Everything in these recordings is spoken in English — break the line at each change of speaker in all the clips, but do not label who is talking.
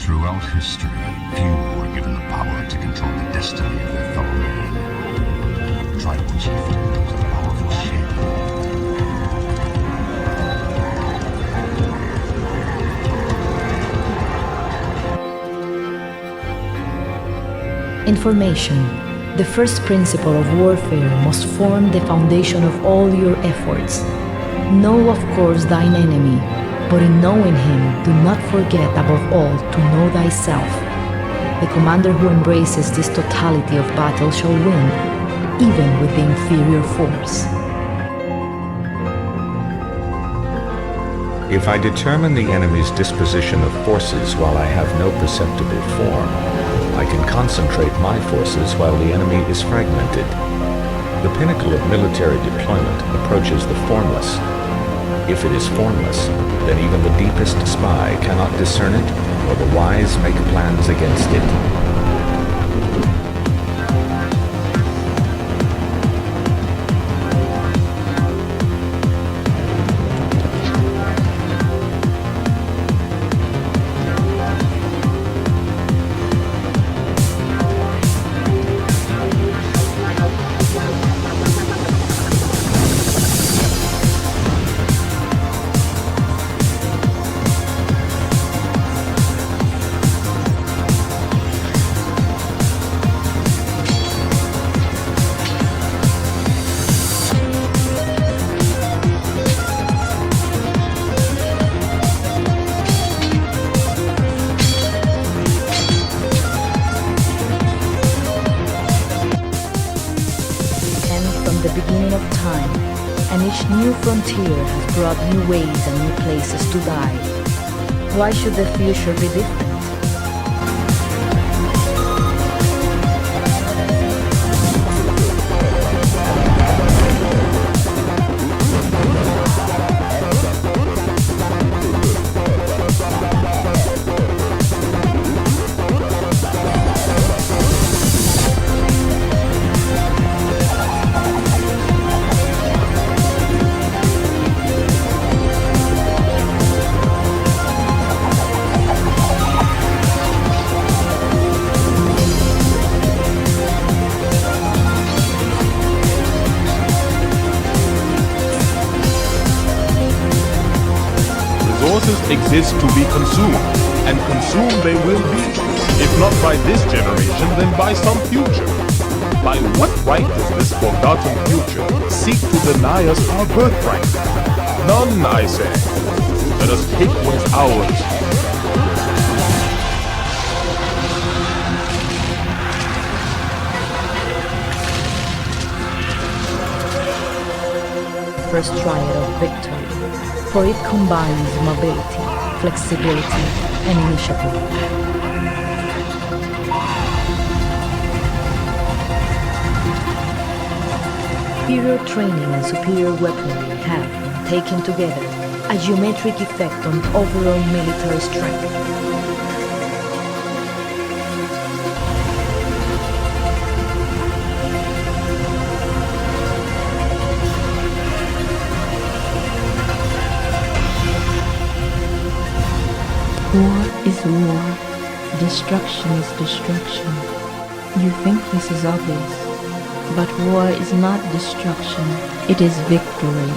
Throughout history, few were given the power to control the destiny of their fellow man. Tribal chieftains of powerful shape.
Information, the first principle of warfare, must form the foundation of all your efforts. Know of course thine enemy, but in knowing him, do not forget above all to know thyself. The commander who embraces this totality of battle shall win, even with the inferior force.
If I determine the enemy's disposition of forces while I have no perceptible form, I can concentrate my forces while the enemy is fragmented. The pinnacle of military deployment approaches the formless. If it is formless, then even the deepest spy cannot discern it, or the wise make plans against it.
And each new frontier has brought new ways and new places to die. Why should the future be different?
Resources exist to be consumed, and consumed they will be, if not by this generation, then by some future. By what right does this forgotten future seek to deny us our birthright? None, I say. Let us take what's ours.
First triad of victory, for it combines mobility, flexibility, and initiative. Superior training and superior weaponry have, when taken together, a geometric effect on overall military strength.
War is war. Destruction is destruction. You think this is obvious, but war is not destruction, it is victory.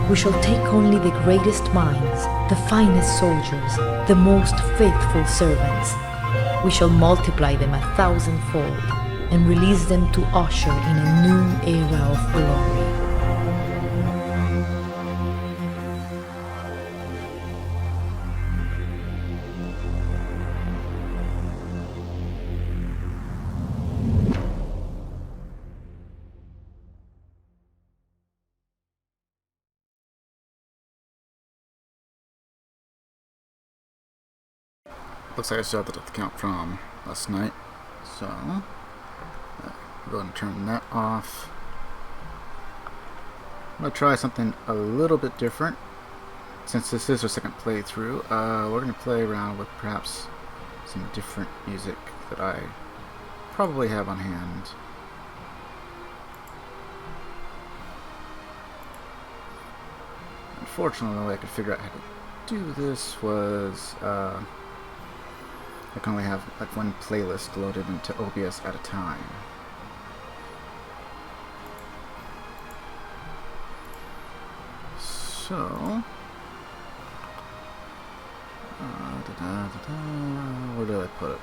We shall take only the greatest minds, the finest soldiers, the most faithful servants. We shall multiply them 1,000-fold and release them to usher in a new era of glory.
Looks like I still have the count from last night, so go ahead and turn that off. I'm going to try something a little bit different. Since this is our second playthrough, we're going to play around with perhaps some different music that I probably have on hand. Unfortunately, the way I could figure out how to do this was I can only have like one playlist loaded into OBS at a time. So, where did I put it?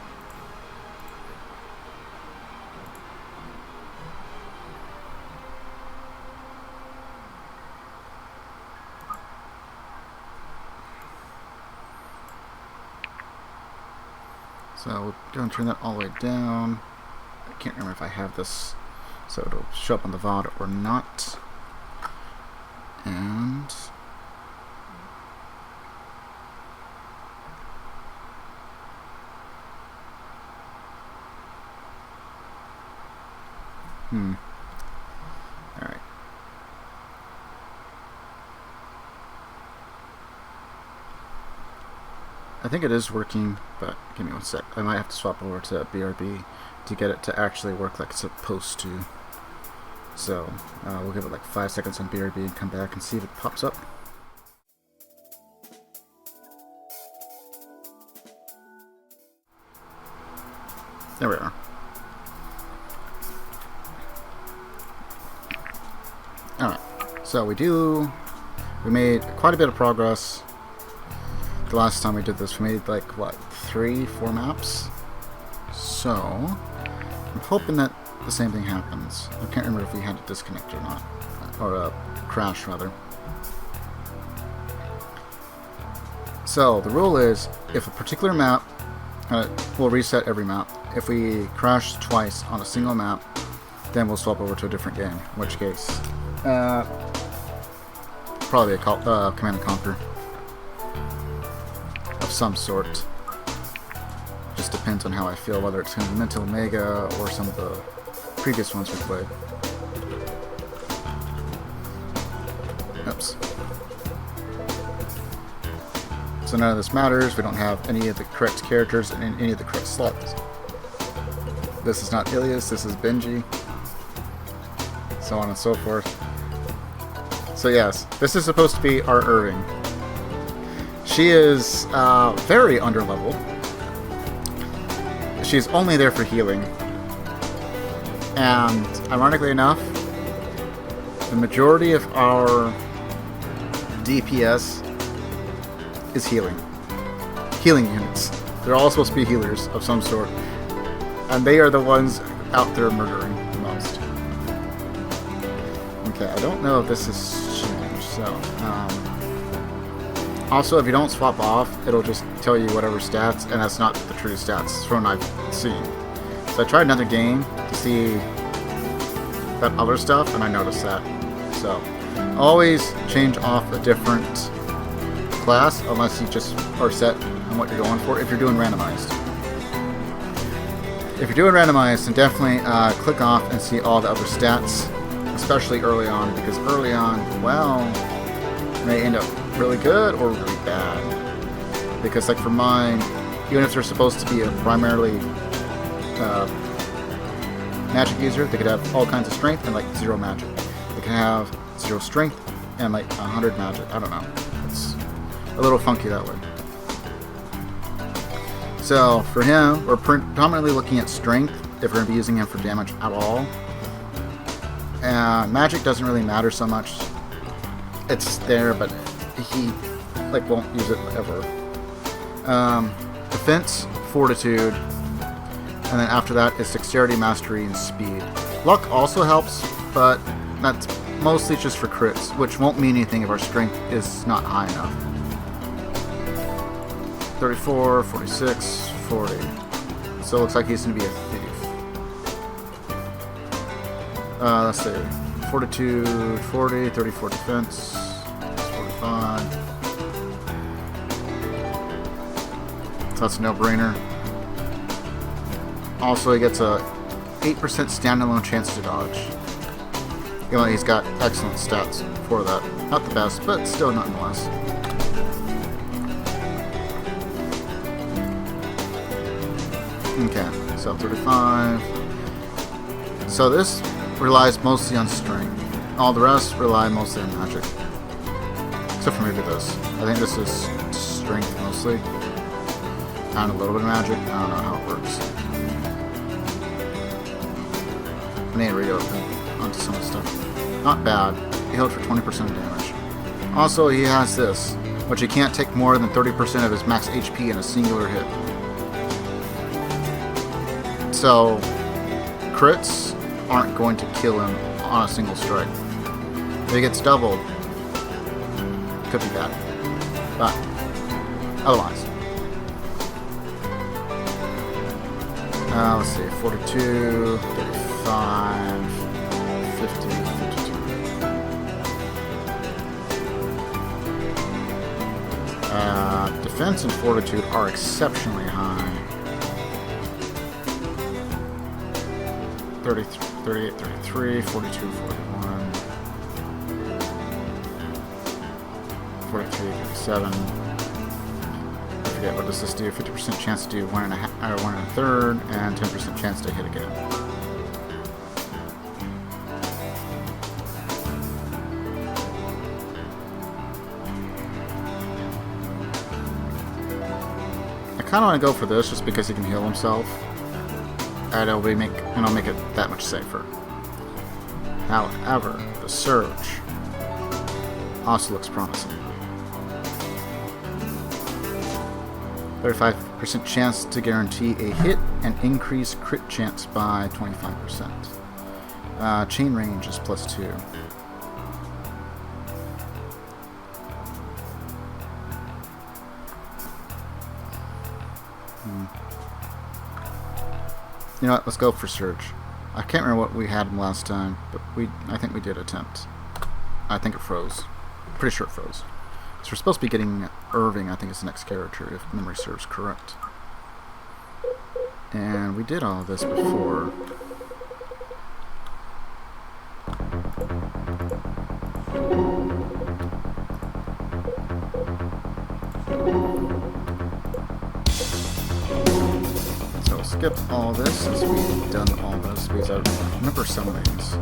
So we'll go and turn that all the way down. I can't remember if I have this, so it'll show up on the VOD or not. And alright. I think it is working, but give me one sec. I might have to swap over to BRB to get it to actually work like it's supposed to. So we'll give it like 5 seconds on BRB and come back and see if it pops up. There we are. Alright, so we made quite a bit of progress. The last time we did this, we made like, what, 3-4 maps? So, I'm hoping that the same thing happens. I can't remember if we had to disconnect or not. Or crash, rather. So, the rule is, if a particular map, we'll reset every map. If we crash twice on a single map, then we'll swap over to a different game. In which case, probably a Command & Conquer of some sort. Just depends on how I feel, whether it's going to be Mental Omega or some of the previous ones we played. Oops. So none of this matters. We don't have any of the correct characters in any of the correct slots. This is not Ilias, this is Benji. So on and so forth. So yes, this is supposed to be our Irving. She is very underleveled. She's only there for healing. And ironically enough, the majority of our DPS is healing. Healing units. They're all supposed to be healers of some sort. And they are the ones out there murdering the most. Okay, I don't know if this has changed, so... also, if you don't swap off, it'll just tell you whatever stats, and that's not the true stats from what I've seen. So I tried another game to see that other stuff, and I noticed that. So, always change off a different class, unless you just are set on what you're going for, if you're doing randomized. If you're doing randomized, then definitely click off and see all the other stats, especially early on, because early on, well, may end up really good or really bad. Because like for mine, even if they're supposed to be a primarily magic user, they could have all kinds of strength and like 0 magic. They can have 0 strength and like 100 magic. I don't know. It's a little funky that way. So for him, we're predominantly looking at strength if we're going to be using him for damage at all. And magic doesn't really matter so much. it's there, but he like won't use it ever. Defense, fortitude, and then after that is dexterity, mastery, and speed. Luck also helps, but that's mostly just for crits, which won't mean anything if our strength is not high enough. 34, 46, 40. So it looks like he's going to be a thief. Let's see. Fortitude, 40, 34 defense, 45. So that's a no-brainer. Also, he gets a 8% standalone chance to dodge. You know, he's got excellent stats for that. Not the best, but still nonetheless. Okay, so 35. So this relies mostly on strength. All the rest rely mostly on magic. Except for maybe this. I think this is strength mostly. And a little bit of magic. I don't know how it works. I need to reopen onto some of the stuff. Not bad. He healed for 20% of damage. Also, he has this, which he can't take more than 30% of his max HP in a singular hit. So, crits aren't going to kill him on a single strike. If he gets doubled, it could be bad. But, otherwise. Let's see, 42, 35, 50, 52. Defense and fortitude are exceptionally high. 38, 33, 42, 41, 43, 37. I forget, what does this do? 50% chance to do 1 1/3, and 10% chance to hit again. I kind of want to go for this just because he can heal himself. And it'll make it that much safer. However, the surge also looks promising. 35% chance to guarantee a hit and increase crit chance by 25%. Chain range is +2. You know what, let's go for Surge. I can't remember what we had him last time, but I think we did attempt. I think it froze. Pretty sure it froze. So we're supposed to be getting Irving, I think is the next character, if memory serves correct. And we did all of this before. Skip all this since we've done all this because I remember some of these.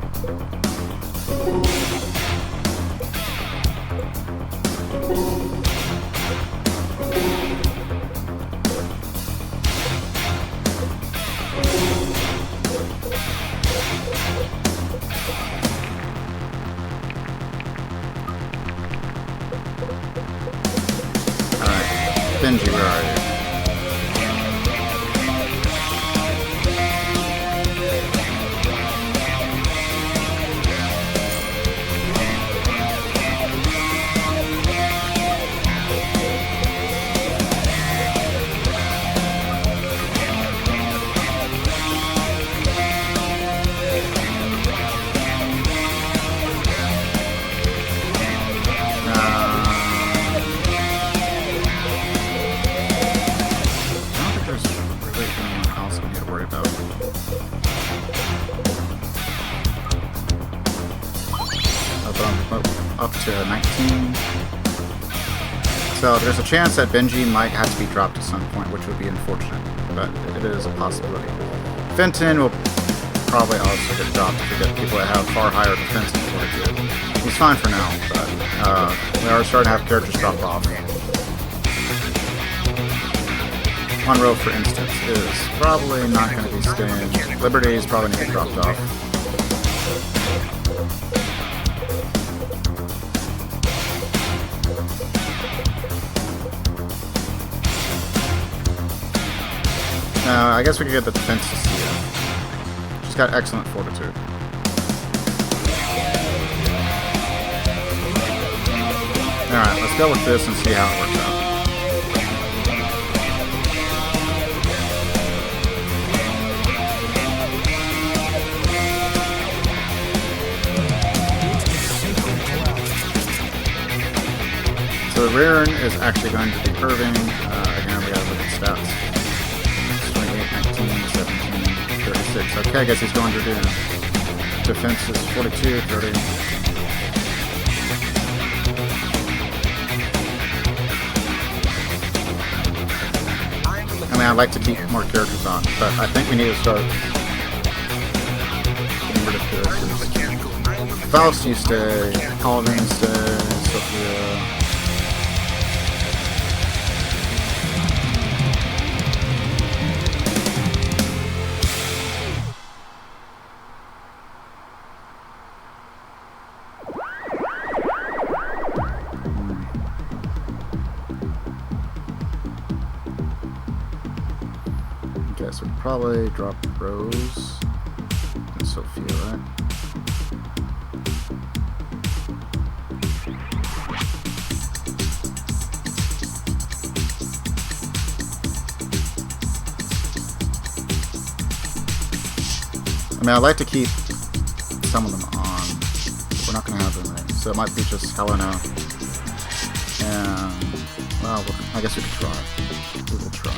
Alright, Benji, where are you? Up to 19. So there's a chance that Benji might have to be dropped at some point, which would be unfortunate, but it is a possibility. Fenton will probably also get dropped if we get people that have far higher defense than fortitude. He's fine for now, but we are starting to have characters drop off. Monroe, for instance, is probably not going to be staying. Liberty is probably going to get dropped off. I guess we could get the defense to see it. She's got excellent fortitude. Alright, let's go with this and see how it works out. So the rear end is actually going to be curving. Again, we gotta look at stats. 28, 19, 17, 36. Okay, I guess he's going to do defense is 42, 30. I mean, I'd like to keep more characters on, but I think we need to start getting rid of characters. Faust, you stay. Paladin, stay. Sophia. Okay, so we'd probably drop Rose and Sophia, right? I mean, I'd like to keep some of them on, but we're not going to have them right. So it might be just Helena and, well, I guess we could try. We will try.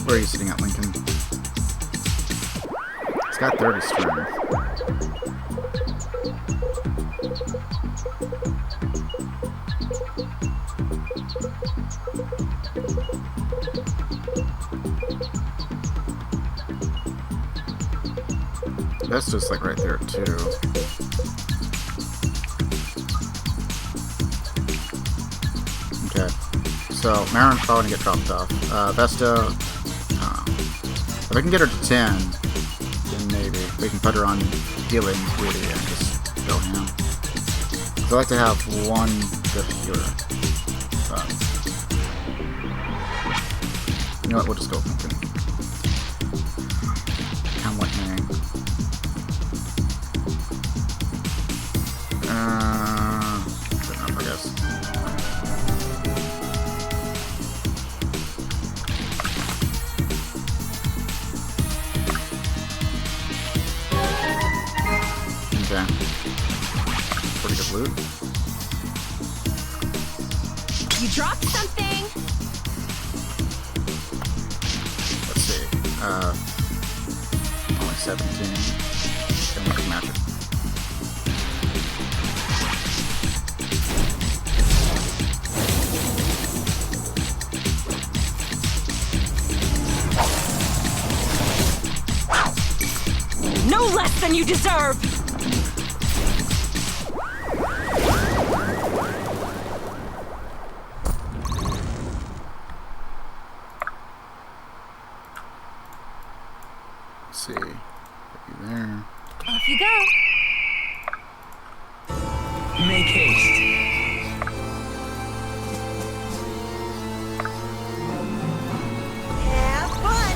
Where are you sitting at, Lincoln? It's got 30 strength. That's just like right there too. Okay. So Marin's probably gonna get dropped off. Vesta. If I can get her to 10, then maybe we can put her on healing duty and just go ham. So I like to have one good healer. You know what? We'll just go with Lincoln. Count what name? Good enough, I guess. Pretty good loot.
You dropped something.
Let's see. Only 17. Then we can match it.
No less than you deserve.
See, put you there.
Off you go.
Make haste.
Have fun.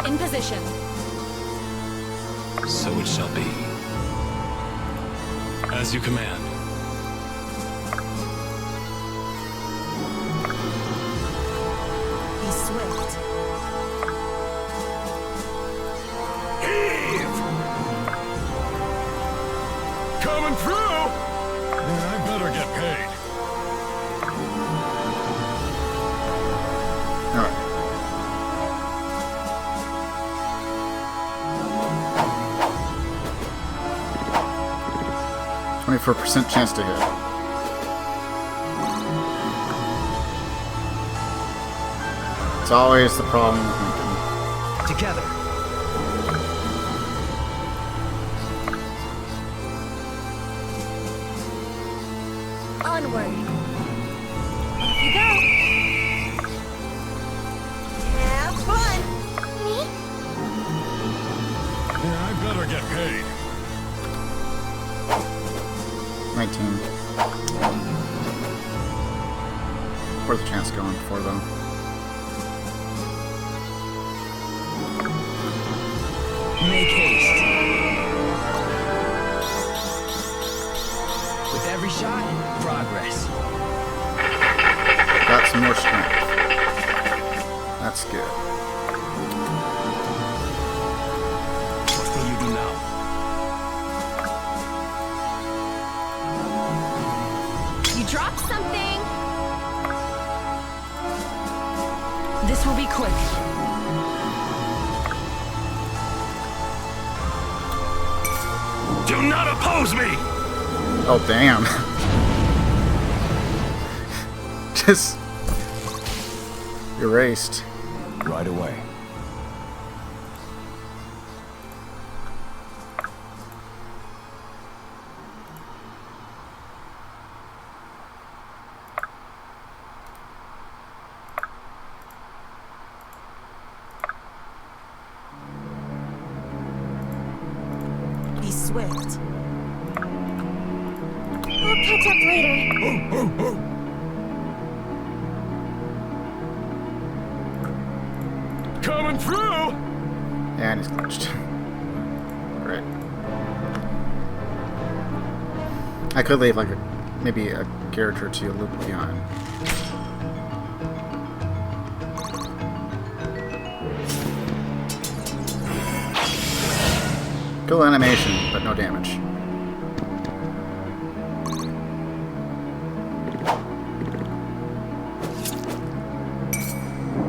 In position.
So it shall be. As you command.
Be swift.
Heave! Coming through! Then I better get paid.
Alright. waiting for a percent chance to hit. It's always the problem with me.
Together.
Onward. Off you go. Have fun. Me?
Yeah, I better get paid.
19. Where's the chance going for though?
Make haste. With every shot, progress.
Got some more strength. That's good.
What will you do now?
You dropped something. This will be quick.
Do not oppose me!
Oh, damn. Just erased.
Right away.
Be swift. I'll catch up later.
Coming through!
And he's glitched. Great. I could leave like maybe a character or two loop behind. Cool animation, but no damage.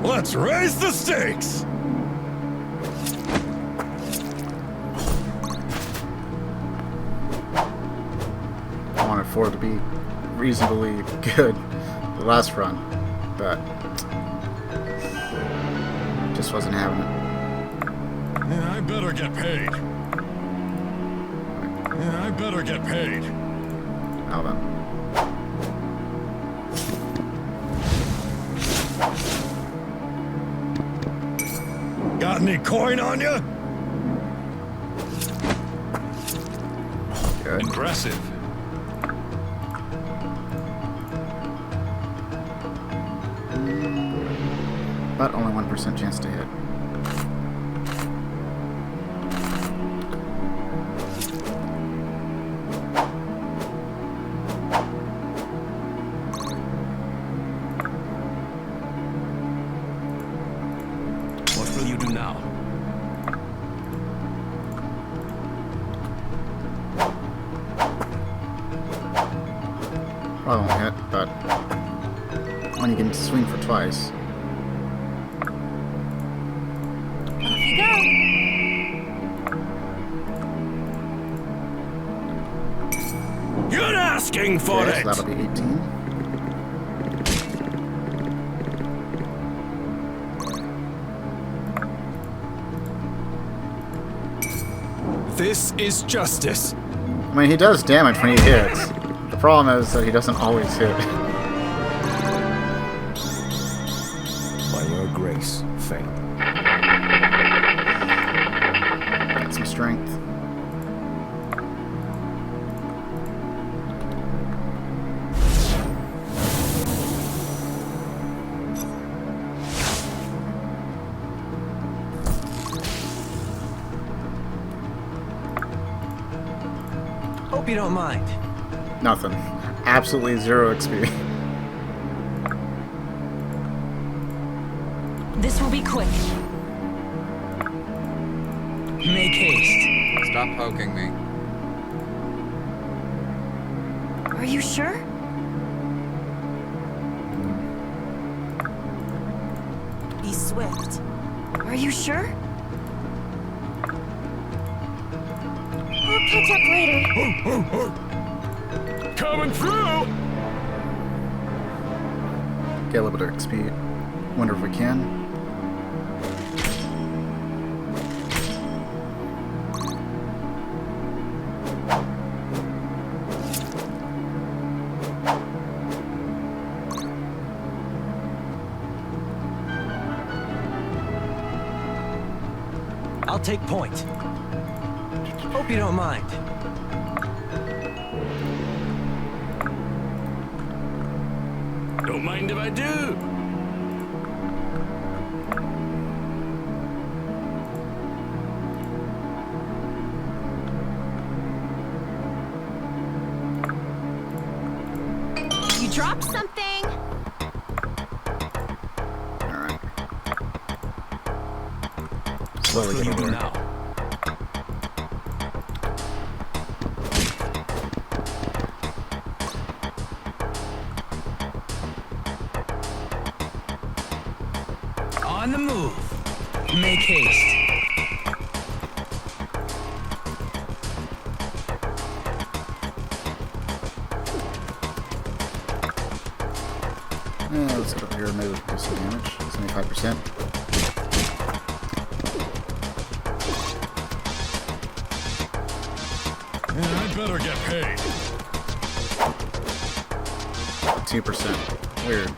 Let's raise the stakes!
I wanted 4 to be reasonably good the last run, but just wasn't having it.
Yeah, I better get paid. Yeah, I better get paid.
Now then.
Got any coin on you?
Good.
Impressive.
But only 1% chance to hit.
What will you do now?
Probably won't hit, but when you can swing for twice.
Off you go.
You're asking for
Okay,
it!
so that'll be 18.
This is justice.
I mean, he does damage when he hits. The problem is that he doesn't always hit.
By your grace, Fate.
Got some strength.
Hope you don't mind.
Nothing. Absolutely 0 XP.
This will be quick.
Make haste.
Stop poking me.
Are you sure? Be swift. Are you sure? I'll catch up later.
coming through!
Get a little bit of XP. Wonder if we can.
I'll take point. Hope you don't mind.
Don't mind if I do.
You dropped something!
Alright. Slowly
What
get
will you
over
do
there.
now? On the move. Make haste.
Let's get up here, maybe we can do some damage. 75%.
Yeah, I better get paid.
2%. Weird.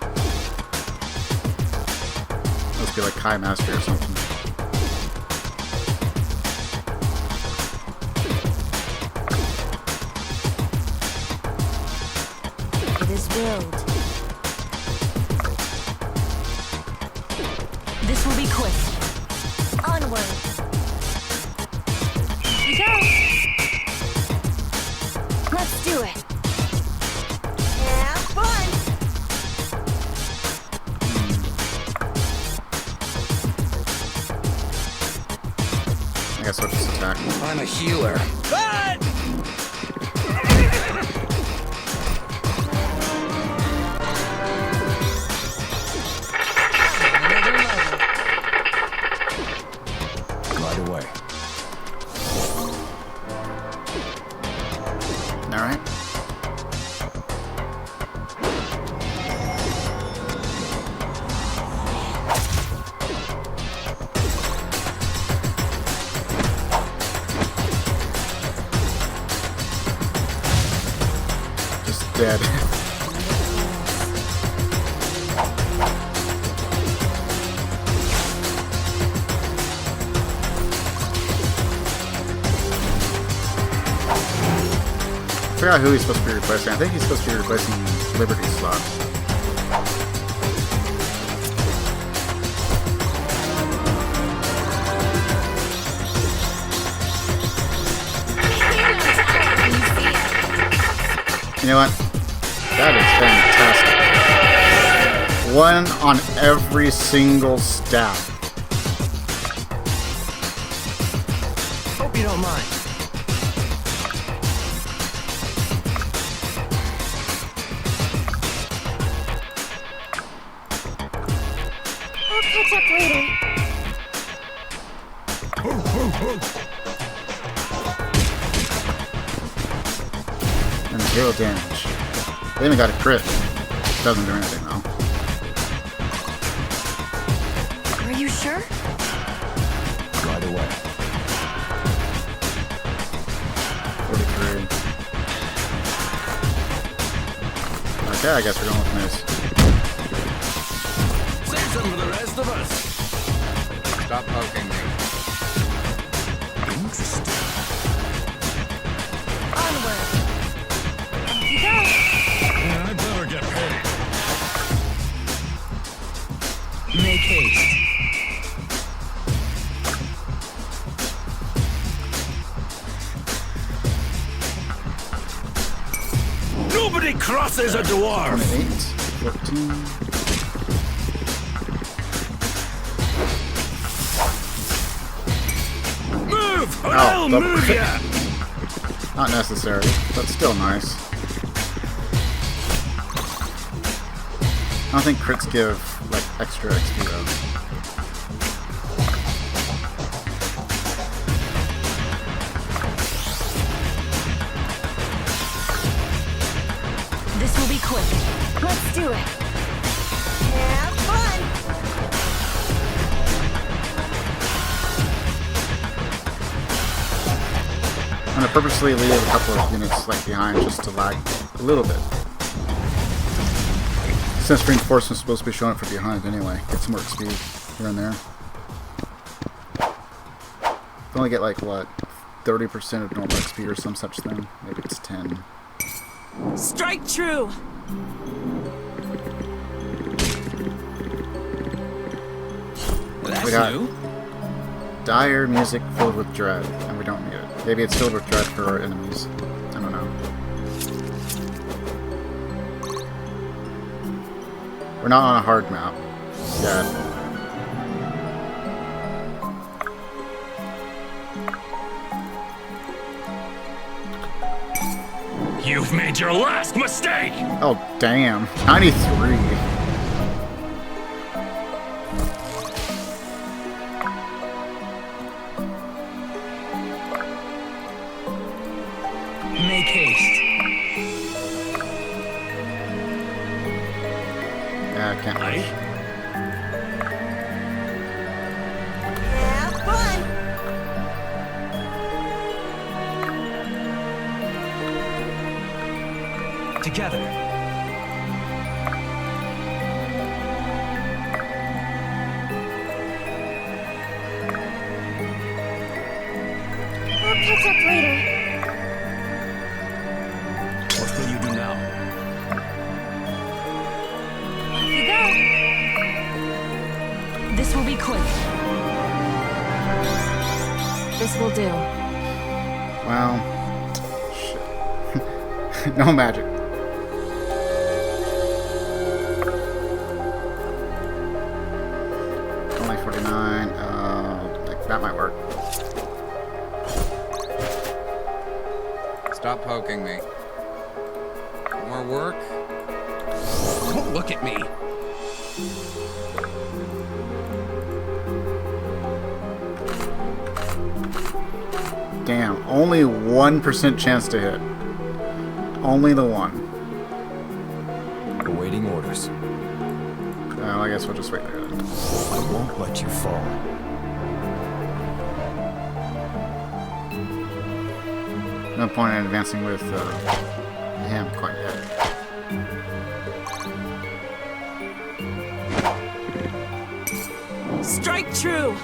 Must be like Kai Master or something.
It is willed. This will be quick. Onward. Here we go. Let's do it. Have fun.
I guess I'll just attack.
I'm a healer. Right away.
Alright. Just dead. I forgot who he's supposed to be replacing. I think he's supposed to be replacing Liberty Slot. You know what? That is fantastic. One on every single staff.
Hope you don't mind.
I'll catch up later.
And 0 damage. They even got a crit. Doesn't do anything though.
Are you sure?
Right away.
43. Okay, I guess we're going with Miss.
Save some for the rest of us.
Stop poking me.
Interesting.
Onward. Off you go.
Yeah, I better get paid.
Make haste.
Nobody crosses a dwarf!
28, 14.
Move! Or
Oh,
I'll
double
move
crit.
ya!
Not necessary, but still nice. I don't think crits give like extra XP though.
quick. Let's do it. Have fun!
I'm gonna purposely leave a couple of units like behind just to lag a little bit. Since reinforcements is supposed to be showing up from behind anyway, get some more speed here and there. You only get like what, 30% of normal XP or some such thing. Maybe it's 10.
Strike true!
That's
We got
new.
dire music filled with dread, and we don't need it. Maybe it's filled with dread for our enemies. I don't know. We're not on a hard map yet.
You've made your last mistake!
Oh, damn. 93.
Make haste.
Yeah, I can't push.
Have fun!
Together.
I'll catch up later.
What will you do now?
Off you go. This will be quick. This will do.
Well, shit. No magic. Only 49. Like, that might work.
Stop poking me. More work?
Don't look at me.
Damn, only 1% chance to hit. Only the one.
Awaiting orders.
Well, I guess we'll just wait there then.
I won't let you fall.
No point in advancing with him quite yet.
Strike true!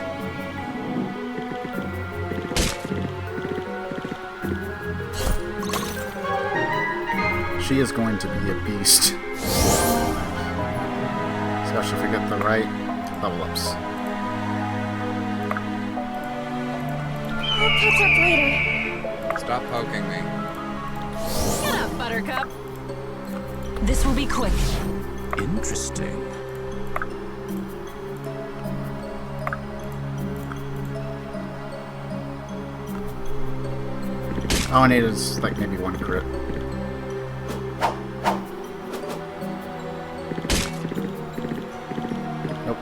She is going to be a beast. Especially if we get the right level ups.
I'll catch up later.
Stop poking me.
Shut up, Buttercup. This will be quick.
Interesting.
All I need is like maybe one crit. Nope.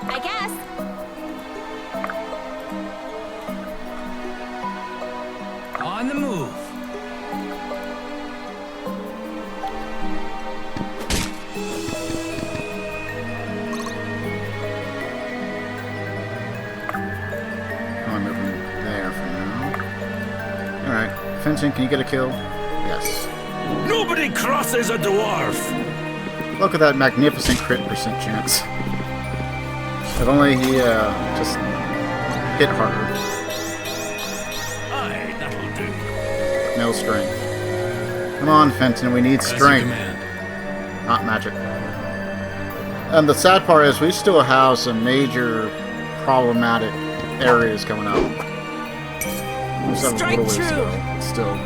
I guess.
On the move.
I'm moving there for now. Alright. Fencing, can you get a kill? Yes.
Nobody crosses a dwarf!
Look at that magnificent crit percent chance. If only he just hit harder.
Aye, that'll do.
No strength. Come on, Fenton, we need
As you
strength,
command.
not magic. And the sad part is we still have some major problematic areas coming up. We still have a
Strike
little ways to
true.
go, but still.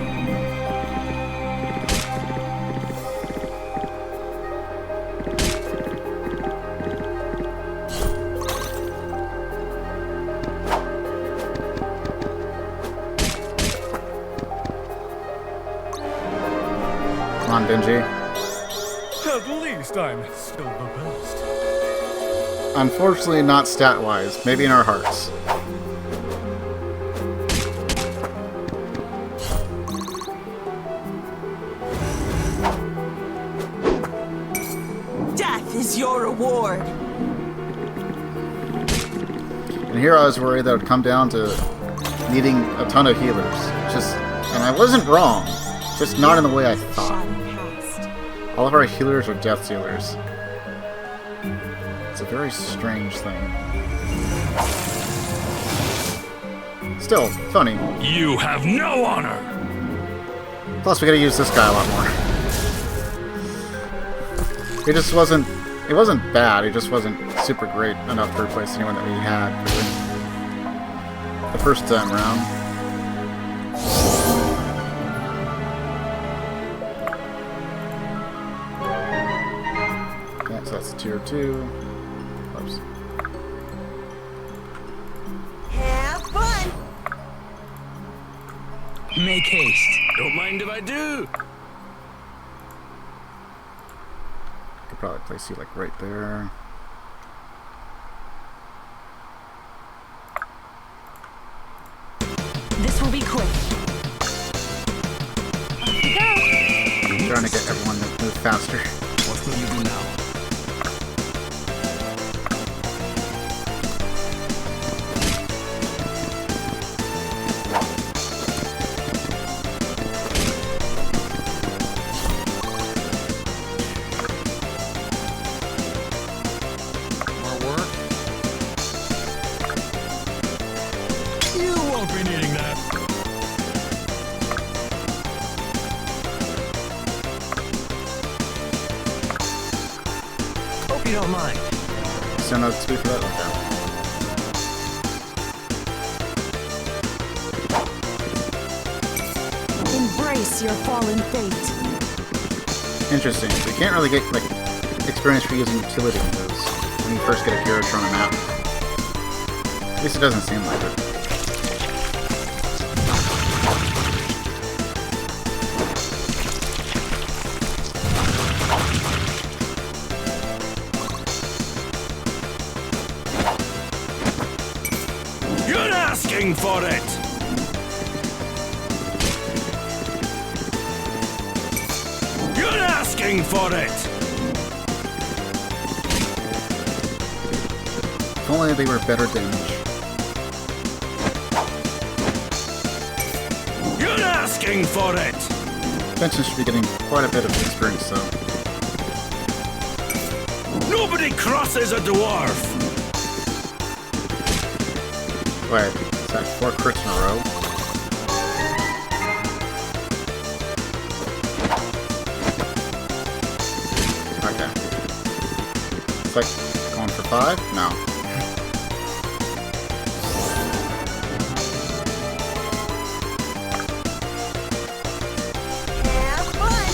Come on, Benji.
At least I'm still the best.
Unfortunately, not stat-wise. Maybe in our hearts.
Death is your reward.
And here I was worried that it would come down to needing a ton of healers. And I wasn't wrong. Just not in the way I thought. All of our healers are death dealers. It's a very strange thing. Still, funny.
You have no honor!
Plus, we gotta use this guy a lot more. It just wasn't... It wasn't bad, it just wasn't super great enough to replace anyone that we had, really. The first time around. Okay, so that's tier 2. Oops.
Have fun!
Make haste.
Don't mind if I do!
Could probably place you like right there.
This will be quick. Off you go.
I'm trying to get everyone to move faster.
What will you do now?
More work?
You won't be needing that.
Hope you don't mind.
So no XP for that? Okay.
Embrace your fallen fate.
Interesting. We can't really get like experience for using utility moves when you first get a character on a map. At least it doesn't seem like it.
You're asking for it! You're asking for it!
If only they were better damage.
You're asking for it!
Benson should be getting quite a bit of experience though.
Nobody crosses a dwarf!
Wait, is that 4 crits in a row? Okay. It's like going for 5? No.
Have fun!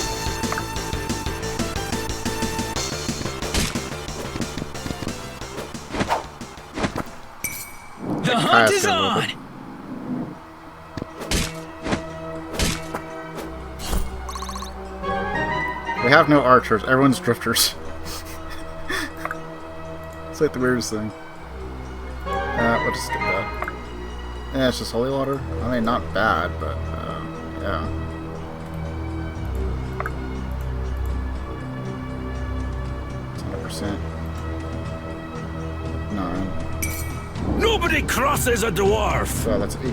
The hunt is
a little
on!
bit. We have no archers. Everyone's drifters. It's like the weirdest thing. We'll just skip that. Yeah, it's just holy water. I mean, not bad, but yeah. It's 100%. 9.
Nobody crosses a dwarf!
So that's 18.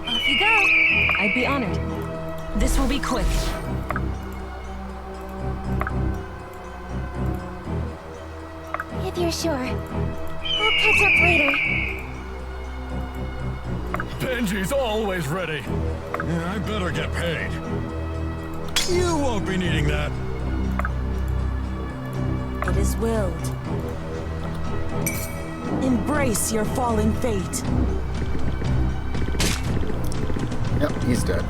Off you go. I'd be honored. This will be quick.
If you're sure. I'll catch up later.
Benji's always ready. Yeah, I better get paid. You won't be needing that.
It is willed. Embrace your fallen fate.
Yep, he's dead.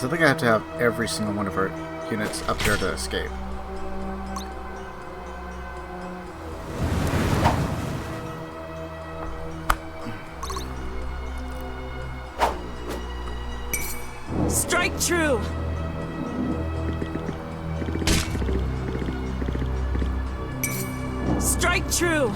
I think I have to have every single one of our units up here to escape.
Strike true! Strike true!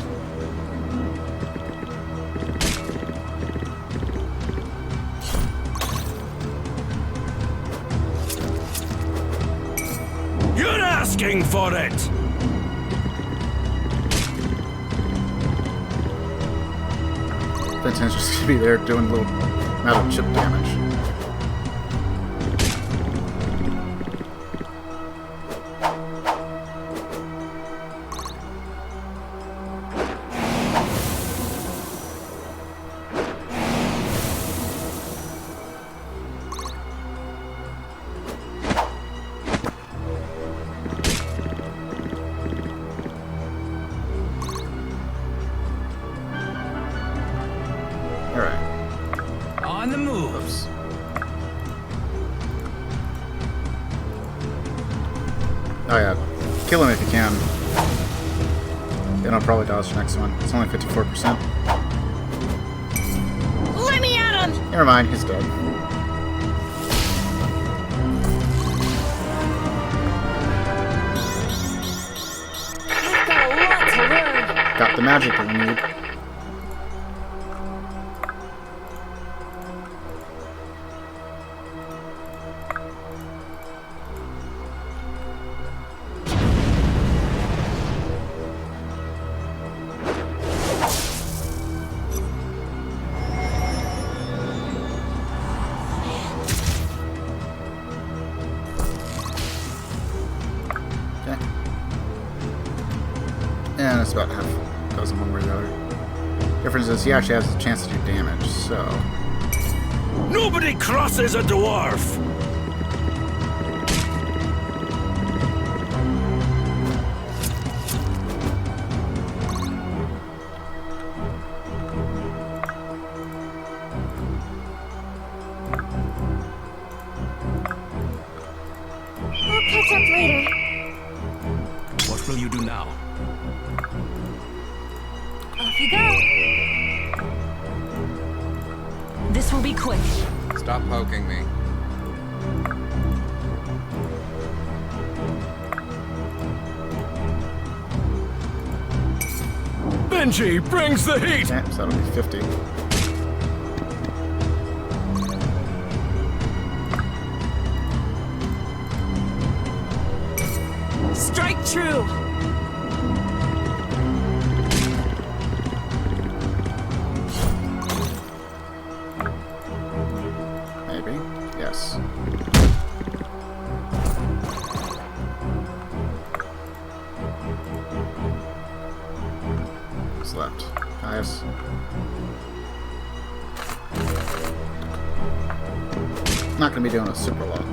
You're asking for it!
Vincent's just gonna be there doing a little amount of chip damage.
On the move.
Oops. Oh yeah, kill him if you can. Then I'll probably dodge the next one. It's only 54%.
Let me at him!
Never mind, he's dead.
I've got a lot to learn.
Got the magic that we need. And it's about half a dozen one way or the other. Difference is he actually has a chance to do damage, so.
Nobody crosses a dwarf!
We'll catch up later.
What will you do now?
Off you go! This will be quick.
Stop poking me.
Benji brings the heat!
Yeah, so that'll be 50.
Strike true!
Maybe. Yes. What's left? Guys. Not gonna be doing a super lot.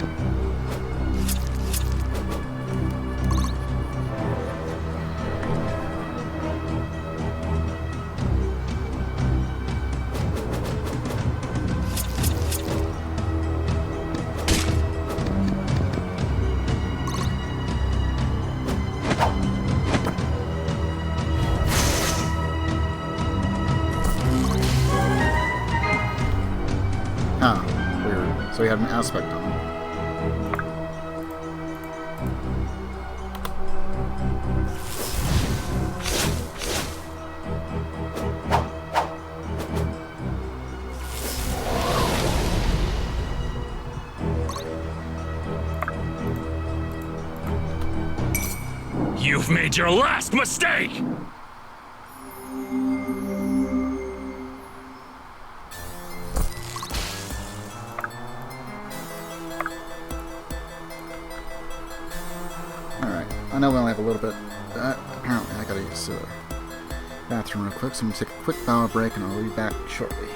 Huh. Weird. So he had an aspect on him.
You've made your last mistake!
Alright. I know we only have a little bit. Apparently I gotta use the bathroom real quick, so I'm gonna take a quick power break and I'll be back shortly.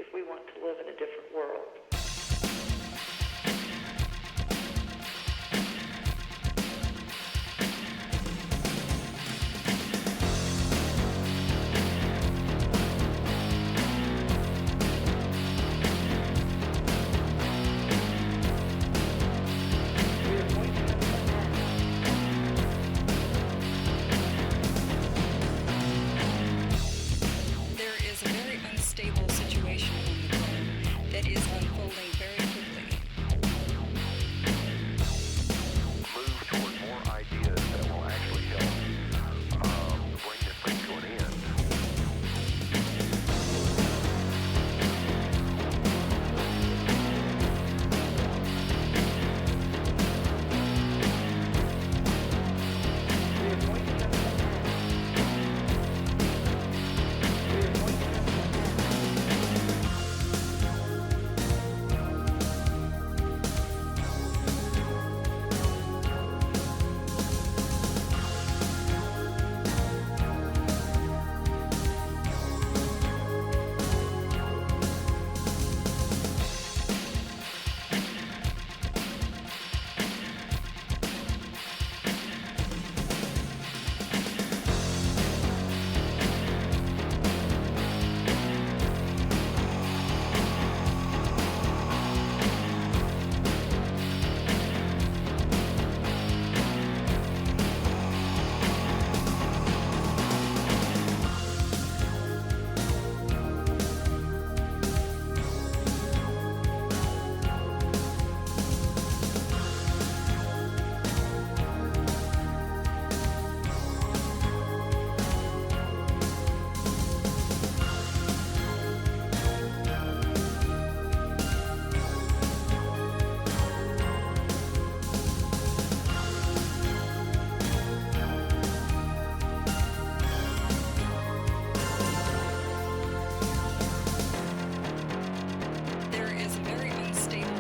if we want to live in a different world.
Unstable situation on the ground that is unfolding very quickly.
Move toward more ideas that will actually help bring this thing to an end.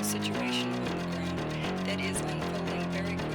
Situation on the ground that is unfolding very quickly.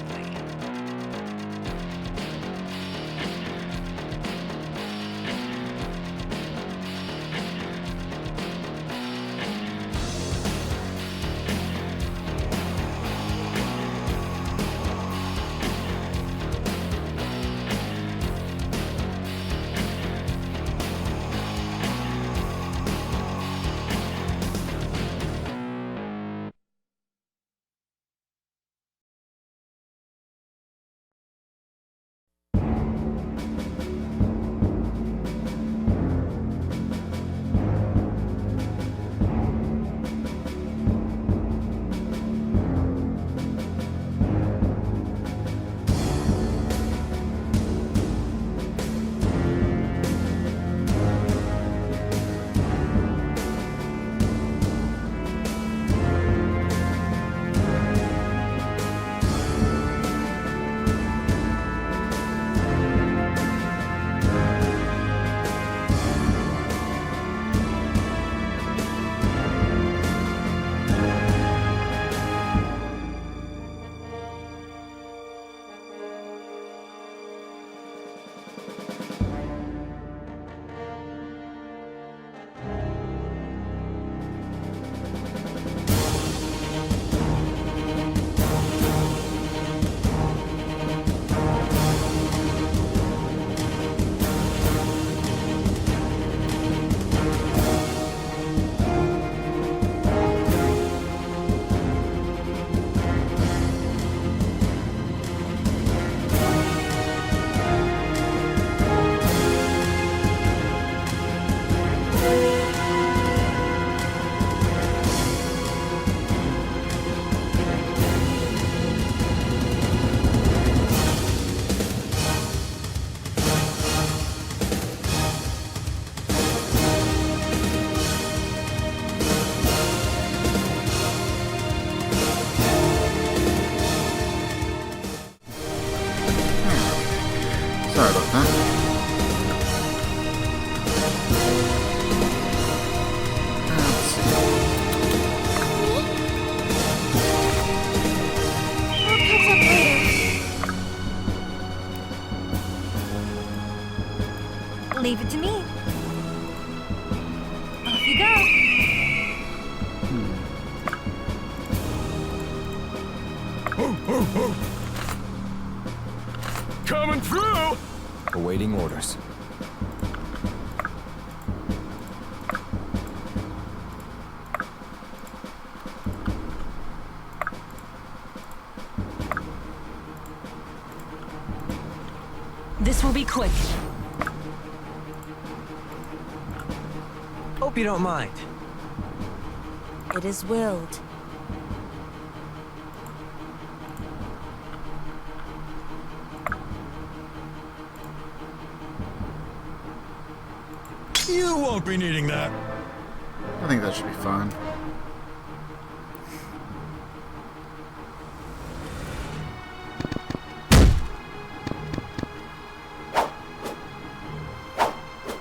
Awaiting orders.
This will be quick.
Hope you don't mind.
It is willed.
You won't be needing that.
I think that should be fine.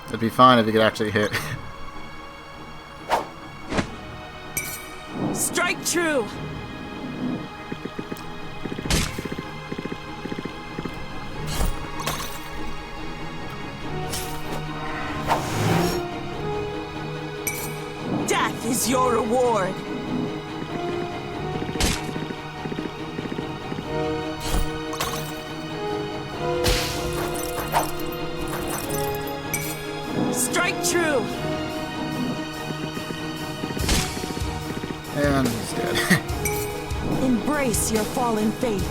It'd be fine if you could actually hit.
Strike true.
Death is your reward. Strike true.
And he's dead.
Embrace your fallen fate.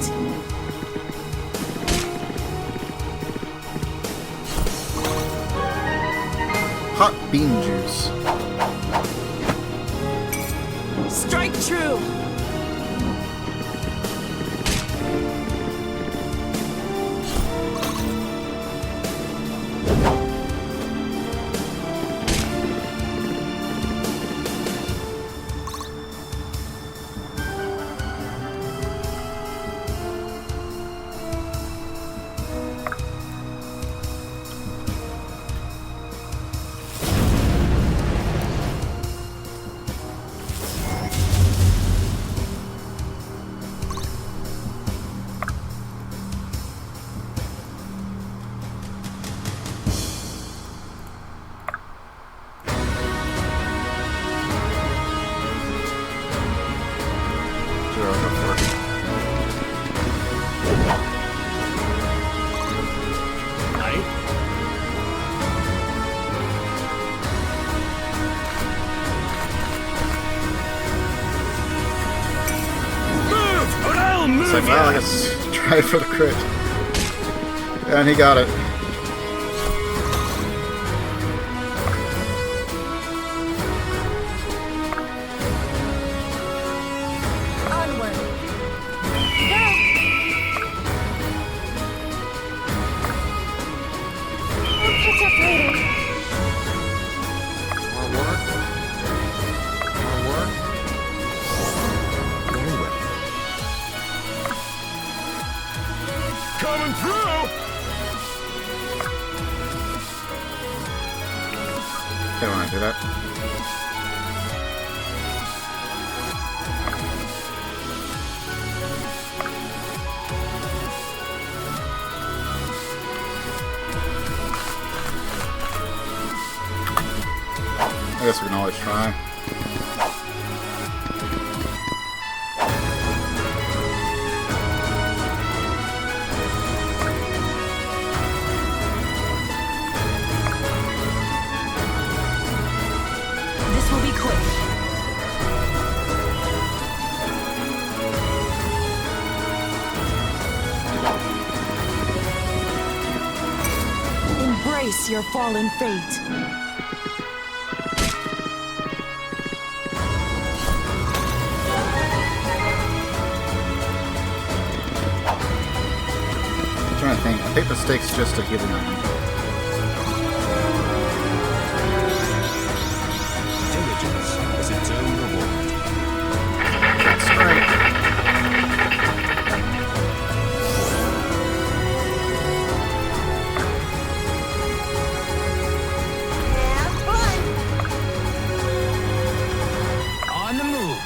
Hot bean juice.
Strike true.
Sure, I'll go for it. It's like, wow, I guess try for the crit. And he got it.
Onward. We'll catch up later.
More work? More work?
Very well.
Coming through!
Okay, when I do that. I guess we can always try.
This will be quick.
Embrace your fallen fate.
I'm trying to think. I think the stake's just a healing item.
Diligence is its own reward.
That's right.
Have fun.
On the move.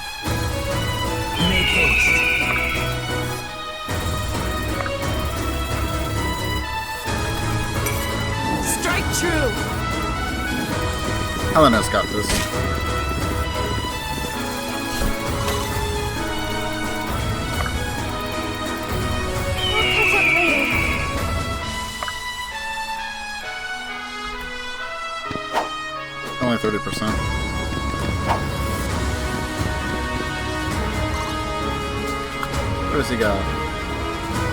Make haste.
Strike true.
Helena's got this.
We'll catch up later.
100%. What does he got?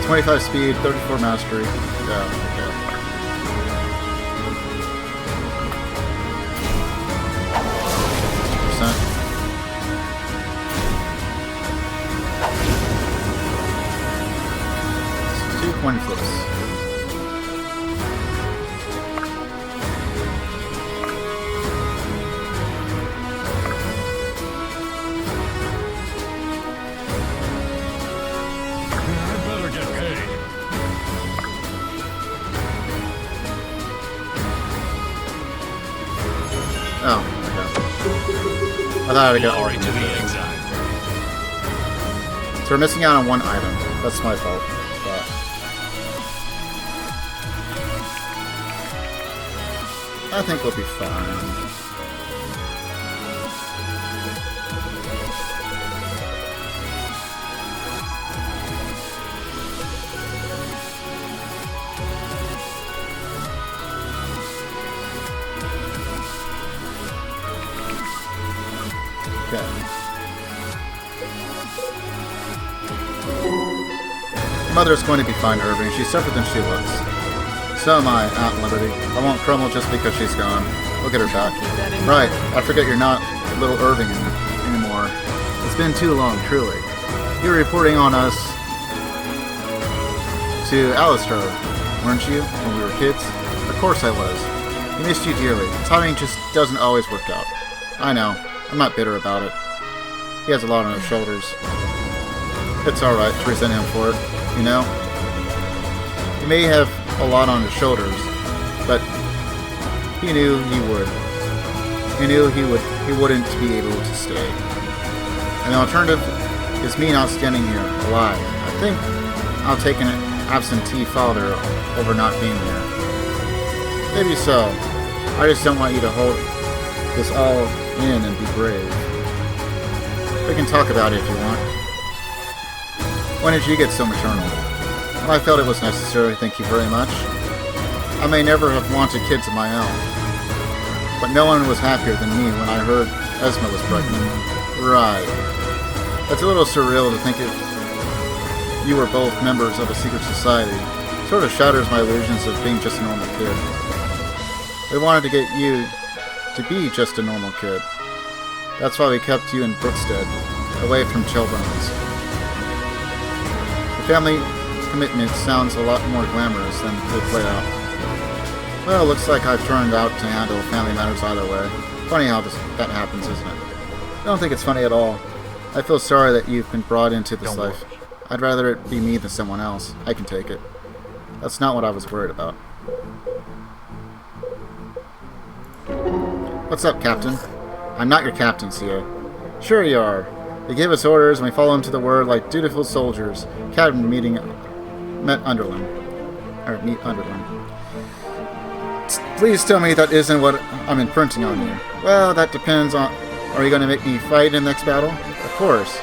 25 speed, 34 mastery. Yeah, okay. Percent. Two coin flips. Oh, okay. I thought I would get all to the exile. So we're missing out on one item. That's my fault. But I think we'll be fine. Mother's going to be fine, Irving. She's tougher than she looks. So am I, Aunt Liberty. I won't crumble just because she's gone. We'll get her back. Right, I forget you're not little Irving anymore. It's been too long, truly. You were reporting on us to Alistair, weren't you, when we were kids? Of course I was. We missed you dearly. Timing just doesn't always work out. I know. I'm not bitter about it. He has a lot on his shoulders. It's alright to resent him for it. You know, he may have a lot on his shoulders, but he knew he would. He knew he wouldn't be able to stay. And the alternative is me not standing here, alive. I think I'll take an absentee father over not being here. Maybe so. I just don't want you to hold this all in and be brave. We can talk about it if you want. When did you get so maternal? Well, I felt it was necessary, thank you very much. I may never have wanted kids of my own, but no one was happier than me when I heard Esma was pregnant. Right. That's a little surreal to think you were both members of a secret society. Sort of shatters my illusions of being just a normal kid. We wanted to get you to be just a normal kid. That's why we kept you in Brookstead, away from Chilburns. The family commitment sounds a lot more glamorous than they play out. Well, looks like I've turned out to handle family matters either way. Funny how that happens, isn't it? I don't think it's funny at all. I feel sorry that you've been brought into this life. I'd rather it be me than someone else. I can take it. That's not what I was worried about. What's up, Captain? I'm not your captain, Sia. Sure you are. They give us orders and we follow them to the word like dutiful soldiers. Captain meet Underland. Please tell me that isn't what I'm imprinting on you. Well, that depends on... Are you going to make me fight in the next battle? Of course.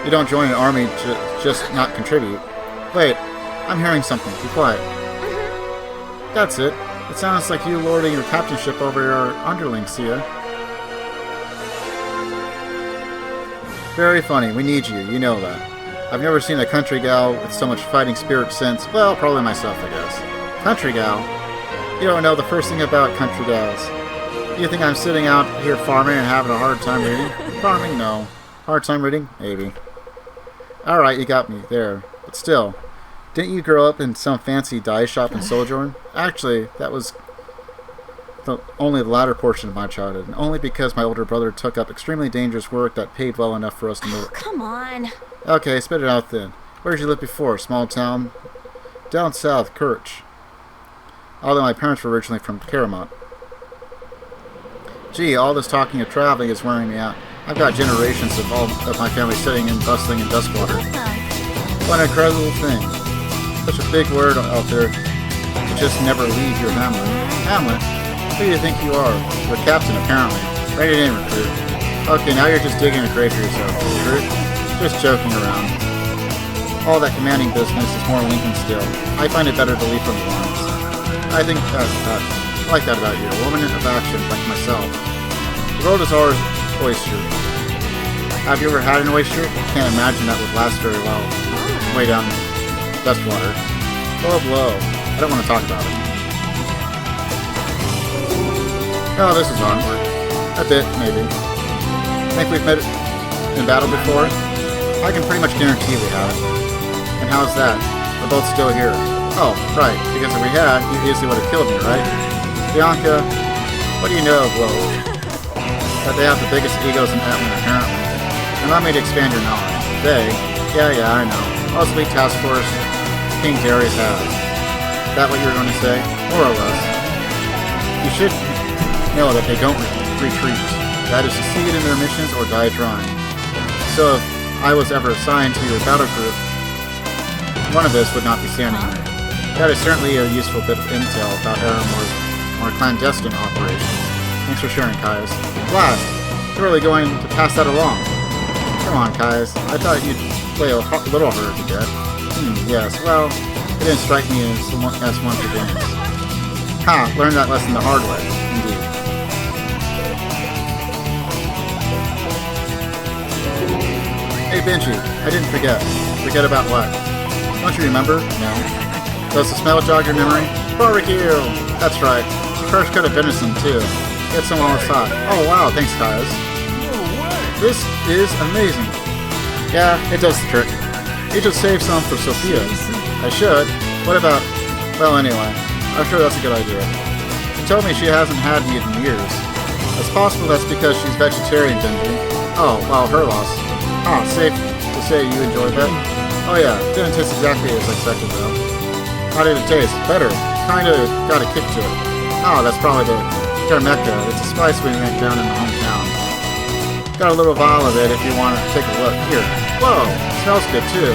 You don't join an army to just not contribute. Wait, I'm hearing something. Be quiet. That's it. It sounds like you lording your captainship over your underlings, Sia. Very funny. We need you. You know that. I've never seen a country gal with so much fighting spirit since... Well, probably myself, I guess. Country gal? You don't know the first thing about country gals. You think I'm sitting out here farming and having a hard time reading? Farming? No. Hard time reading? Maybe. Alright, you got me there. But still, didn't you grow up in some fancy dye shop in Sojourn? Actually, that was only the latter portion of my childhood, and only because my older brother took up extremely dangerous work that paid well enough for us to move.
Come on.
Okay, spit it out then. Where did you live before? Small town? Down south, Kirch. Although my parents were originally from Caramont. Gee, all this talking of traveling is wearing me out. I've got generations of all of my family sitting and bustling in Duskwater. What an incredible thing. Such a big word out there to just never leave your hamlet. Hamlet? Who do you think you are? You're a captain, apparently. Write it in, recruit. Okay, now you're just digging a grave for yourself. Recruit? Just joking around. All that commanding business is more Lincoln still. I find it better to leave from the lines. I think I like that about you. A woman of action like myself. The world is our oyster. Have you ever had an oyster? Can't imagine that would last very well. Way down in dust water. Blow. I don't want to talk about it. Oh, this is awkward. A bit, maybe. Think we've met in battle before? I can pretty much guarantee we haven't. And how's that? We're both still here. Oh, right, because if we had, you easily would have killed me, right? Bianca, what do you know of wolves? That they have the biggest egos in Atman, apparently. Allow me to expand your knowledge. They? Yeah, I know. Most elite task force King Darius has. Is that what you were going to say? More or less. You should know that they don't retreat. That is, succeed in their missions or die trying. So if I was ever assigned to your battle group, one of us would not be standing here. That is certainly a useful bit of intel about Aramore's more clandestine operations. Thanks for sharing, Caius. Blast! You're really going to pass that along. Come on, Caius. I thought you'd play a little harder to get. Yes, well, it didn't strike me as one for games. Ha! Learned that lesson the hard way. Indeed. Hey, Benji, I didn't forget. Forget about what? Don't you remember? No. Does the smell jog your memory? Barbecue! That's right. Fresh cut of venison, too. Get some while it's hot. Oh, wow, thanks, Caius. This is amazing. Yeah, it does the trick. You should save some for Sophia. I should. What about... Well, anyway. I'm sure that's a good idea. She told me she hasn't had meat in years. It's possible that's because she's vegetarian, Benji. Oh, well, her loss. Ah, safe to say you enjoyed that? Oh yeah, didn't taste exactly as expected though. How did it taste? Better. Kinda got a kick to it. Oh, that's probably the Karameka. It's a spice we make down in the hometown. Got a little vial of it if you want to take a look. Here. Whoa! Smells good too.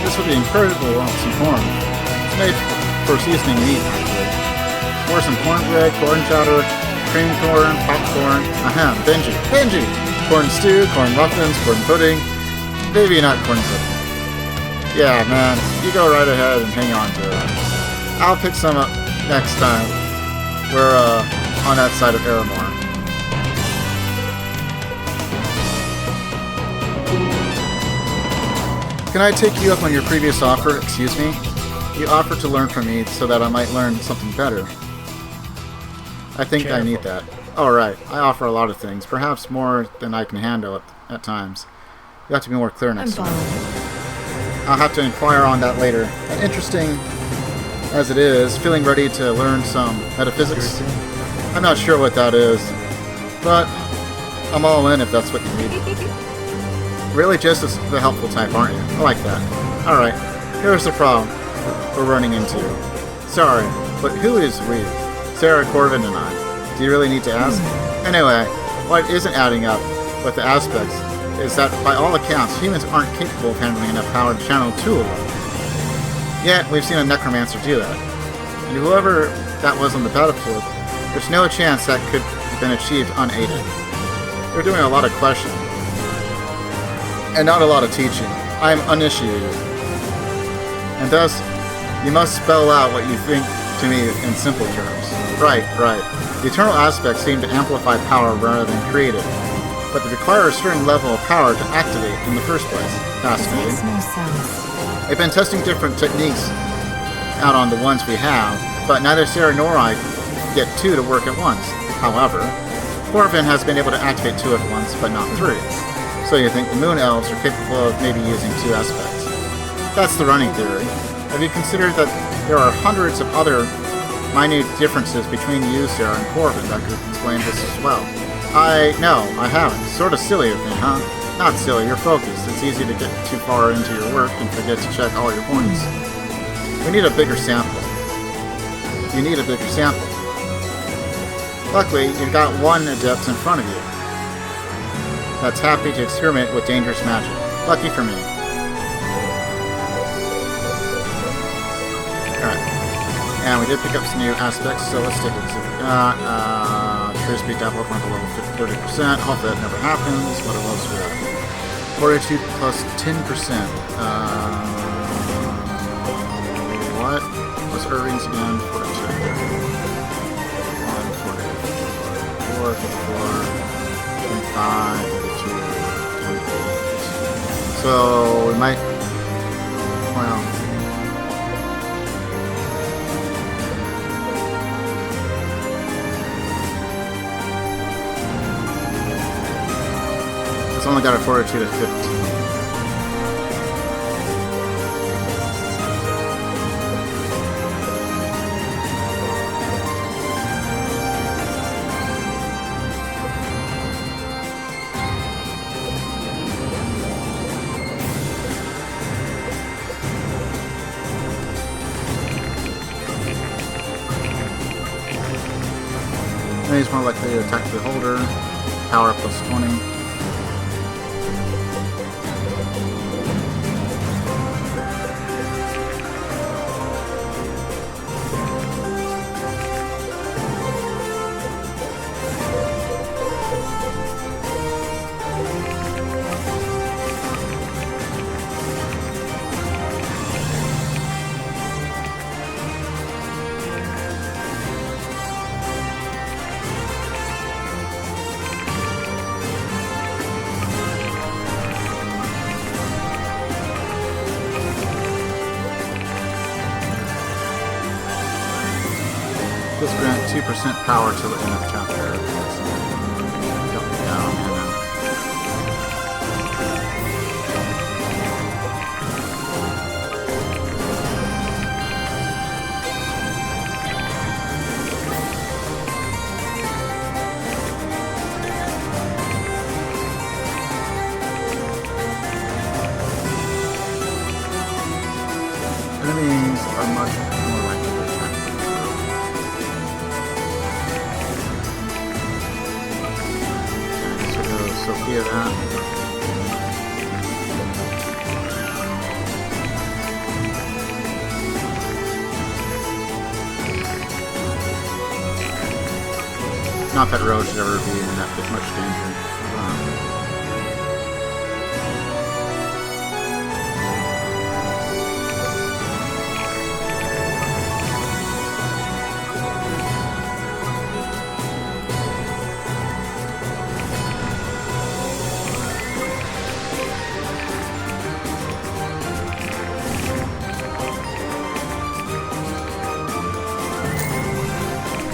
This would be incredible on some corn. It's made for seasoning meat, actually. Pour some cornbread, corn chowder, cream corn, popcorn. Ahem, Benji. Corn stew, corn muffins, corn pudding. Maybe not corn pudding. Yeah, man. You go right ahead and hang on to it. I'll pick some up next time. We're on that side of Aramore. Can I take you up on your previous offer? Excuse me? You offered to learn from me so that I might learn something better. I think I need that. Alright, I offer a lot of things, perhaps more than I can handle at times. You have to be more clear next time. I'll have to inquire on that later. And interesting as it is, feeling ready to learn some metaphysics. I'm not sure what that is, but I'm all in if that's what you need. Really just the helpful type, aren't you? I like that. Alright, here's the problem we're running into. Sorry, but who is we? Sarah, Corvin, and I. Do you really need to ask? Anyway, what isn't adding up with the aspects is that by all accounts, humans aren't capable of handling enough power to channel two of them. Yet, we've seen a necromancer do that. And whoever that was on the battlefield, there's no chance that could have been achieved unaided. You're doing a lot of questioning. And not a lot of teaching. I am uninitiated. And thus, you must spell out what you think to me in simple terms. Right. The eternal aspects seem to amplify power rather than create it, but they require a certain level of power to activate in the first place. Fascinating.
Makes no sense.
I've been testing different techniques out on the ones we have, but neither Sarah nor I get two to work at once. However, Corvin has been able to activate two at once, but not three. So you think the Moon Elves are capable of maybe using two aspects. That's the running theory. Have you considered that there are hundreds of other minute differences between you, Sarah, and Corvin that could explain this as well? No, I haven't. Sort of silly of me, huh? Not silly, you're focused. It's easy to get too far into your work and forget to check all your points. We need a bigger sample. You need a bigger sample. Luckily, you've got one adept in front of you that's happy to experiment with dangerous magic. Lucky for me. Alright. And we did pick up some new aspects, so let's take a look at what we got. True speed down Pokemon to level 30%. Hopefully that never happens. What else we got? 42 plus 10%. What? Plus Irving's again? 42. 1, 40. 24, 25, 32, 28. So we might, well, it's only got a 42 to 15. He's more likely to attack the holder. Power plus 20. This grant 2% power till the end of the chapter. Go down and then. Enemies are much more likely to attack. Sophia that. Not that Rogue should ever be in that much danger.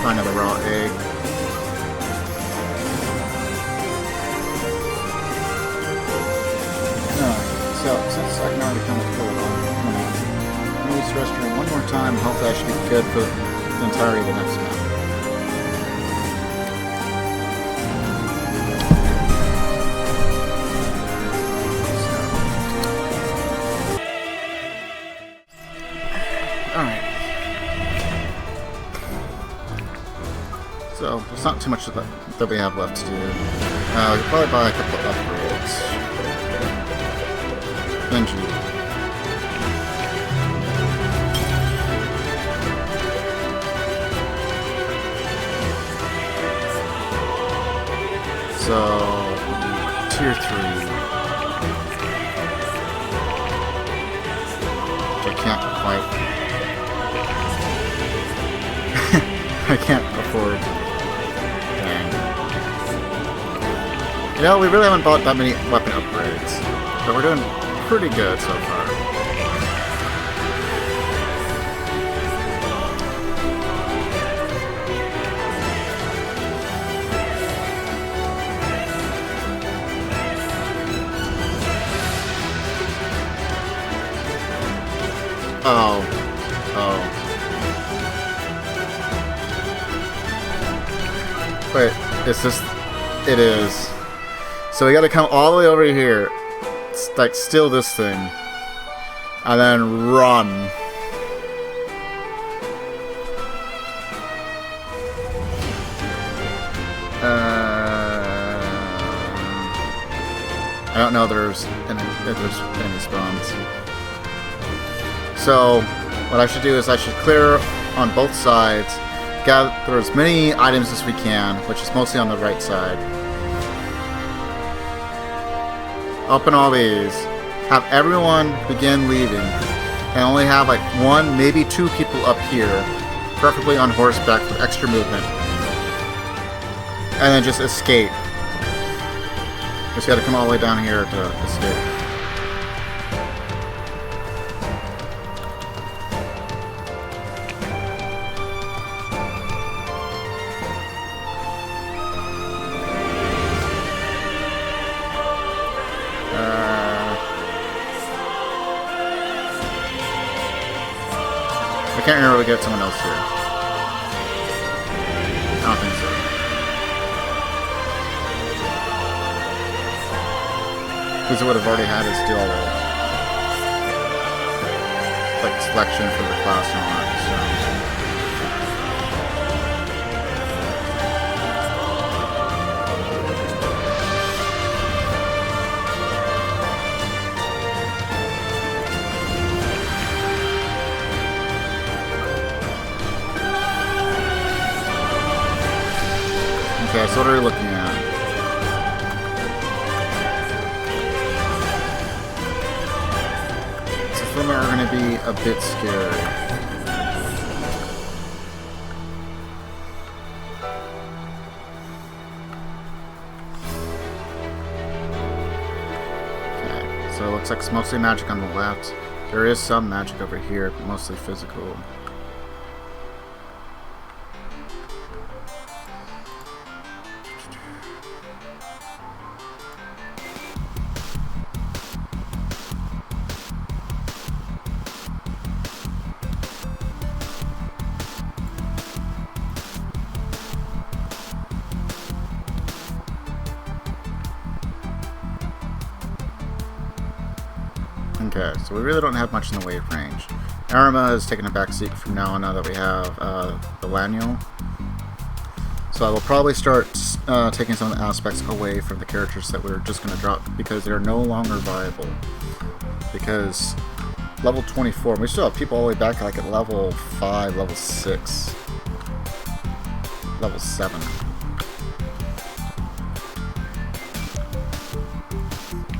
Find another raw egg. So since I can already kind of kill it all, I'm gonna use the restroom one more time. Hopefully I should be good for the entirety of the next map. Alright. So, there's not too much that we have left to do. We could probably buy a couple of upgrades. Benji. So, tier 3. Which I can't quite. I can't afford. Dang. You know, we really haven't bought that many weapon upgrades, but we're doing pretty good so far. Oh. Wait, is this... It is. So we gotta come all the way over here, like steal this thing, and then run. I don't know if there's enemy spawns. So what I should do is I should clear on both sides, gather as many items as we can, which is mostly on the right side. Open all these, have everyone begin leaving, and only have like 1, maybe 2 people up here, preferably on horseback for extra movement. And then just escape. Just gotta come all the way down here to escape. I can't remember if we get someone else here. I don't think so. Because it would have already had us do all the like selection for the class and all that. Okay, so what are we looking at? So some are going to be a bit scary. Okay, so it looks like it's mostly magic on the left. There is some magic over here, but mostly physical. Okay, so we really don't have much in the way of range. Arima is taking a back seat from now on, now that we have the Laniel. So I will probably start taking some of the aspects away from the characters that we're just going to drop because they're no longer viable. Because level 24, we still have people all the way back like at level 5, level 6, level 7.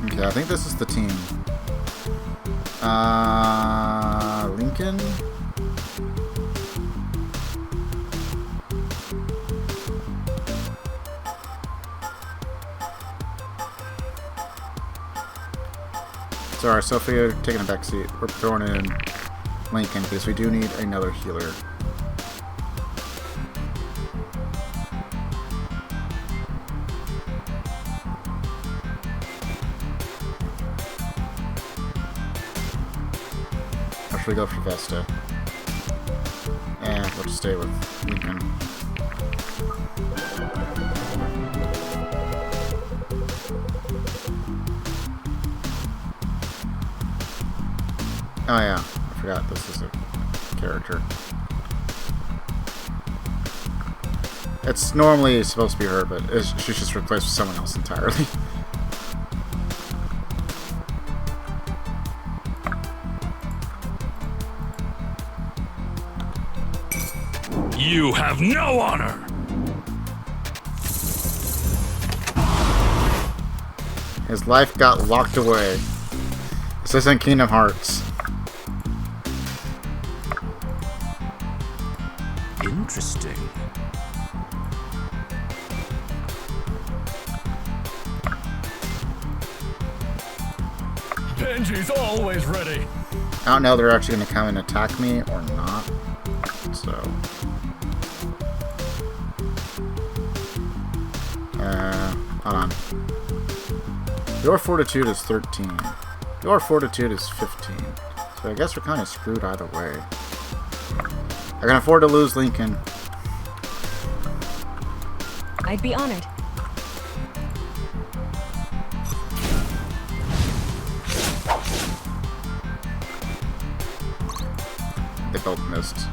Okay, I think this is the team. Lincoln? Sorry, Sophia taking a back seat. We're throwing in Lincoln because we do need another healer. Or should we go for Vesta? And we'll just stay with Lincoln. Oh yeah, I forgot this is a character. It's normally supposed to be her, but she's just replaced with someone else entirely.
You have no honor!
His life got locked away. This isn't Kingdom Hearts.
Interesting. Benji's always ready.
I don't know if they're actually going to come and attack me or not. So. Hold on. Your fortitude is 13. Your fortitude is 15. So I guess we're kind of screwed either way. I can afford to lose Lincoln.
I'd be honored.
They both missed.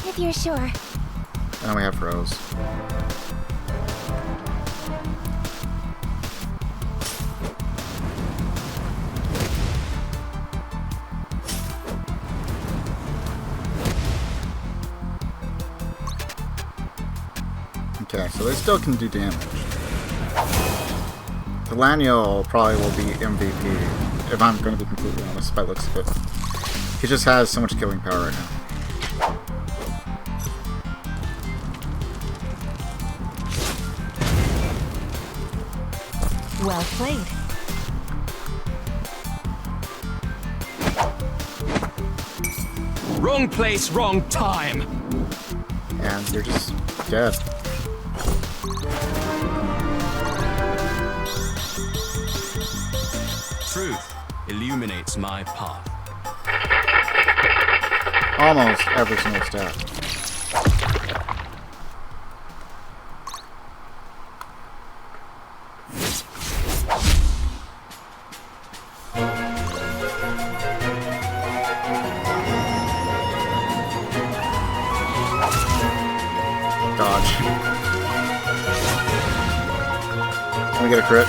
If you're sure.
And we have Rose. so they still can do damage. Delaniel probably will be MVP, if I'm going to be completely honest by the looks of it. He just has so much killing power right now.
Well played.
Wrong place, wrong time.
And you're just dead.
Truth illuminates my path.
Almost every single stat. Dodge. Can we get a crit?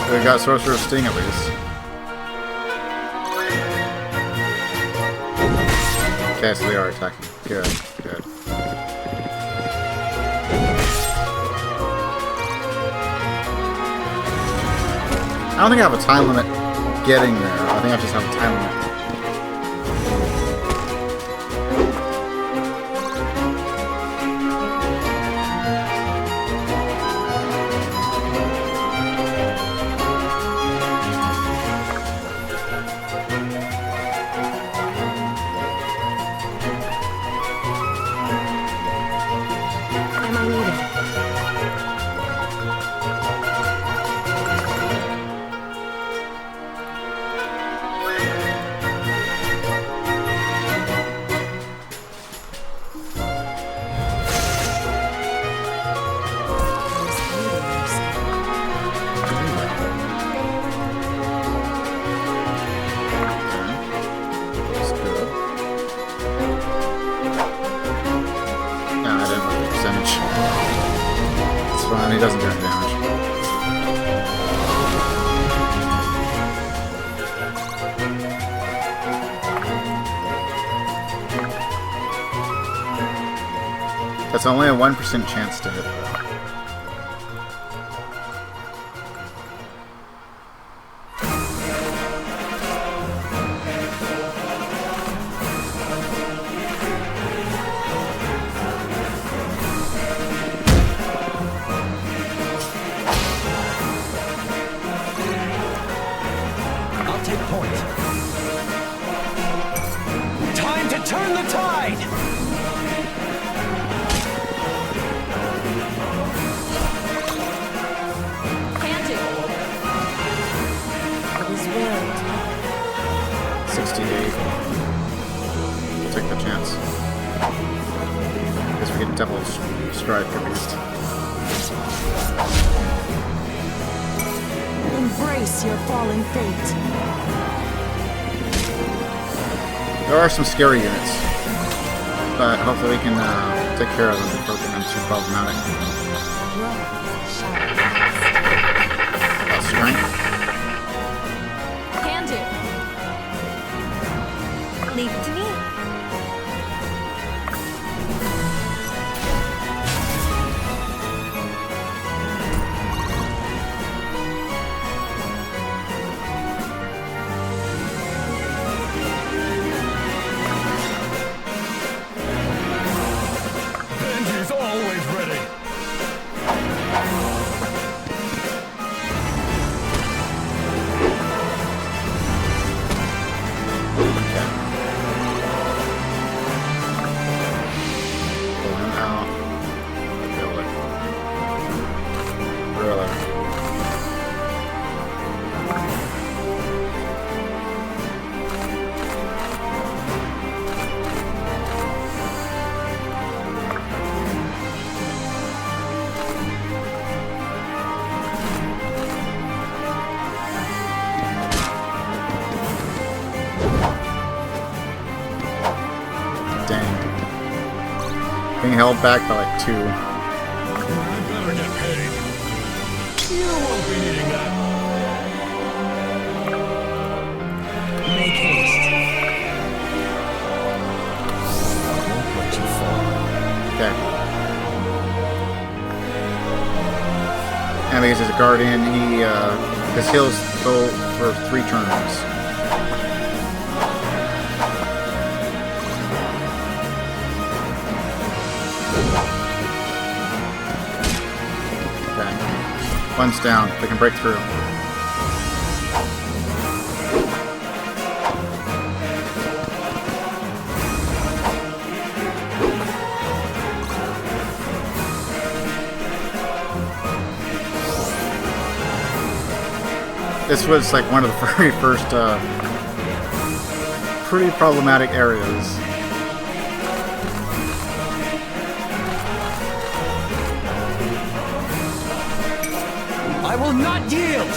We got Sorcerer's Sting at least. Okay, so they are attacking. Good, good. I don't think I have a time limit getting there. I think I just have a time limit. He doesn't do any damage. That's only a 1% chance to hit though.
Time to turn the tide!
Can do.
It is willed.
68. We'll take the chance. Guess we get Devil's Strike at least.
Embrace your fallen fate.
There are some scary units, but hopefully we can take care of them before they become too problematic. Strength.
Can do. Leave it to me.
Benji's always ready.
Pull him out. Kill it. Really. Dang. Being held back by like 2.
I better get paid. You won't be needing that.
Make haste. I won't let you fall.
Okay. And because he's a guardian, his heals go for 3 turns. Okay. One's down. They can break through. This was like one of the very first pretty problematic areas.
I will not yield!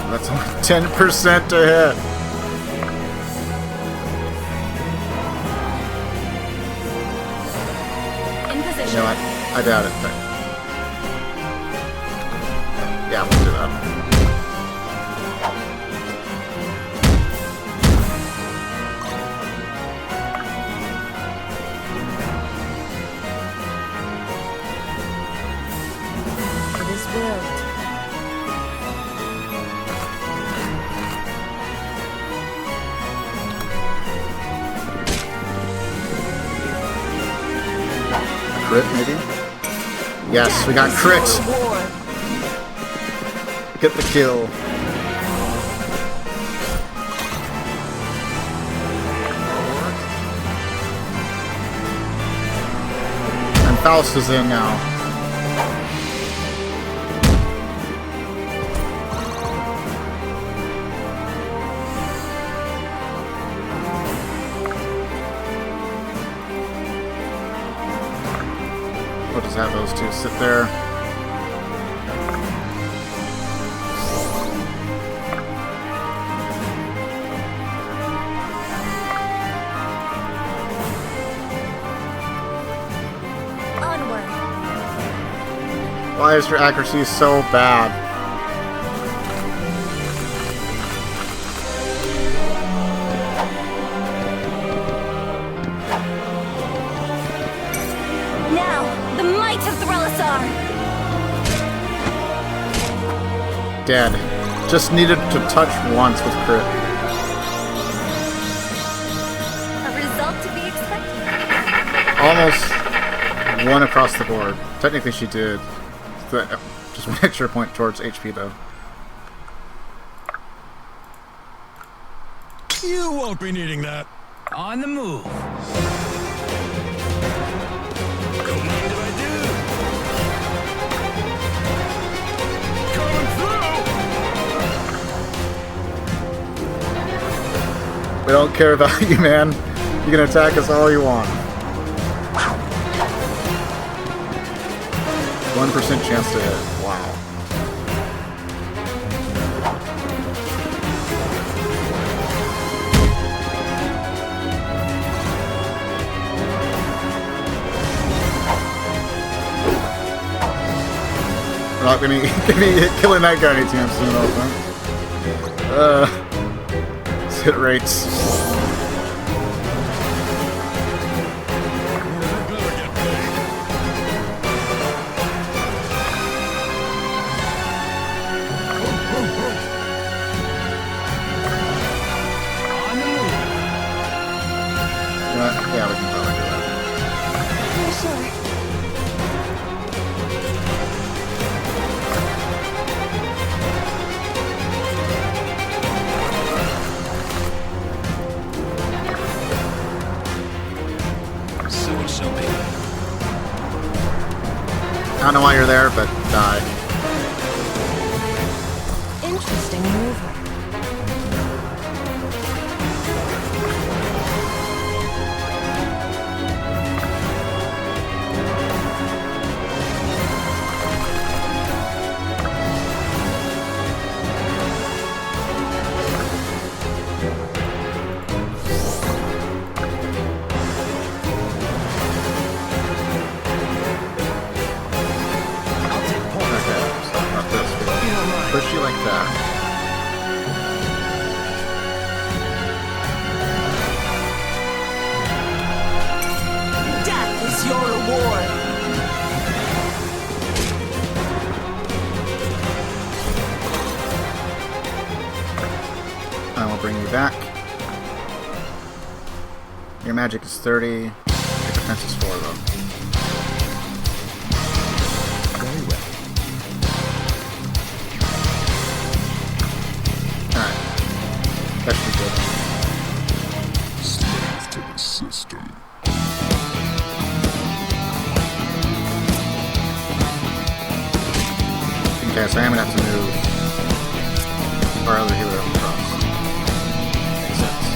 That's only 10% to hit. You know what? I doubt it, but... yeah, we'll do that.
It is willed.
Crit, maybe? Yes, we got crit! Get the kill. And Faust is in now. We'll just have those two sit there.
Onward.
Why is your accuracy so bad?
Now, the might of Threllasar.
Dead. Just needed to touch once with crit.
A result to be expected.
Almost one across the board. Technically she did. Just one extra point towards HP though.
You won't be needing that.
On the move.
We don't care about you, man. You can attack us all you want. 1% chance to hit. Wow. We're not gonna be killing that guy anytime soon, I think. Hit rates. Yeah, we can probably do that.
For sure.
I don't know why you're there, but die.
Interesting maneuver.
Okay. I will bring you back. Your magic is 30. Your defense is 4, though.
Very well.
Alright. That should be good.
Slave to the system.
Okay, so I'm gonna have to move our other healer across. Makes sense.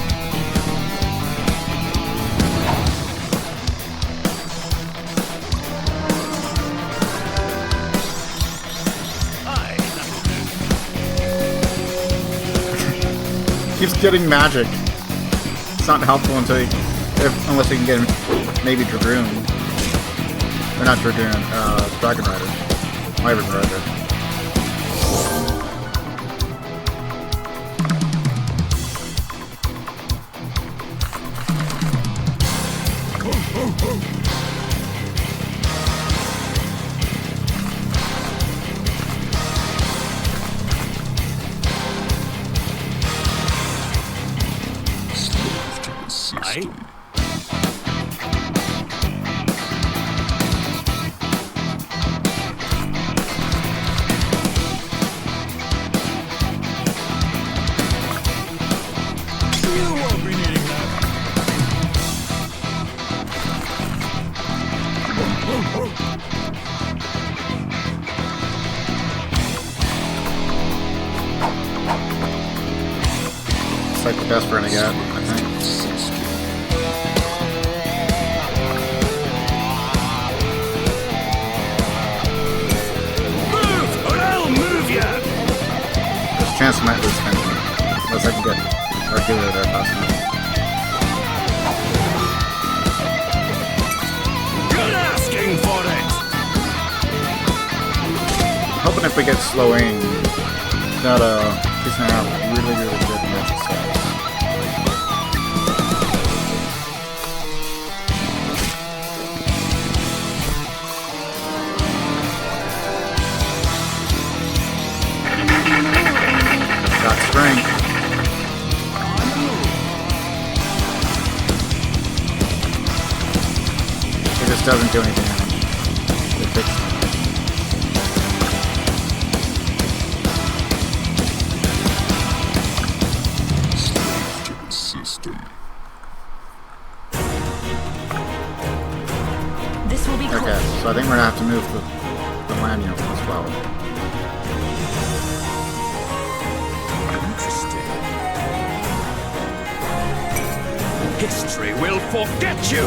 Keeps getting magic. It's not helpful until you, unless you can get maybe Dragoon. Or not Dragoon, Dragon Rider. Wyvern Rider. It's like the best friend I got, I think.
Move, or I'll move ya!
There's a chance I might lose tension. Unless I can get our healer there fast enough.
Good asking for it!
Hoping if we get slowing, that he's gonna have really, really good magic stats. Got strength. It just doesn't do anything. It fixes it.
This will be
Okay,
close.
so I think we're gonna have to move the lanyard as well.
Interesting. History will forget you!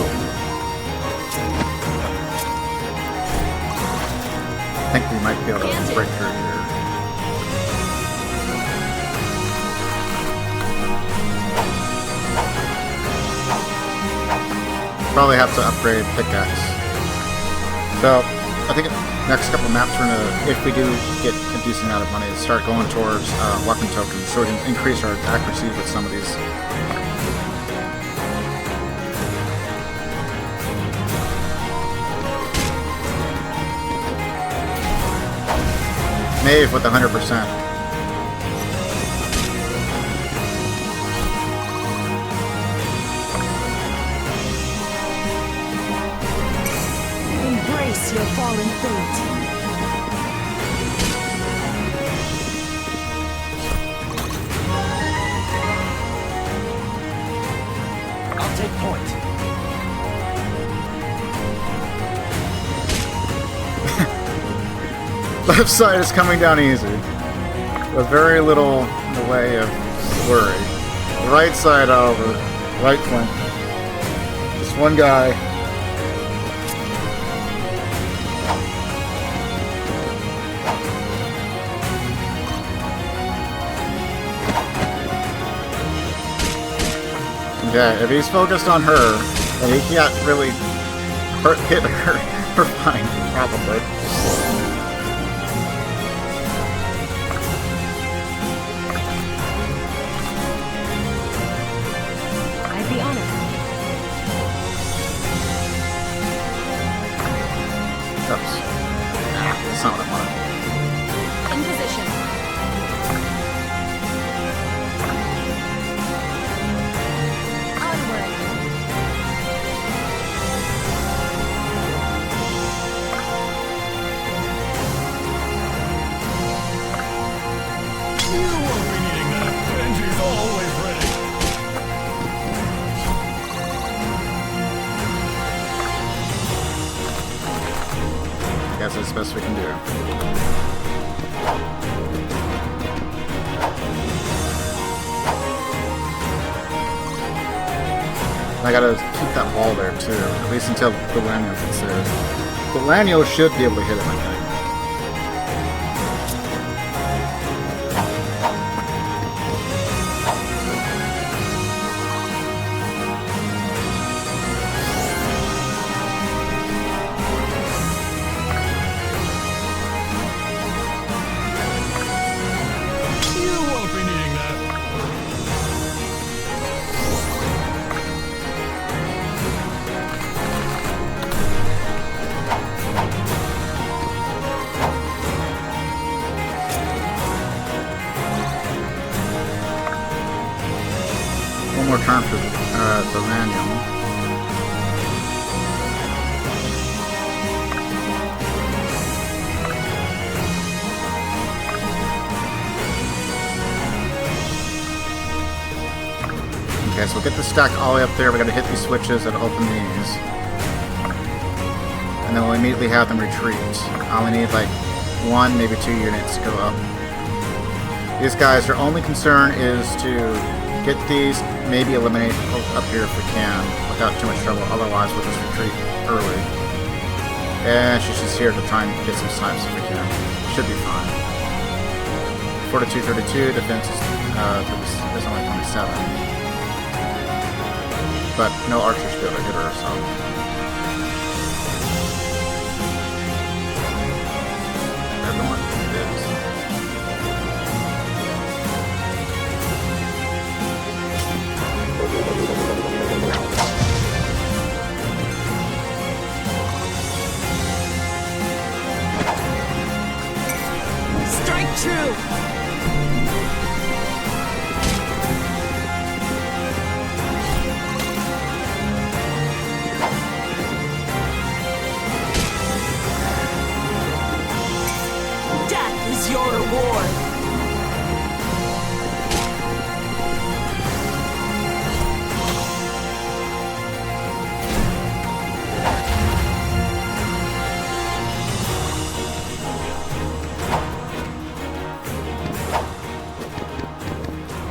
I think we might be able to break through here. Probably have to upgrade pickaxe. So, I think next couple maps we're gonna, if we do get a decent amount of money, start going towards weapon tokens so we can increase our accuracy with some of these. Maeve with 100%.
Embrace your fallen fate.
I'll take point.
Left side is coming down easy. With very little in the way of worry. The right side, however, right flank. Just one guy. Okay, if he's focused on her, then he can't really hit her. We're fine, probably.
I'd be honored.
Oops. That's not what I wanted.
In position.
best we can do. I gotta keep that wall there too, at least until the Lanyo gets there. The Lanyo should be able to hit him, I think. One more turn for the manual. Okay, so we'll get the stack all the way up there. We're going to hit these switches and open these. And then we'll immediately have them retreat. I only need like 1, maybe 2 units to go up. These guys, their only concern is to get these, maybe eliminate up here if we can, without too much trouble. Otherwise, we'll just retreat early. And she's just here to try and get some snipes if we can. Should be fine. Fortitude 32, defense is only 27. But no archers should be able to hit her, so. Everyone is.
Strike true! Death is your reward!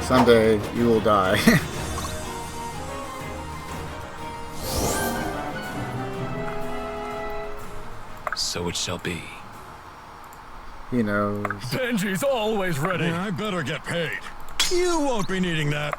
Someday you will die.
So it shall be.
He knows.
Benji's always ready. I better get paid. You won't be needing that.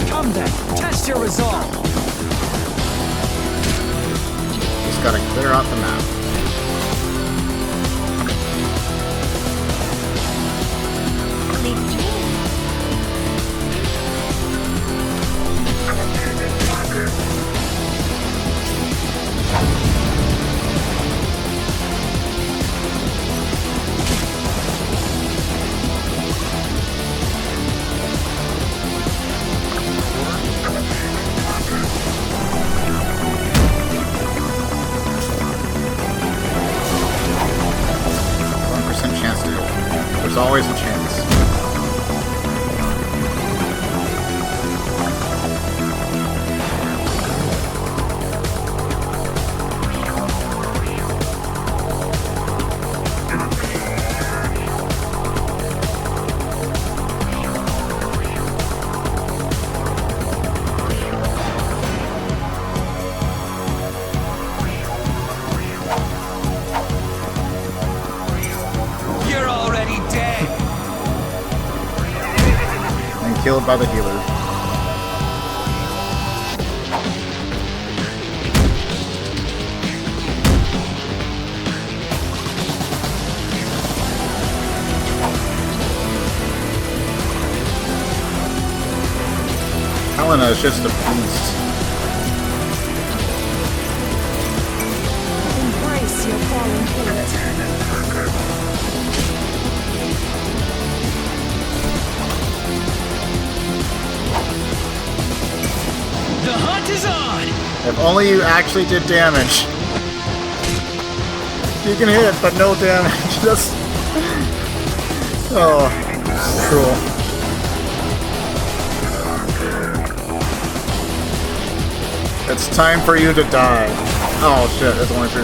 Come then, test your resolve!
Just gotta clear out the map. There's always a chance. Killed by the healer. Helena is just a beast.
Embrace your fallen fate. The hunt is on!
If only you actually did damage. You can hit, but no damage. Just... Oh, cruel. It's time for you to die. Oh shit, it's only 3%.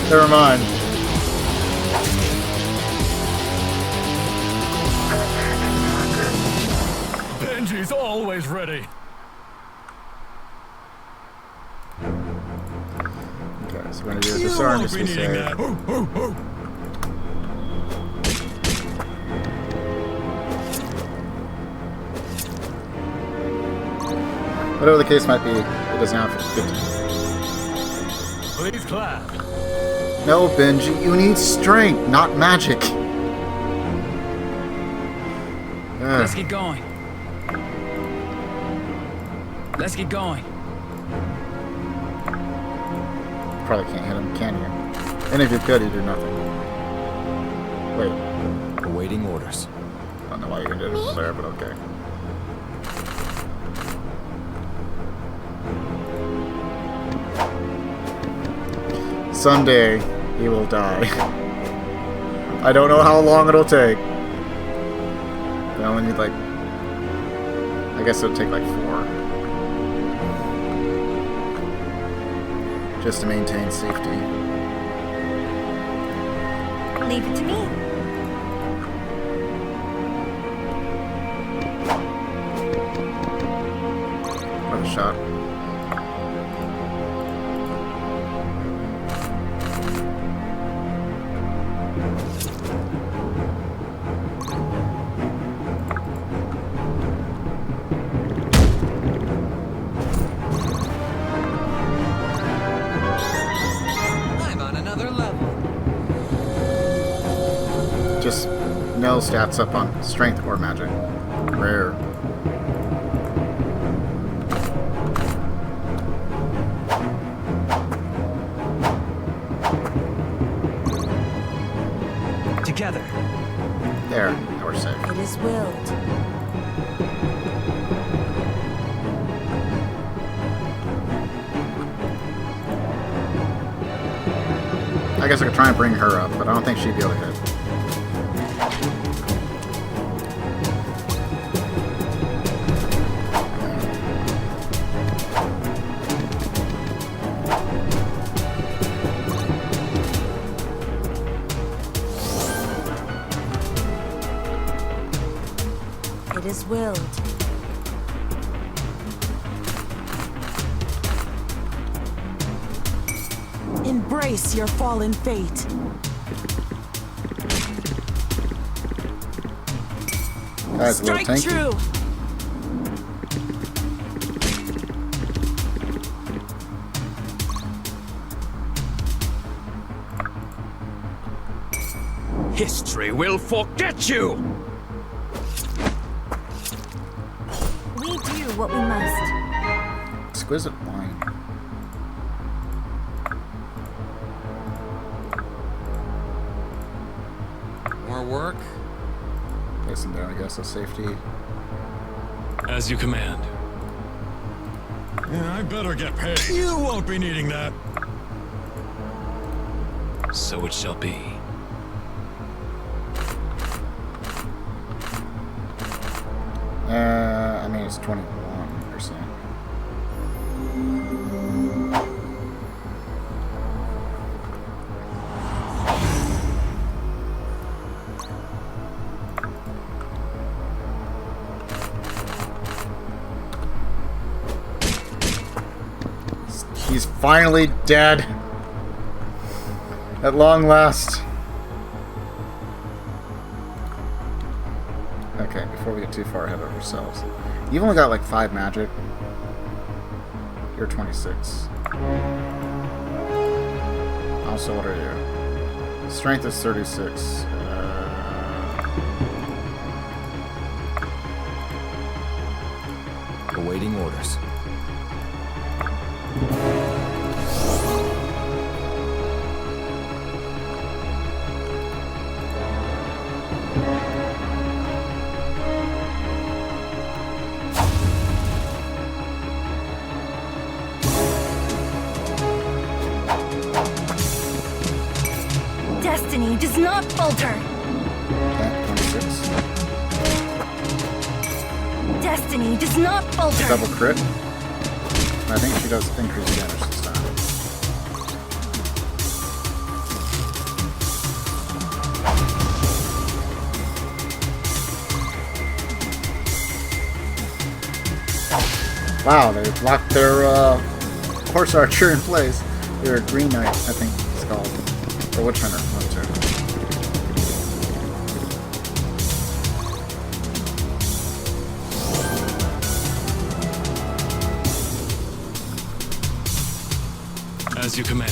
Never mind.
Benji's always ready.
Okay, so we're gonna do a disarm just to be safe. Whatever the case might be, it doesn't have 50.
Please clap.
No, Benji, you need strength, not magic.
Let's get going. Let's get going.
Probably can't hit him, can you? And if you could, he'd do nothing. Wait.
Awaiting orders.
I don't know why you're gonna do this there, but okay. Someday, he will die. I don't know how long it'll take. I only need like... I guess it'll take like 4. Just to maintain safety.
Leave it to me.
What a shot. Just no stats up on strength or magic. Rare.
Together.
There, now we're safe.
It is willed.
I guess I could try and bring her up, but I don't think she'd be able to hit.
It is willed. Embrace your fallen fate.
That's a little
Strike
tanky.
true.
History will forget you!
We do what we must.
Exquisite wine.
More work?
Place him down, I guess, so safety.
As you command. Yeah, I better get paid. You won't be needing that.
So it shall be.
I mean, it's 21%. He's finally dead. At long last. Okay, before we get too far ahead of ourselves. You've only got like 5 magic. You're 26. Also, what are you? Strength is 36.
Awaiting orders.
Destiny does not falter.
Okay, 26.
Destiny does not falter.
Double crit. I think she does increase damage this time. Wow, they locked their horse archer in place. They're a green knight, I think it's called. Or witch hunter, one of the two.
As you command.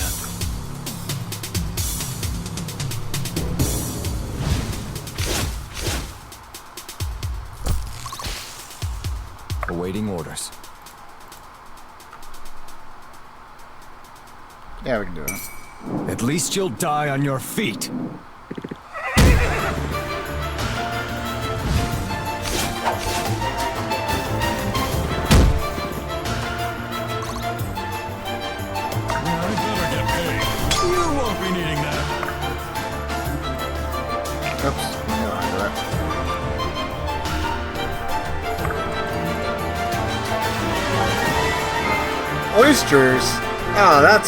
Awaiting orders.
Yeah, we can do it.
At least you'll die on your feet.
Oops. No, I do that. Oysters? Oh, that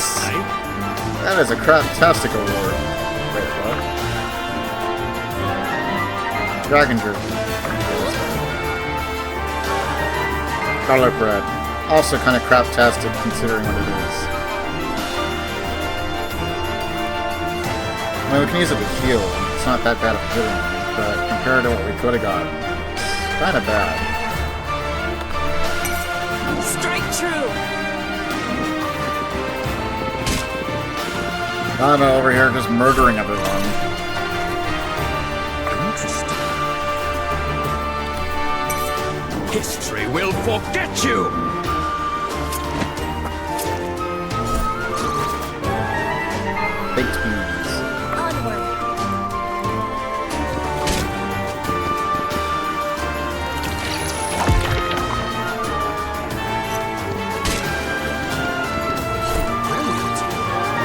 is a craptastic award. Wait, what? Dragon jerky. Garlic bread. Also kind of craptastic considering what it is. I mean, we can use it to heal. It's not that bad of healing, but compared to what we could have got, it's kind of bad.
Strike true.
Donna over here just murdering everyone.
Interesting. History will forget you!
Baked beans.
Onward.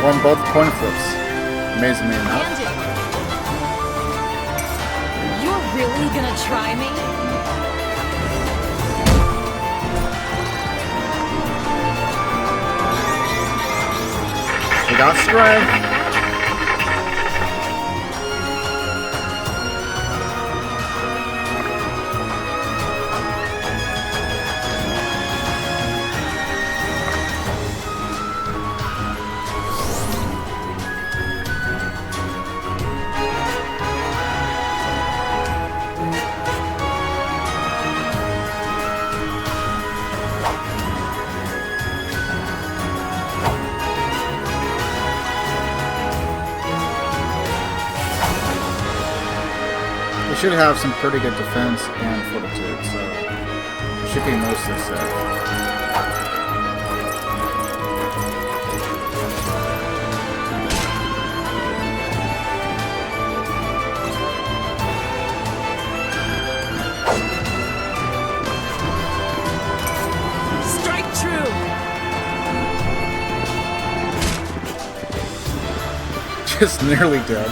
Won both coin flips. Amazingly enough.
You're really gonna try me?
We got strength. We should have some pretty good defense and fortitude, so we should be mostly safe.
Strike true.
Just nearly dead.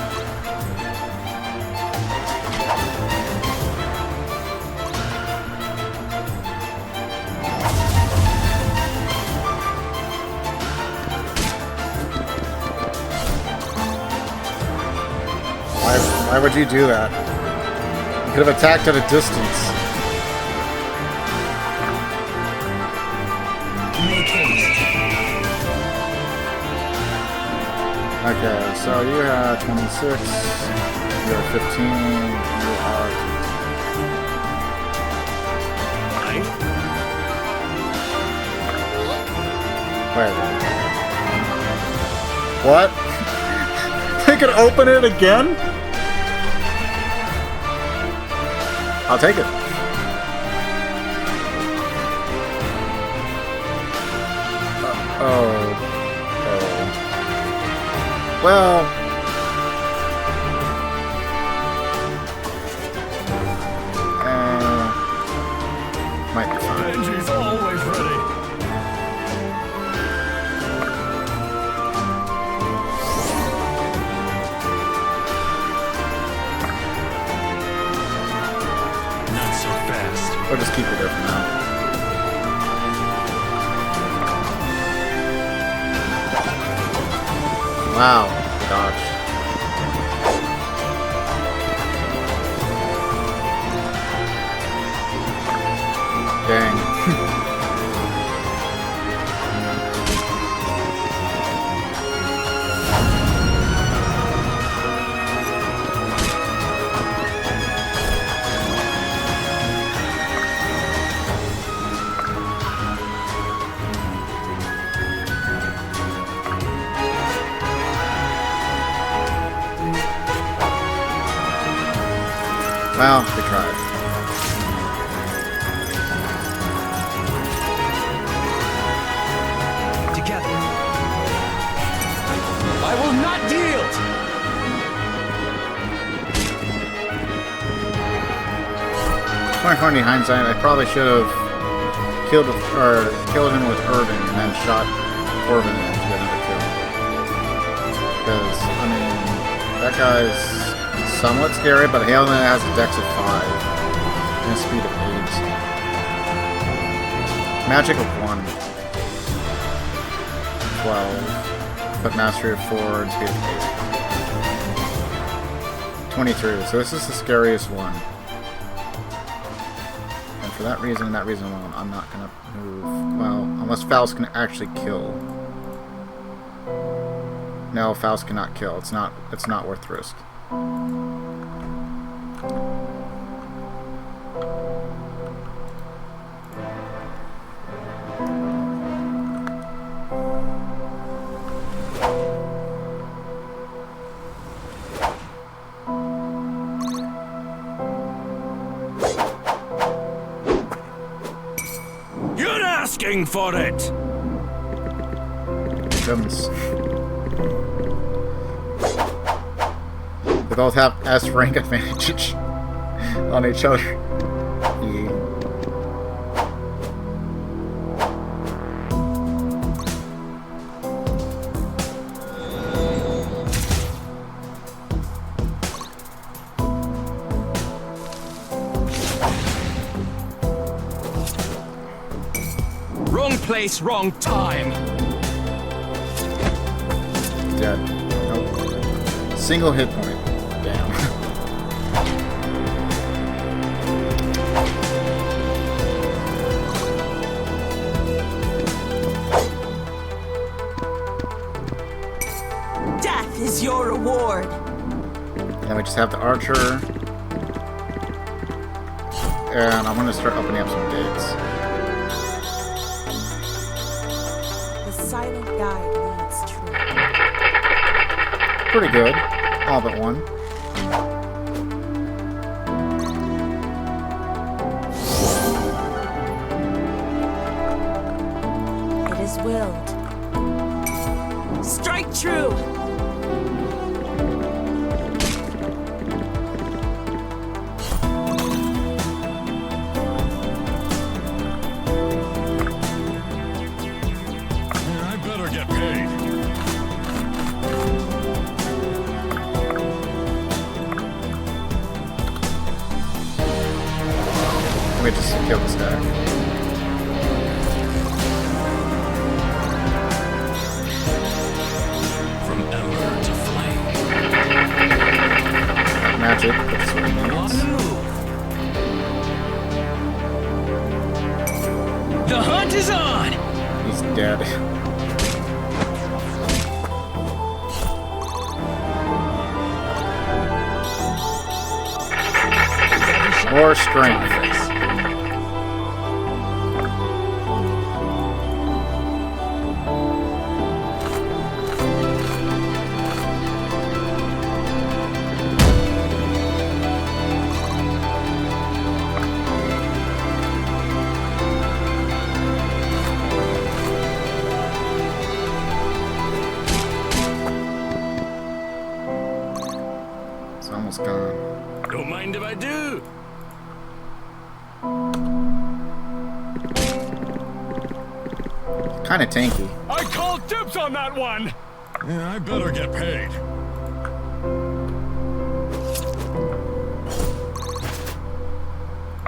Why would you do that? You could have attacked at a distance. Okay, so you have 26, you are 15, you are... Wait. What? They could open it again? I'll take it. Well, might be fine.
Benji's always ready.
Not so fast.
Or just keep it there for now. Wow, dodge. Dang. Well, they tried.
Together. I will not yield!
In hindsight, I probably should have killed him with Irvin and then shot Corbin to get another kill. Because, I mean, that guy's somewhat scary, but he only has a dex of 5 and a speed of 8. Magic of 1. 12. But mastery of 4 and speed of 8. 23. So this is the scariest one. And for that reason and that reason alone, I'm not going to move. Well, unless Faust can actually kill. No, Faust cannot kill. It's not worth the risk.
You're asking for it!
Comes. They both have S rank advantage on each other. Yeah.
Wrong place, wrong time!
Dead. Nope. Single hit point. Damn.
Death is your reward.
Then we just have the archer. And I'm going to start opening up some gates.
The silent guide leads true.
Pretty good. All but one.
It is willed. Strike true!
I better get paid.
We just kill the stack.
From ember to flame.
Magic, which is what he
On
needs.
the move. The hunt is on!
He's dead. More strength. almost gone.
Don't mind if I do.
Kind of tanky.
I call dibs on that one! Yeah, I better get paid.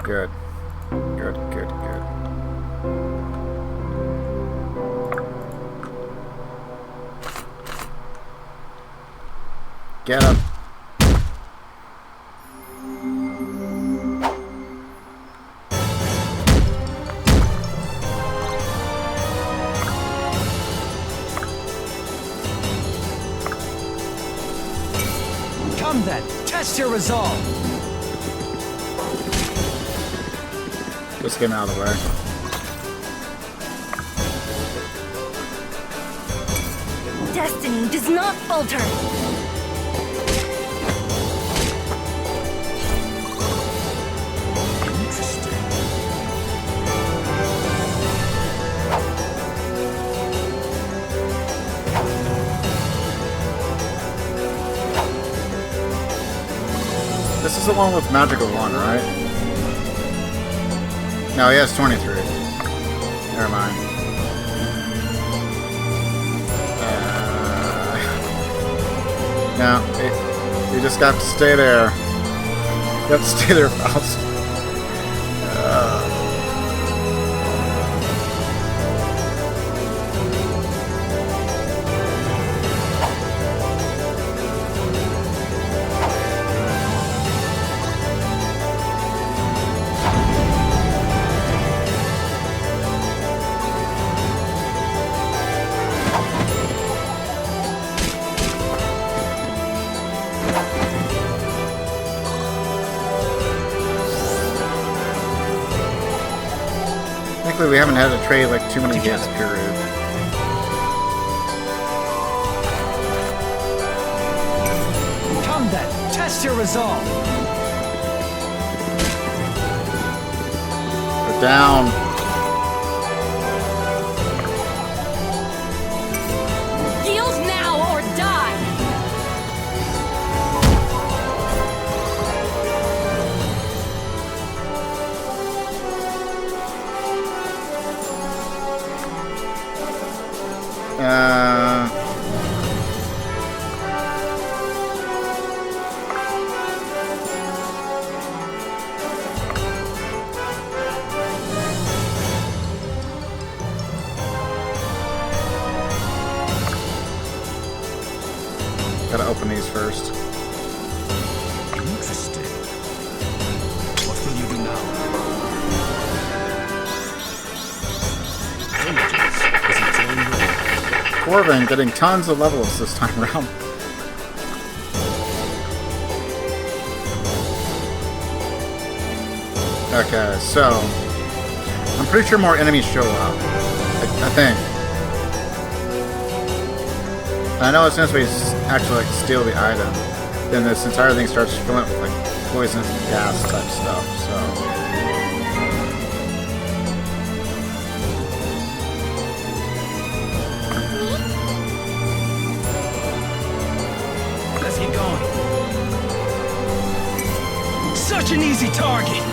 Good. Good, good, good. Get up.
Come then, test your resolve.
Just get him out of the way.
Destiny does not falter.
This is the one with magical one, right? No, he has 23. Never mind. No, you just got to stay there. You have to stay there, Faust. Thankfully, we haven't had to trade like too many games period.
Come then, test your resolve.
Go down.
Yield now or die!
Gotta open these first.
Interesting. What will you do now? Images. Is it telling you?
Corbin getting tons of levels this time around. Okay, so I'm pretty sure more enemies show up. I think. I know as soon as we actually like steal the item, then this entire thing starts filling up with like poisonous gas type stuff. So
Let's get going. Such an easy target.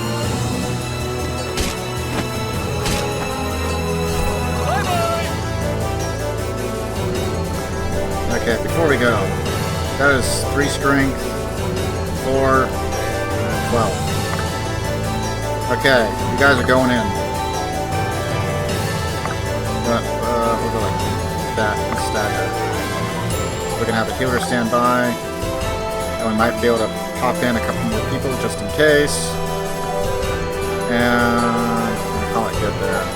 okay, before we go, that is 3 strength, 4, 12. Okay, you guys are going in. We'll go like that and stagger. We're gonna have a healer stand by, and we might be able to pop in a couple more people just in case. And I'm gonna call it good there.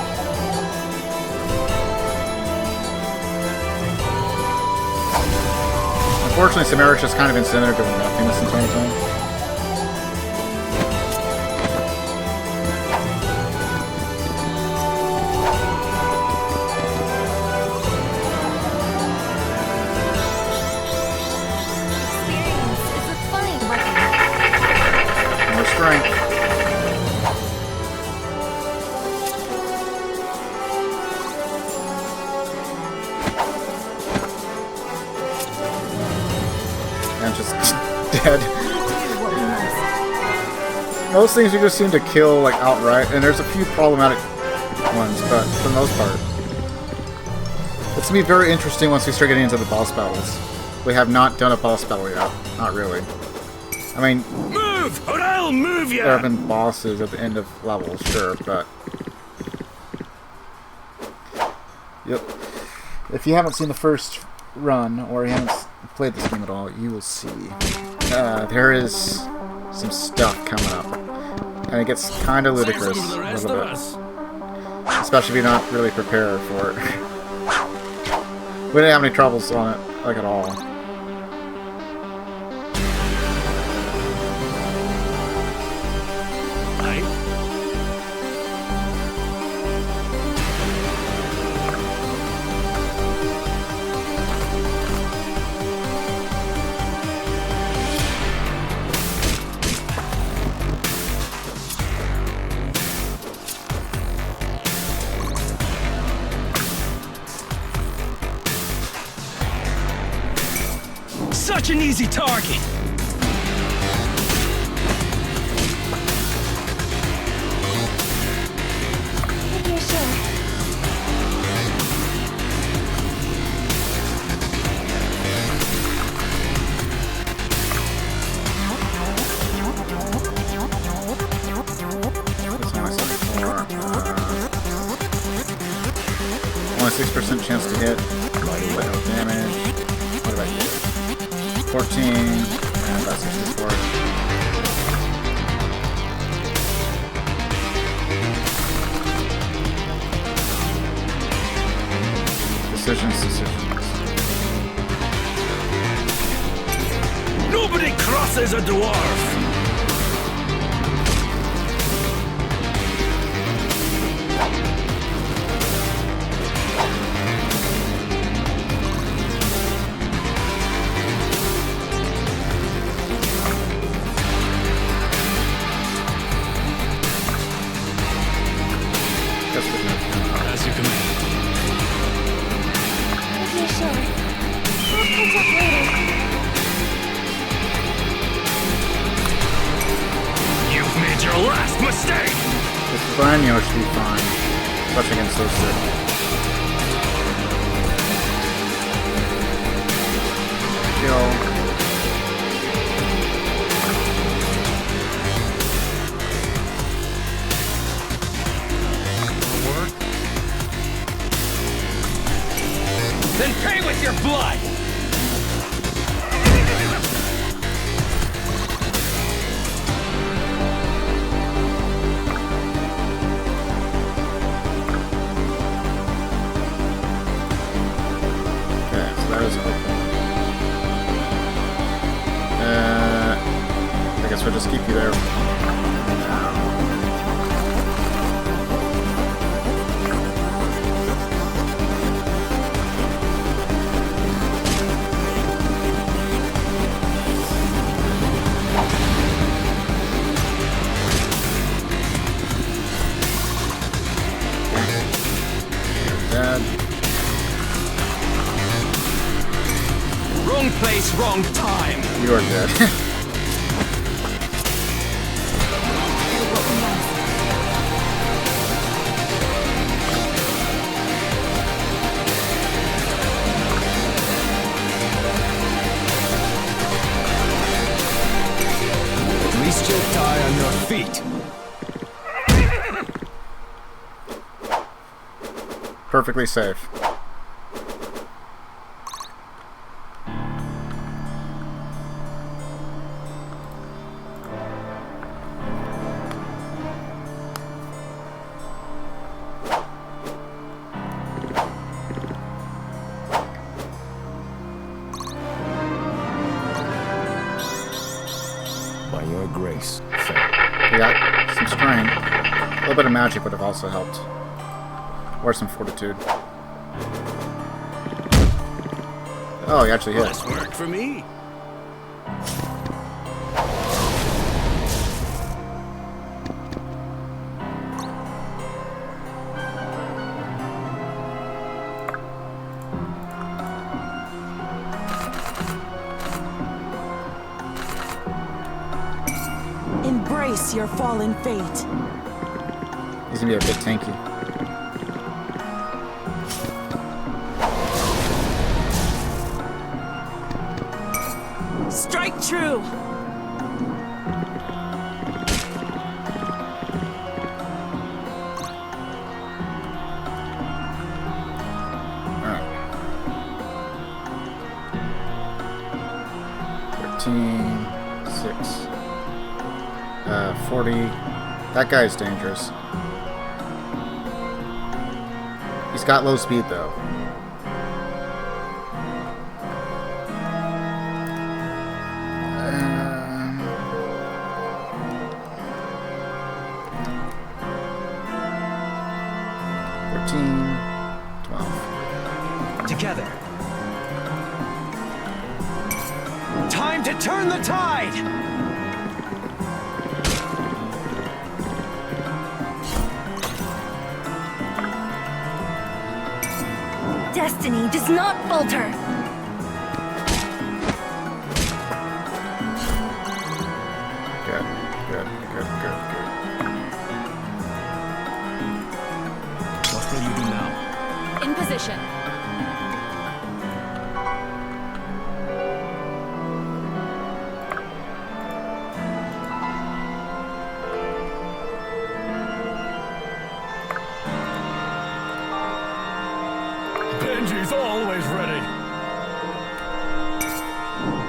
Unfortunately, Samari's just kind of been sitting there doing nothing this entire time.
Experience is a fine weapon.
More strength. And just dead. Most things you just seem to kill like outright, and there's a few problematic ones, but for the most part, it's gonna be very interesting once we start getting into the boss battles. We have not done a boss battle yet. Not really. I mean,
move, or I'll move you.
There have been bosses at the end of levels, sure, but yep. If you haven't seen the first run or you haven't played this game at all, you will see there is some stuff coming up, and it gets kind of ludicrous a little bit, especially if you're not really prepared for it. We didn't have any troubles on it, like at all.
Such an easy target.
If you're sure.
6% chance to hit. No damage. What did I get? 14 and about 64. Decisions.
Nobody crosses a dwarf.
As you command. If you're sure. We'll catch up later.
You've made your last mistake!
This Banyo should be fine, especially against those two. Kill.
Then pay with your blood!
Okay, so that is open. I guess we'll just keep you there.
Wrong place, wrong time.
You are dead.
At least you'll die on your feet.
Perfectly safe.
By your grace,
We got some strength. A little bit of magic would have also helped. Or some fortitude. Oh, he actually hit.
Less work for me.
Embrace embrace your fallen fate.
He's gonna be a bit tanky.
Strike true!
Alright. 13, 6. 40. That guy's dangerous. He's got low speed though.
Together. Time to turn the tide!
Destiny does not falter.
Good.
What will you do now?
In position.
Benji's always ready.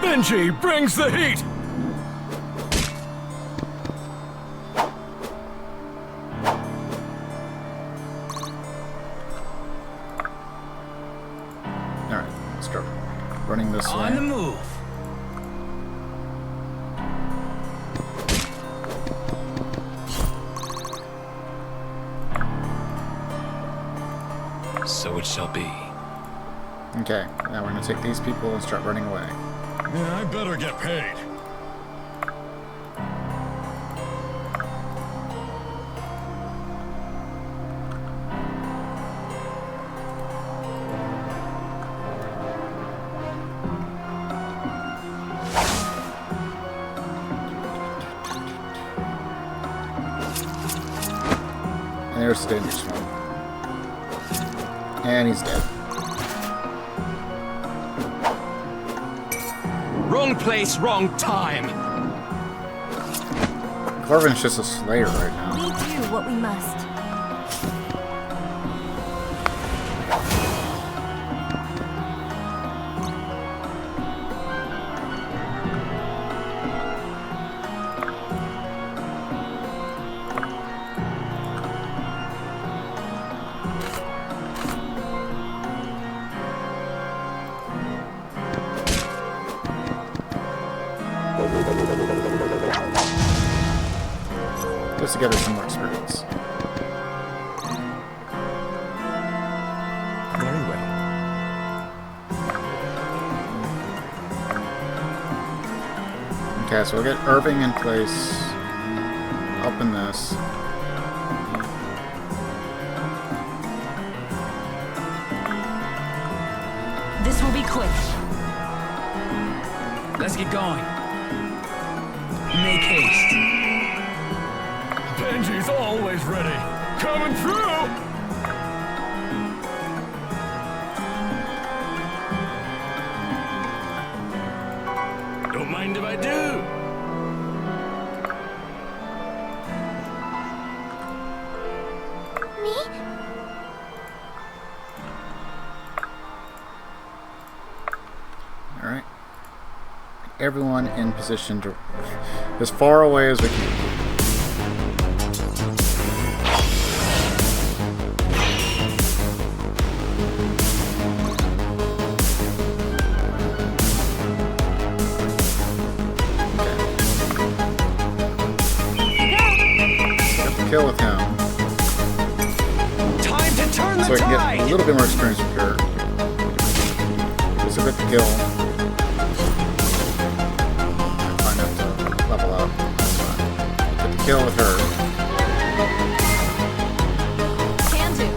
Benji brings the heat.
Alright, let's start running this way.
On the move.
So it shall be.
Okay, now we're gonna take these people and start running away.
Yeah, I better get paid.
And there's the dangerous one. And he's dead.
Wrong place, wrong time.
Corvin's just a slayer right now.
We do what we must.
Let's gather some more experience.
Very well.
Okay, so we'll get Irving in place. Open this.
This will be quick.
Let's get going. Make haste.
Benji's always ready. Coming through! Don't mind if I do.
Me?
Alright. Everyone in position to... as far away as we can. Kill with him.
Time to turn the
So we can
tide.
get a little bit more experience with her. It's a good kill. Try not to level up. That's fine. Get the kill with her.
Can do.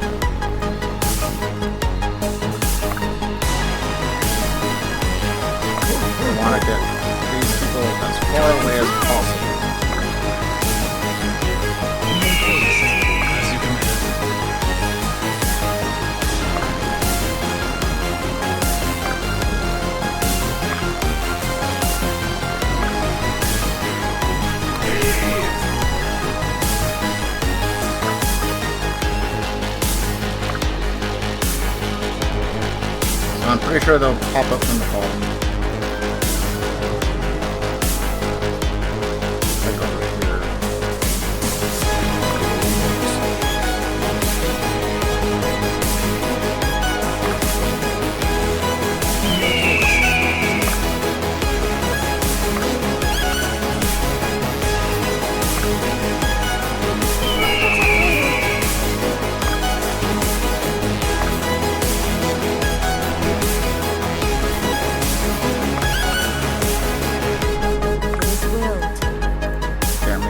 We want to get these people as far away as possible. sure they'll pop up from the fall. Like over here.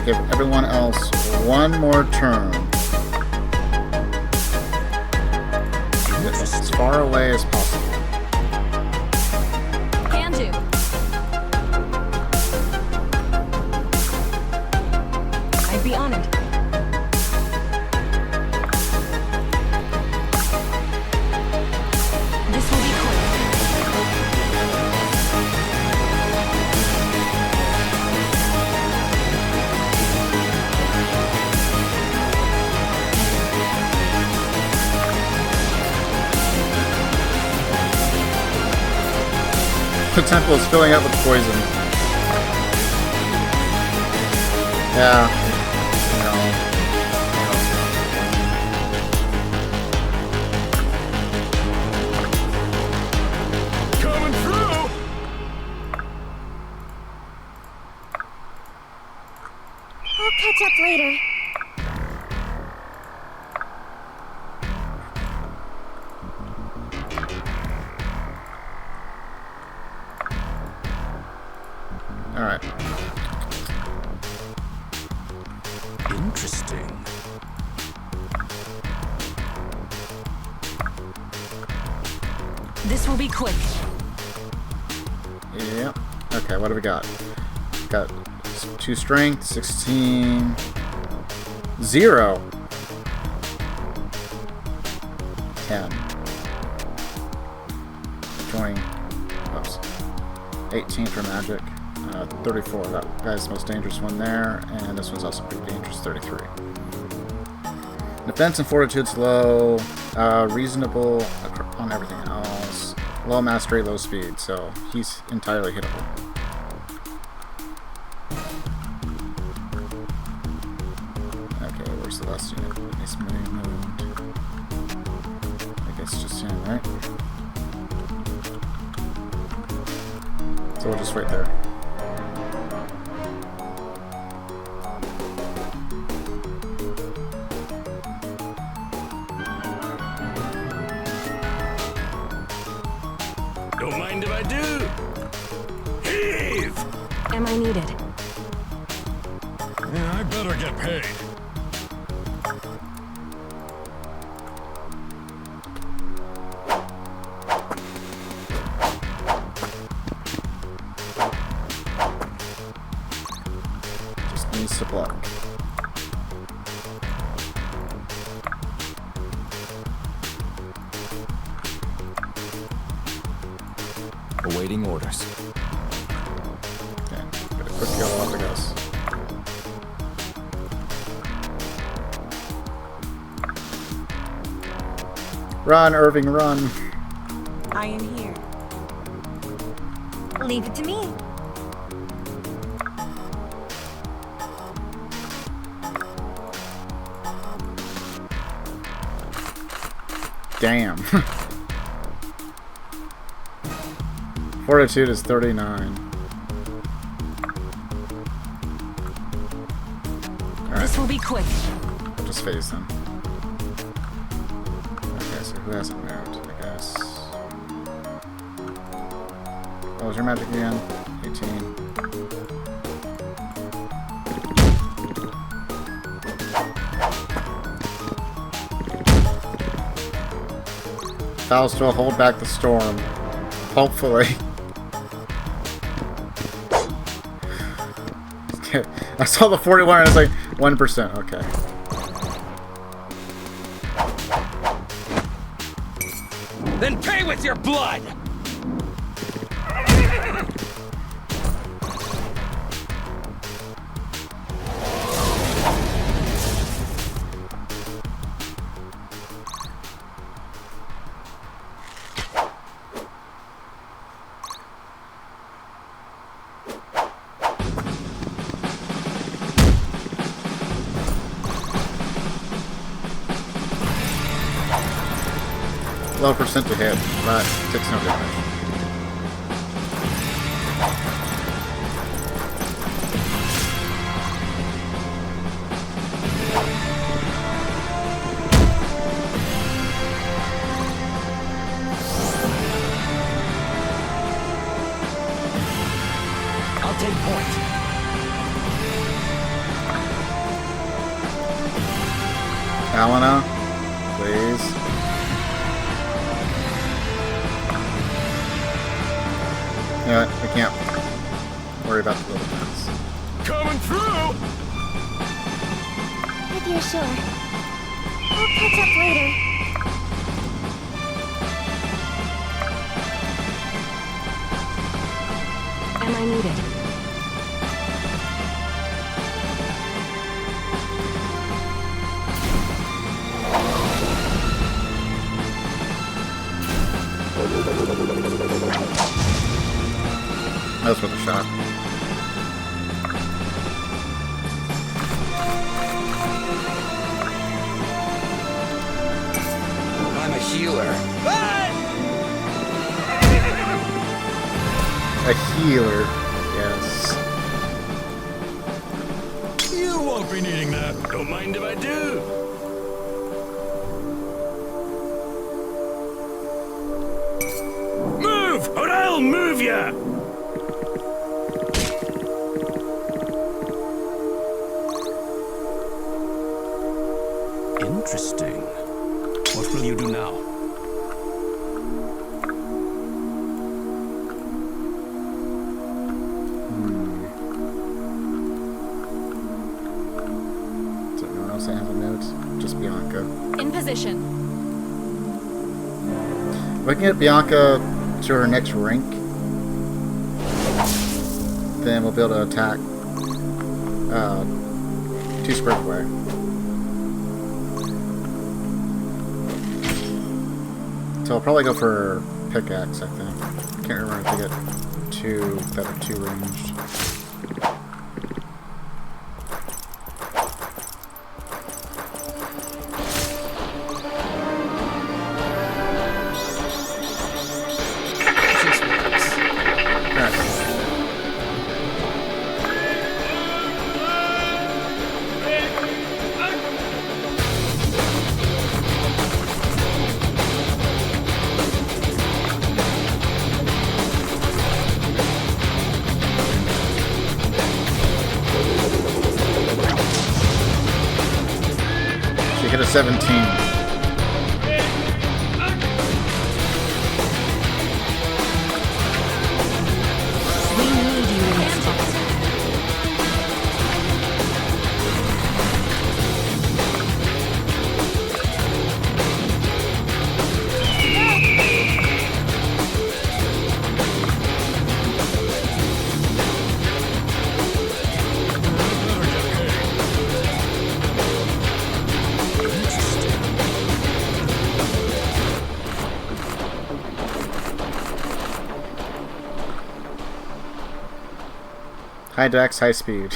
Give everyone else one more turn. Get as far away as possible.
Can do. I'd be honored. This will be quick.
The temple is filling up with poison. Yeah.
Coming through!
I'll catch up later.
Alright.
Interesting.
This will be quick.
Yep. Okay, what do we got? Got 2 strength, 16, 0, 10, 20, oops, 18 for magic, 34. That guy's the most dangerous one there, and this one's also pretty dangerous, 33. Defense and fortitude's low, reasonable on everything else. Low mastery, low speed, so he's entirely hittable. Okay, where's the last unit? He's moved. I guess just him, right? So we'll just wait there.
Don't mind if I do. Heave!
Am I needed?
Yeah, I better get paid.
Just needs to block.
Awaiting orders.
Okay, get a quick kill off, I guess. Run, Irving, run.
I am here.
Leave it to me.
Damn. Fortitude is 39. Alright.
This will be quick.
We'll just phase them. Okay, so who hasn't moved, I guess. What was your magic again? 18. Faust will hold back the storm. Hopefully. Okay. I saw the 41 and it's like 1%. Okay.
Then pay with your blood!
low percent to hit, but it takes no damage.
I'll take point.
Alana, please. You know what? We can't worry about the little things.
Coming through!
If you're sure. I'll catch up later.
Am I needed?
That was worth a shot.
I'm a healer.
A healer, yes.
You won't be needing that. Don't mind if I do. Move, or I'll move ya! Interesting. What will you do now?
Does anyone else have a note? Just Bianca.
In position.
We can get Bianca to her next rank, then we'll be able to attack 2 squares away. So I'll probably go for pickaxe, I think. Can't remember if I get 2 that are 2 ranged. Hit a 17.
We need you in this fight.
High dex, high speed.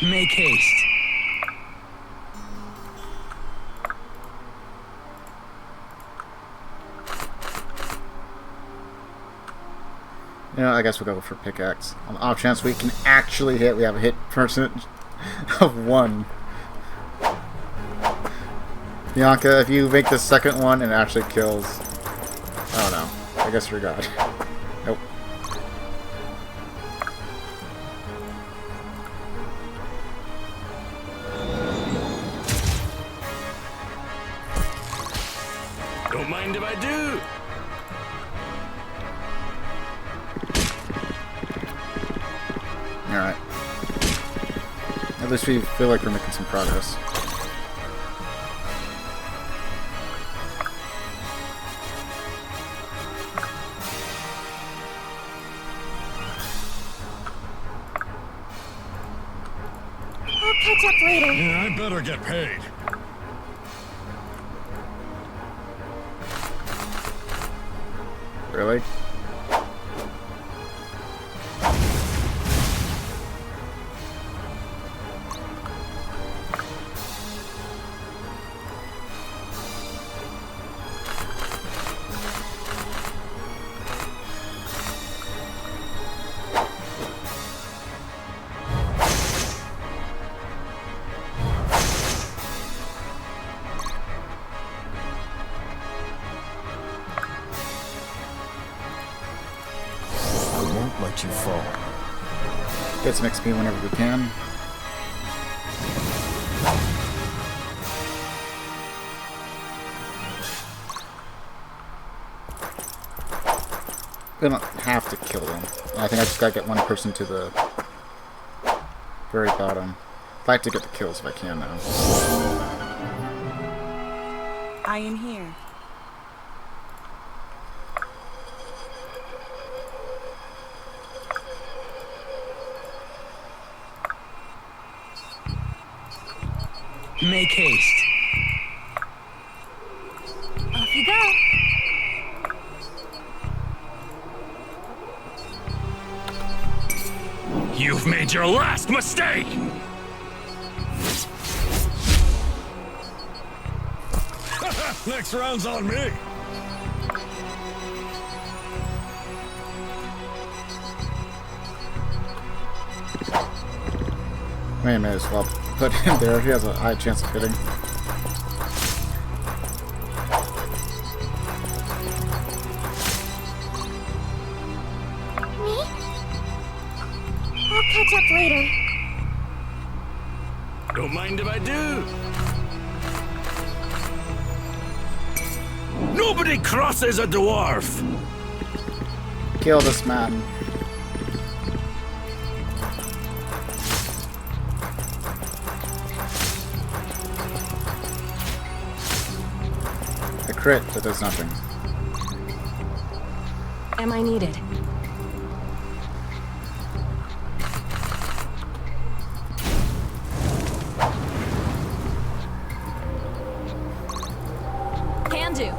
Make haste.
You know, I guess we'll go for pickaxe. On the off chance we can actually hit, we have a hit percentage of 1. Bianca, if you make the second one and it actually kills... Oh no. I guess you're God. Nope.
Don't mind if I do.
Alright. At least we feel like we're making some progress.
I'll catch up later.
Yeah, I better get paid.
Really?
you fall.
Get some XP whenever we can. We don't have to kill them. I think I just gotta get one person to the very bottom. I'd like to get the kills if I can now.
I am here.
Make haste.
Off you go.
You've made your last mistake! Next round's on me!
May as well put him there. He has a high chance of hitting.
Me? I'll catch up later.
Don't mind if I do. Nobody crosses a dwarf!
Kill this man. A crit that does nothing.
Am I needed?
Can do.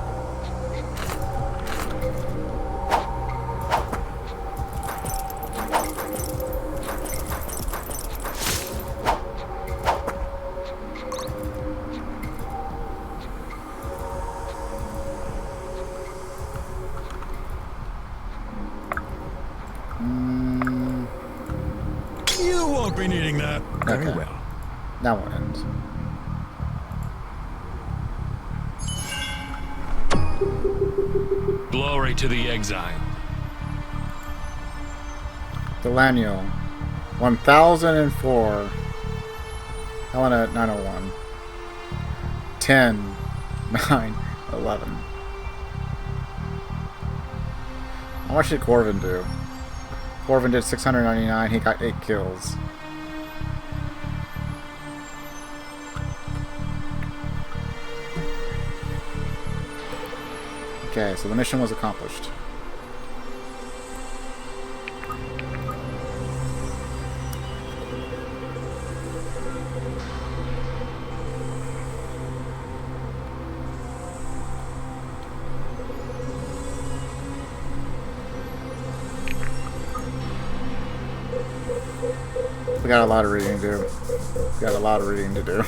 You won't be needing that.
Okay.
Very well.
Now what ends?
Glory to the exile.
Delano. 1004. Helena 901. 10. 9. 11. How much did Corvin do? Corvin did 699. He got 8 kills. Okay, so the mission was accomplished. We got a lot of reading to do. We got a lot of reading to do.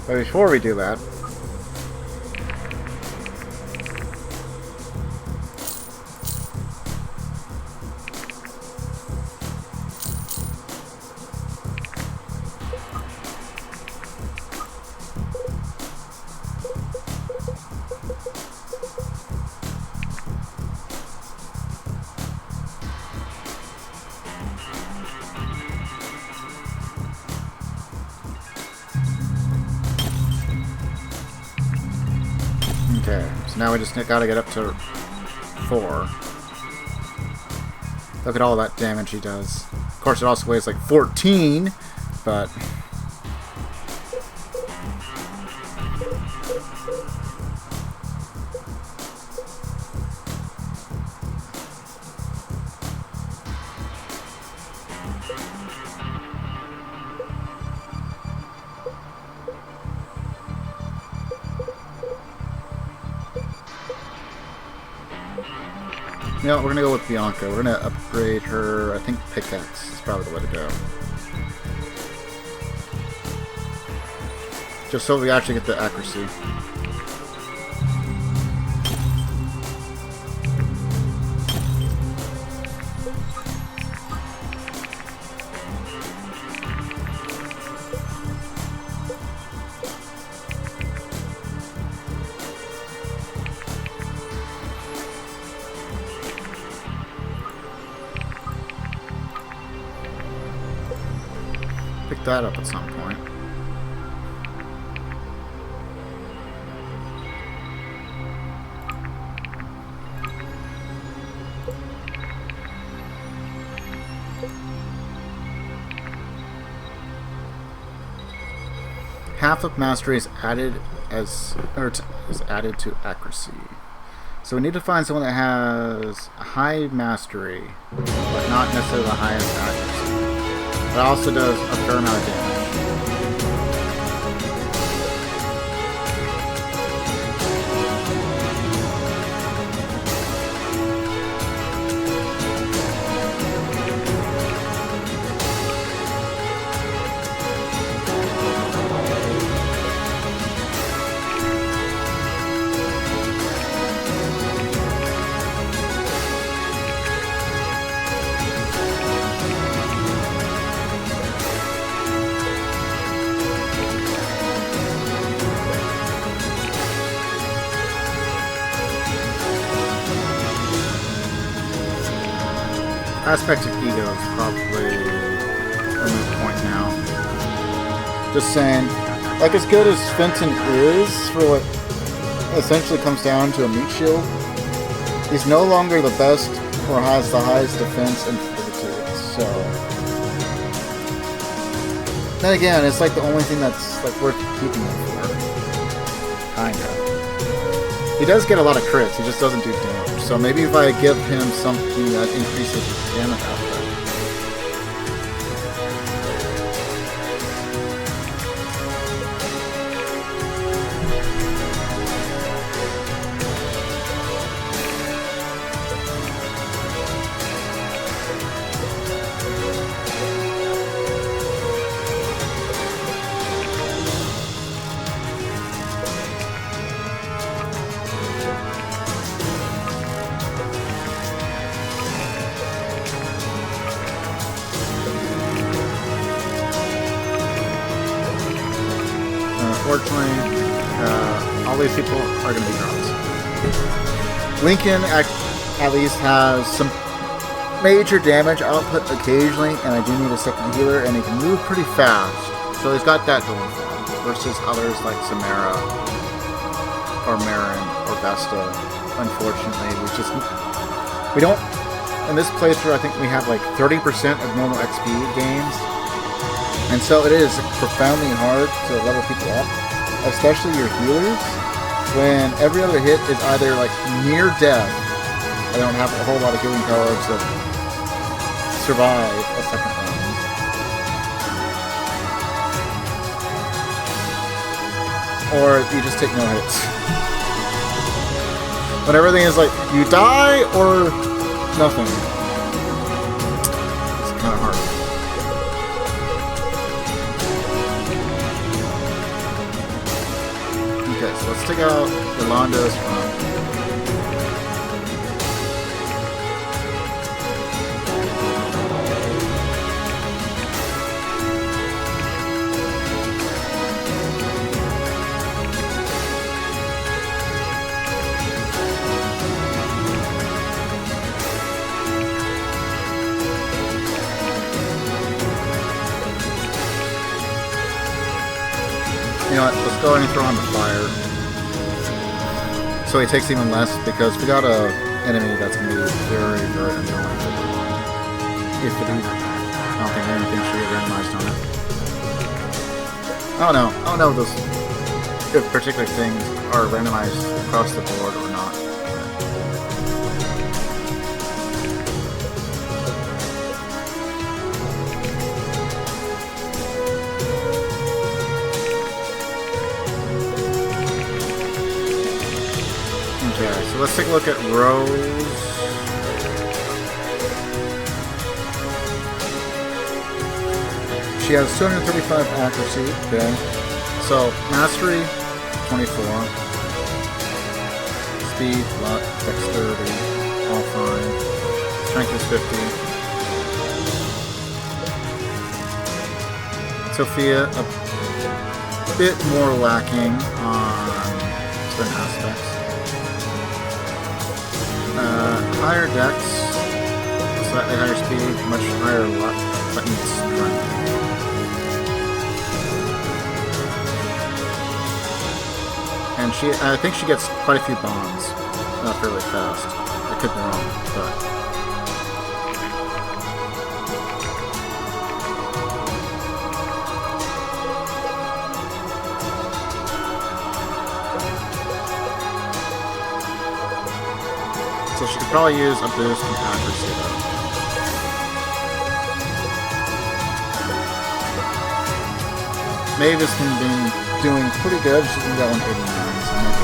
But before we do that, okay, so now we just gotta get up to 4. Look at all that damage he does. Of course, it also weighs like 14, but... You know, we're gonna go with Bianca. We're gonna upgrade her, I think pickaxe is probably the way to go. Just so we actually get the accuracy. that up at some point. Half of mastery is added is added to accuracy. So we need to find someone that has a high mastery, but not necessarily the highest accuracy. It also does a fair amount of damage. Aspect of ego is probably a moot point now. Just saying, like as good as Fenton is for what essentially comes down to a meat shield, he's no longer the best or has the highest defense and fortitude. So then again, it's like the only thing that's like worth keeping him for. Kinda. He does get a lot of crits, he just doesn't do damage. So maybe if I give him something that increases his damage output. Unfortunately, all these people are going to be dropped. Lincoln at least has some major damage output occasionally, and I do need a second healer, and he can move pretty fast. So he's got that going for him, versus others like Samara, or Marin, or Vesta. Unfortunately, we don't, in this playthrough, I think we have like 30% of normal XP gains. And so it is profoundly hard to level people up, especially your healers, when every other hit is either like near death, I don't have a whole lot of healing cards that survive a second round, or you just take no hits. When everything is like, you die or nothing. It's kind of hard. Okay, so let's take out Yolanda's front. You know what, let's go ahead and throw on the fire. So he takes even less, because we got a enemy that's going to be very, very annoying. If it is, I don't think anything should get randomized on it. I don't know if particular things are randomized across the board or not. Okay, so let's take a look at Rose. She has 235 accuracy, okay. So, Mastery, 24. Speed, luck, dexterity, all fine. Strength is 50. Sophia, a bit more lacking on certain aspects. Higher dex, slightly higher speed, much higher luck, but needs strength. and I think she gets quite a few bombs fairly fast. I could be wrong, but. So she could probably use a boost in accuracy though. Mavis can be doing pretty good. She's got 189, so maybe.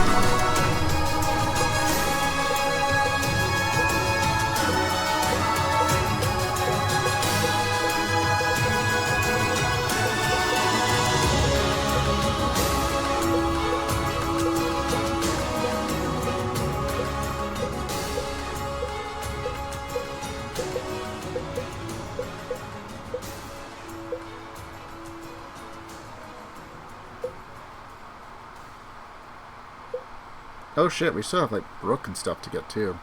Oh shit, we still have like Brooke and stuff to get too.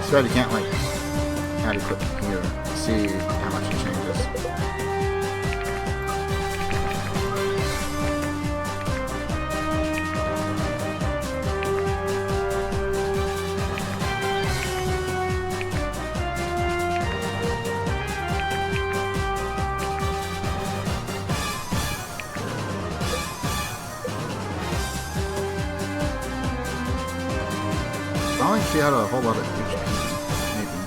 Too bad you can't like add equipment here to see how much it changes. I don't think she had a whole lot of HP, maybe.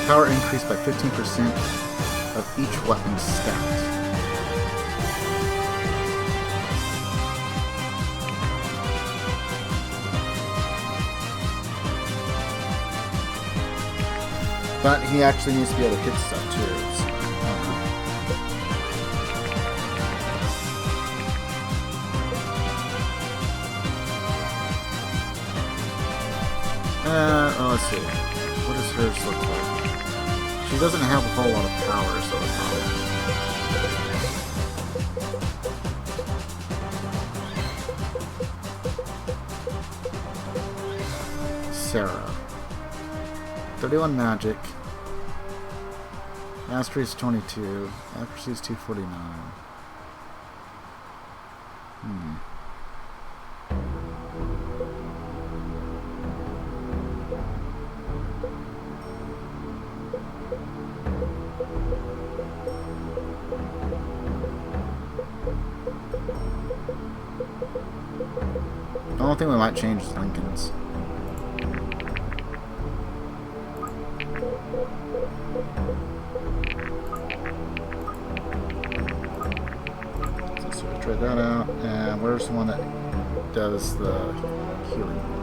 Power increased by 15% of each weapon's stat. But he actually needs to be able to hit stuff too. So, let's see. What does hers look like? She doesn't have a whole lot of power, so it's probably... Sarah. 31 magic. Mastery is 22. Accuracy is 249. The only thing we might change is Lincoln's. So let's try that out. And where's the one that does the healing work?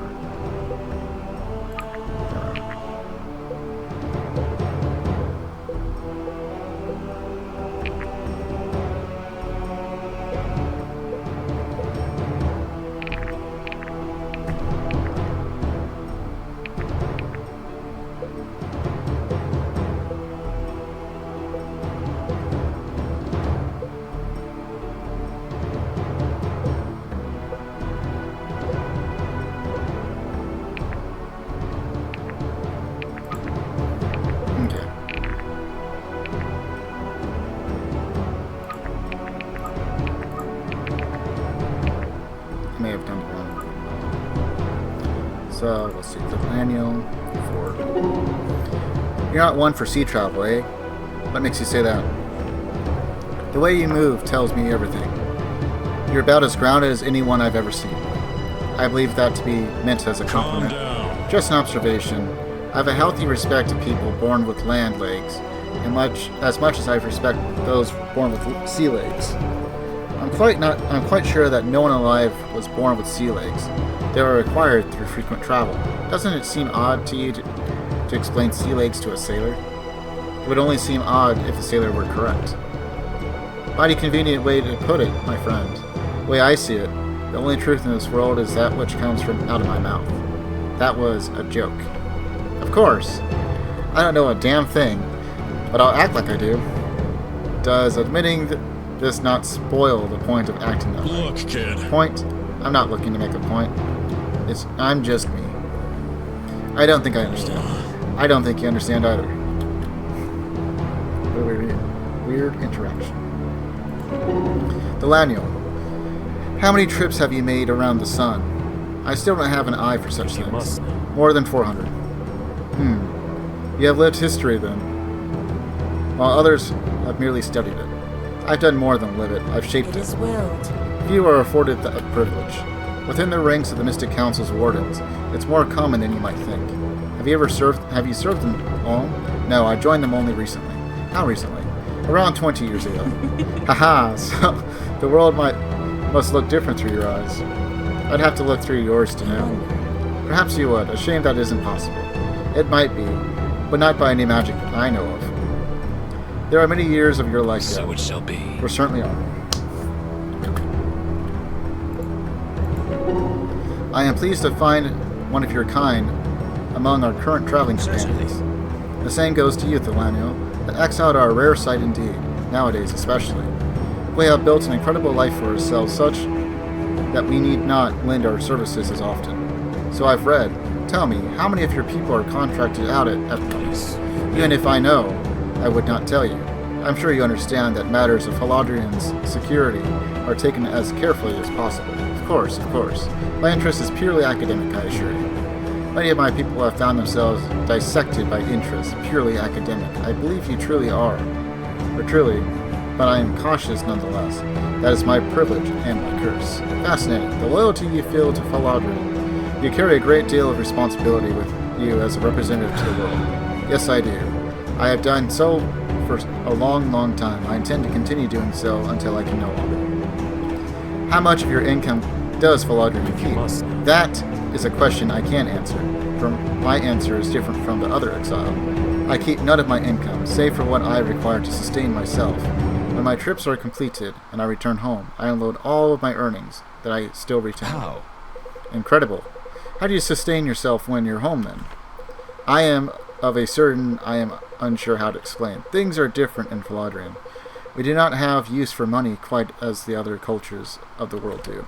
May have done it wrong. So, let's see. The manual for... You're not one for sea travel, eh? What makes you say that? The way you move tells me everything. You're about as grounded as anyone I've ever seen. I believe that to be meant as a compliment. Just an observation. I have a healthy respect to people born with land legs, and as much as I respect those born with sea legs. I'm quite sure that no one alive was born with sea legs. They were acquired through frequent travel. Doesn't it seem odd to you to explain sea legs to a sailor? It would only seem odd if the sailor were correct. Mighty convenient way to put it, my friend. The way I see it, the only truth in this world is that which comes from out of my mouth. That was a joke. Of course. I don't know a damn thing, but I'll act like I do. Does admitting this not spoil the point of acting that way?
Look, kid.
Point? I'm not looking to make a point. I'm just me. I don't think I understand. I don't think you understand either. Weird interaction. Delaniel, how many trips have you made around the sun? I still don't have an eye for such things. More than 400. You have lived history then, while others have merely studied it. I've done more than live it. I've shaped it.
It is willed.
Few are afforded that privilege. Within the ranks of the Mystic Council's wardens, it's more common than you might think. Have you served them long? No, I joined them only recently. How recently? Around 20 years ago. Haha, so the world must look different through your eyes. I'd have to look through yours to know. Perhaps you would. A shame that isn't possible. It might be, but not by any magic I know of. There are many years of your life yet.
So it shall be.
There certainly are. I am pleased to find one of your kind among our current traveling companions. The same goes to you, Thelaniel. The exiled are a rare sight indeed, nowadays especially. We have built an incredible life for ourselves such that we need not lend our services as often. So I've read. Tell me, how many of your people are contracted out at Epnos? Even if I know, I would not tell you. I'm sure you understand that matters of Haladrian's security are taken as carefully as possible. Of course, of course. My interest is purely academic, I assure you. Many of my people have found themselves dissected by interests purely academic. I believe you truly are. Or truly, but I am cautious nonetheless. That is my privilege and my curse. Fascinating. The loyalty you feel to Haladrian. You carry a great deal of responsibility with you as a representative to the world. Yes, I do. I have done so for a long, long time. I intend to continue doing so until I can no longer. How much of your income does Haladrian keep? That is a question I can't answer. My answer is different from the other exile. I keep none of my income, save for what I require to sustain myself. When my trips are completed and I return home, I unload all of my earnings that I still retain.
How?
Incredible. How do you sustain yourself when you're home then? I am unsure how to explain. Things are different in Haladrian. We do not have use for money quite as the other cultures of the world do.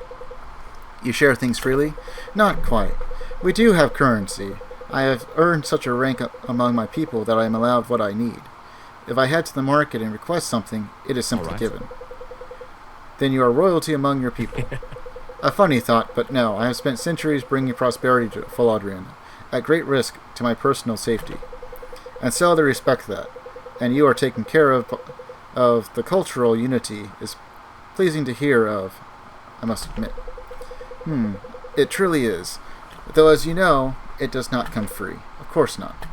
You share things freely? Not quite. We do have currency. I have earned such a rank among my people that I am allowed what I need. If I head to the market and request something, it is simply given. Then you are royalty among your people. A funny thought, but no, I have spent centuries bringing prosperity to Haladrian, at great risk to my personal safety. And so they respect that, and you are taken care of the cultural unity is pleasing to hear of, I must admit. It truly is. Though, as you know, it does not come free. Of course not.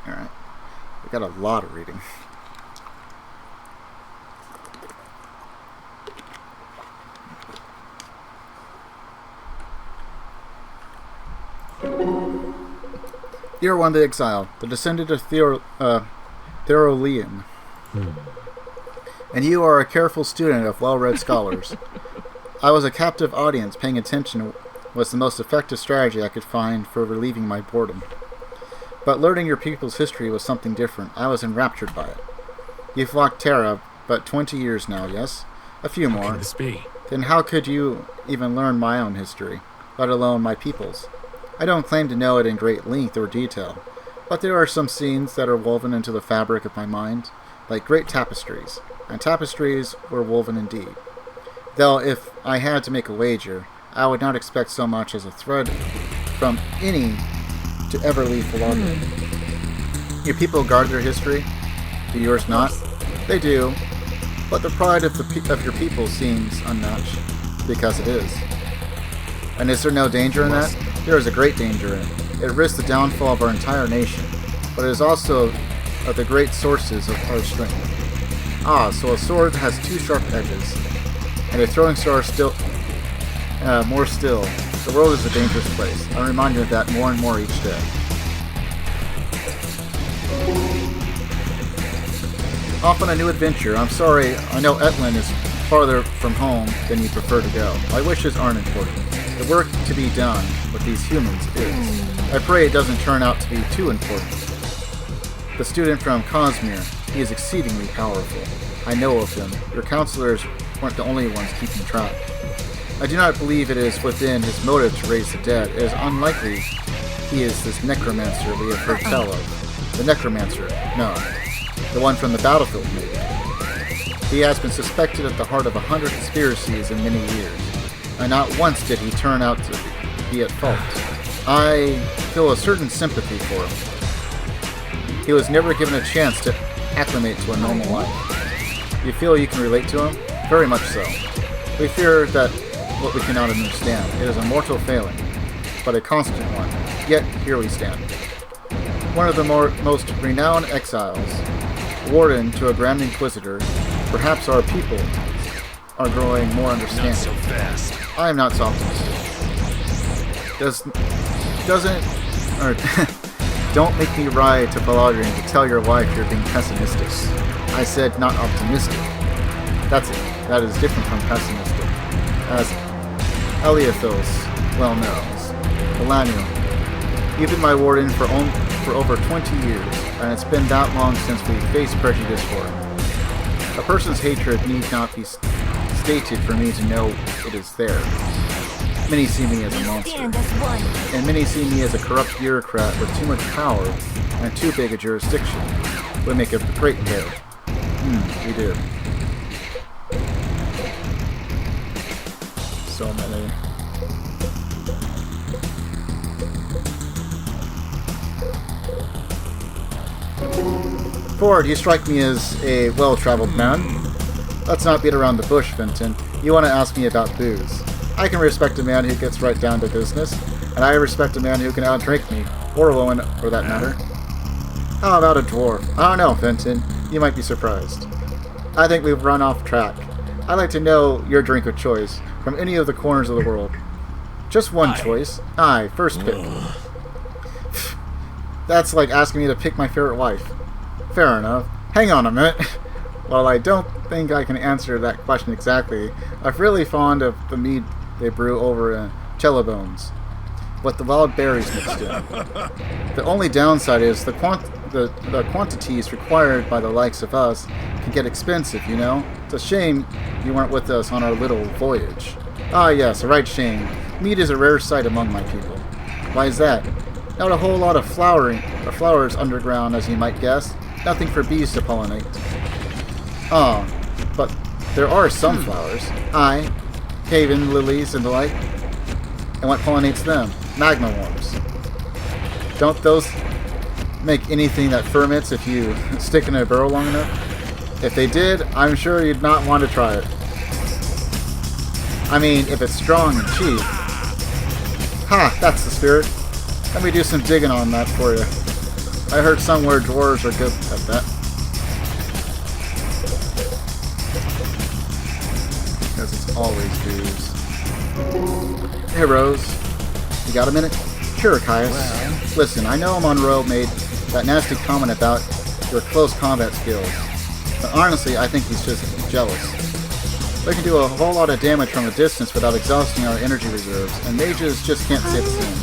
Alright. We got a lot of reading. You're one of the exiled, the descendant of Therolean. And you are a careful student of well-read scholars. I was a captive audience. Paying attention was the most effective strategy I could find for relieving my boredom. But learning your people's history was something different. I was enraptured by it. You've locked Terra, but 20 years now, yes? A few more.
How can this be?
Then how could you even learn my own history, let alone my people's? I don't claim to know it in great length or detail, but there are some scenes that are woven into the fabric of my mind, like great tapestries, and tapestries were woven indeed. Though if I had to make a wager, I would not expect so much as a thread from any to ever leave Philadelphia. Your people guard their history? Do yours not? They do, but the pride of your people seems unmatched, because it is. And is there no danger in that? There is a great danger in it. It risks the downfall of our entire nation, but it is also of the great sources of our strength. Ah, so a sword has two sharp edges, and a throwing star still, more still. The world is a dangerous place. I'm reminded of that more and more each day. Off on a new adventure. I'm sorry, I know Etlin is farther from home than you prefer to go. My wishes aren't important. The work to be done with these humans is. I pray it doesn't turn out to be too important. The student from Cosmere, he is exceedingly powerful. I know of him. Your counselors weren't the only ones keeping track. I do not believe it is within his motive to raise the dead. It is unlikely he is this necromancer we have heard tell of. The necromancer, no. The one from the battlefield, maybe. He has been suspected at the heart of 100 conspiracies in many years, and not once did he turn out to be at fault. I feel a certain sympathy for him. He was never given a chance to acclimate to a normal life. You feel you can relate to him? Very much so. We fear that what we cannot understand. It is a mortal failing, but a constant one. Yet here we stand. One of the most renowned exiles, warden to a Grand Inquisitor, perhaps our people are growing more understanding.
Not so fast.
I am not so optimistic. Don't make me ride to Baladrian to tell your wife you're being pessimistic. I said not optimistic. That's it. That is different from pessimistic. As Eliathos well knows. Melanium. You've been my warden for over 20 years, and it's been that long since we faced prejudice for him. A person's hatred need not be stated for me to know it is there. Many see me as a monster, and many see me as a corrupt bureaucrat with too much power and too big a jurisdiction. We make a great pair. We do. So many. Ford, you strike me as a well-traveled man. Let's not beat around the bush, Vinton. You want to ask me about booze. I can respect a man who gets right down to business, and I respect a man who can outdrink me, or a woman, for that matter. How about a dwarf? I don't know, Vinton. You might be surprised. I think we've run off track. I'd like to know your drink of choice, from any of the corners of the world. Just one choice. Aye, first pick. That's like asking me to pick my favorite wife. Fair enough. Hang on a minute. While I don't think I can answer that question exactly, I'm really fond of the mead they brew over in Chellibones, with the wild berries mixed in. The only downside is the quantities required by the likes of us can get expensive, you know? It's a shame you weren't with us on our little voyage. Ah yes, a right shame. Mead is a rare sight among my people. Why is that? Not a whole lot of flowers underground, as you might guess. Nothing for bees to pollinate. Ah, but there are some flowers. Aye, cave-in lilies and the like. And what pollinates them? Magma worms. Don't those make anything that ferments if you stick in a barrel long enough? If they did, I'm sure you'd not want to try it. I mean, if it's strong and cheap. Ha, that's the spirit. Let me do some digging on that for you. I heard somewhere dwarves are good at that. Because it's always booze. Hey Rose, you got a minute? Sure, Caius. Listen, I know Monroe made that nasty comment about your close combat skills, but honestly, I think he's just jealous. We can do a whole lot of damage from a distance without exhausting our energy reserves, and mages just can't say the same.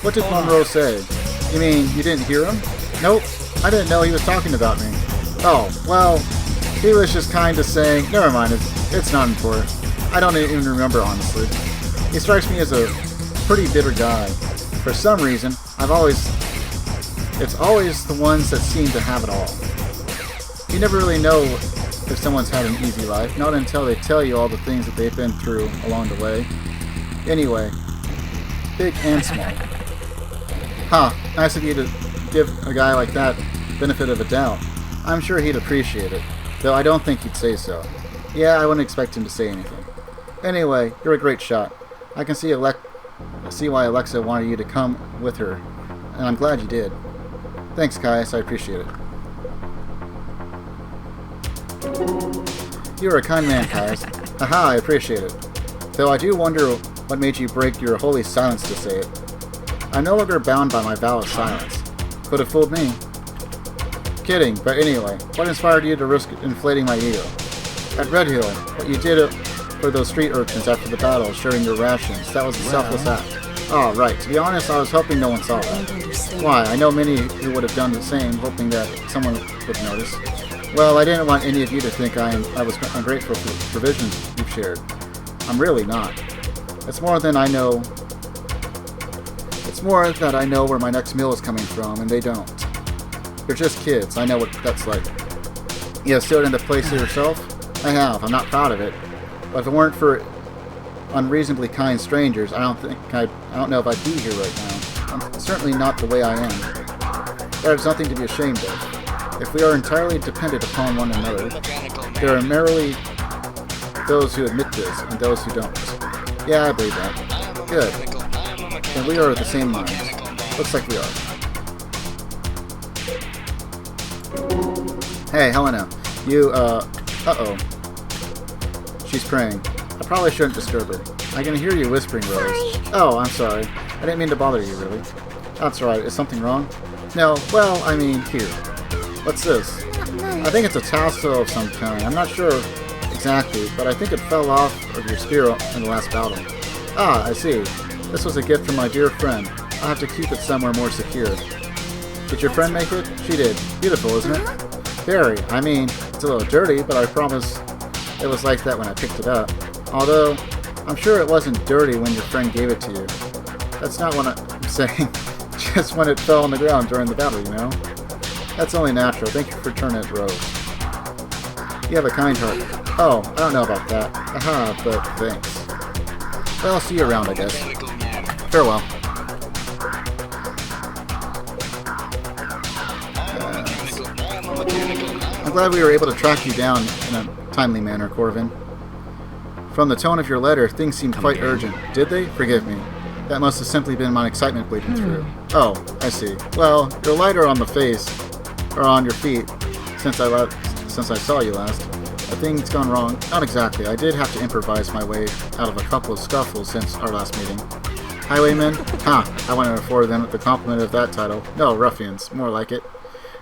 What did Monroe say? You mean you didn't hear him? Nope, I didn't know he was talking about me. Oh, well, he was just kind of saying, never mind, it's not important. I don't even remember, honestly. He strikes me as a pretty bitter guy. For some reason, it's always the ones that seem to have it all. You never really know if someone's had an easy life, not until they tell you all the things that they've been through along the way. Anyway, big and small. Nice of you to give a guy like that benefit of a doubt. I'm sure he'd appreciate it, though I don't think he'd say so. Yeah, I wouldn't expect him to say anything. Anyway, you're a great shot. I can see why Alexa wanted you to come with her, and I'm glad you did. Thanks, Caius, I appreciate it. You're a kind man, Caius. Haha, I appreciate it. Though I do wonder what made you break your holy silence to say it. I'm no longer bound by my vow of silence. Could have fooled me. Kidding, but anyway, what inspired you to risk inflating my ego? At Red Hill, what you did for those street urchins after the battle, sharing your rations, that was a selfless act. Oh, right. To be honest, I was hoping no one saw that. Why, I know many who would have done the same, hoping that someone would notice. Well, I didn't want any of you to think I was ungrateful for the provisions you've shared. I'm really not. It's more that I know where my next meal is coming from, and they don't. You're just kids. I know what that's like. You have stood in the place of yourself? I have. I'm not proud of it. But if it weren't for unreasonably kind strangers, I don't know if I'd be here right now. I'm certainly not the way I am. There's nothing to be ashamed of. If we are entirely dependent upon one another, there are merely those who admit this and those who don't. Yeah, I believe that. Good. Then we are of the same mind. Looks like we are. Hey, Helena. You, uh-oh. She's praying. I probably shouldn't disturb her. I can hear you whispering, Rose. Oh, I'm sorry. I didn't mean to bother you, really. That's right. Is something wrong? No, well, I mean, here. What's this? I think it's a tassel of some kind. I'm not sure exactly, but I think it fell off of your spear in the last battle. Ah, I see. This was a gift from my dear friend. I'll have to keep it somewhere more secure. Did your friend make it? She did. Beautiful, isn't it? Very. I mean, it's a little dirty, but I promise it was like that when I picked it up. Although, I'm sure it wasn't dirty when your friend gave it to you. That's not what I'm saying. Just when it fell on the ground during the battle, you know? That's only natural. Thank you for turning it rose. You have a kind heart. Oh, I don't know about that. Aha, but thanks. Well, I'll see you around, I guess. Farewell. I'm glad we were able to track you down in a timely manner, Corvin. From the tone of your letter, things seemed quite urgent. Did they? Forgive me. That must have simply been my excitement bleeding through. Oh, I see. Well, you're lighter on the face, or on your feet, since I saw you last. A thing's gone wrong. Not exactly. I did have to improvise my way out of a couple of scuffles since our last meeting. Highwaymen? I wouldn't afford them the compliment of that title. No, ruffians. More like it.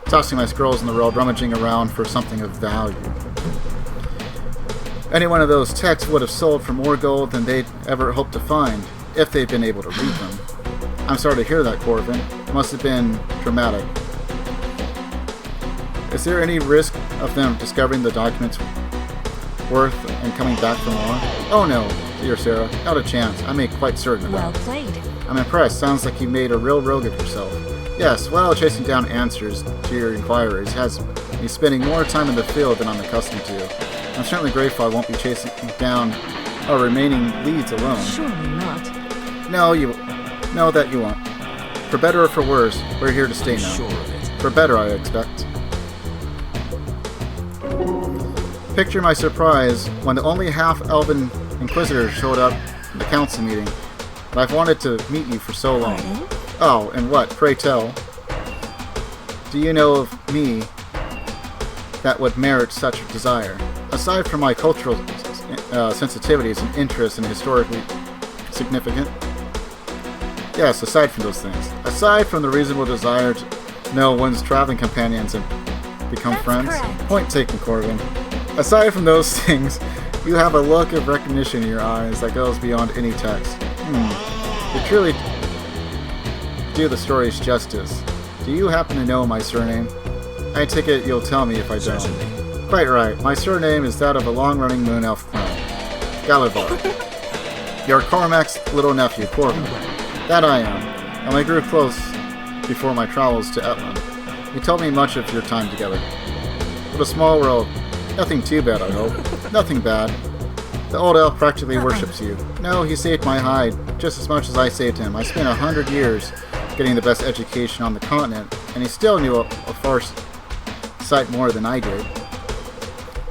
Tossing my scrolls in the road, rummaging around for something of value. Any one of those texts would have sold for more gold than they'd ever hoped to find, if they'd been able to read them. I'm sorry to hear that, Corvin. It must have been traumatic. Is there any risk of them discovering the documents worth and coming back for more? Oh no, dear Sarah, not a chance. I make quite certain of that.
Well played.
I'm impressed. Sounds like you made a real rogue of yourself. Yes, well, chasing down answers to your inquiries has me spending more time in the field than I'm accustomed to. I'm certainly grateful I won't be chasing down our remaining leads alone.
Surely not.
No, that you won't. For better or for worse, we're here to stay now.
Sure of it.
For better, I expect. Picture my surprise when the only half-elven Inquisitor showed up at the council meeting. But I've wanted to meet you for so long. Oh, and what, pray tell, do you know of me that would merit such a desire? Aside from my cultural sensitivities and interests in historically significant. Yes, aside from those things. Aside from the reasonable desire to know one's traveling companions and become friends.
Correct.
Point taken, Corbin. Aside from those things, you have a look of recognition in your eyes that goes beyond any text. You truly do the story's justice. Do you happen to know my surname? I take it you'll tell me if I don't. Quite right. My surname is that of a long-running moon elf clan, Galavar. You're Cormac's little nephew, Corbin. That I am, and we grew close before my travels to Etland. You told me much of your time together. What a small world. Nothing too bad, I hope. Nothing bad. The old elf practically worships you. No, he saved my hide, just as much as I saved him. I spent 100 years getting the best education on the continent, and he still knew a far sight more than I did.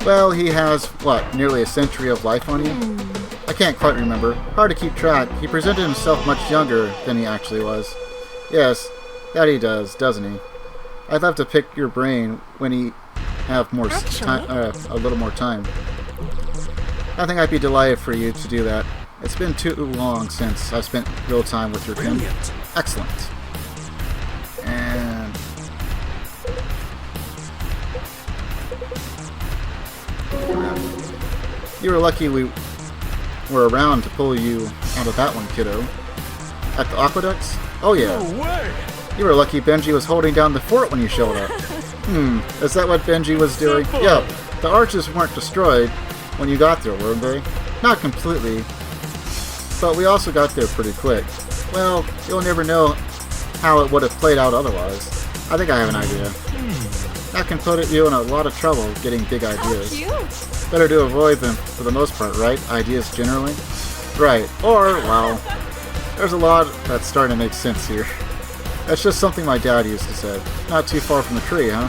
Well, he has, what, nearly a century of life on you? I can't quite remember. Hard to keep track. He presented himself much younger than he actually was. Yes, that he does, doesn't he? I'd love to pick your brain when he have more time, a little more time. I think I'd be delighted for you to do that. It's been too long since I've spent real time with your kin. Excellent. And you were lucky we were around to pull you out of that one, kiddo. At the aqueducts? Oh yeah.
No way!
You were lucky Benji was holding down the fort when you showed up. Is that what Benji was doing? Yep. The arches weren't destroyed when you got there, were they? Not completely. But we also got there pretty quick. Well, you'll never know how it would have played out otherwise. I think I have an idea. That can put you in a lot of trouble getting big ideas. Better to avoid them for the most part, right? Ideas generally? Right. Or, well, there's a lot that's starting to make sense here. That's just something my dad used to say. Not too far from the tree, huh?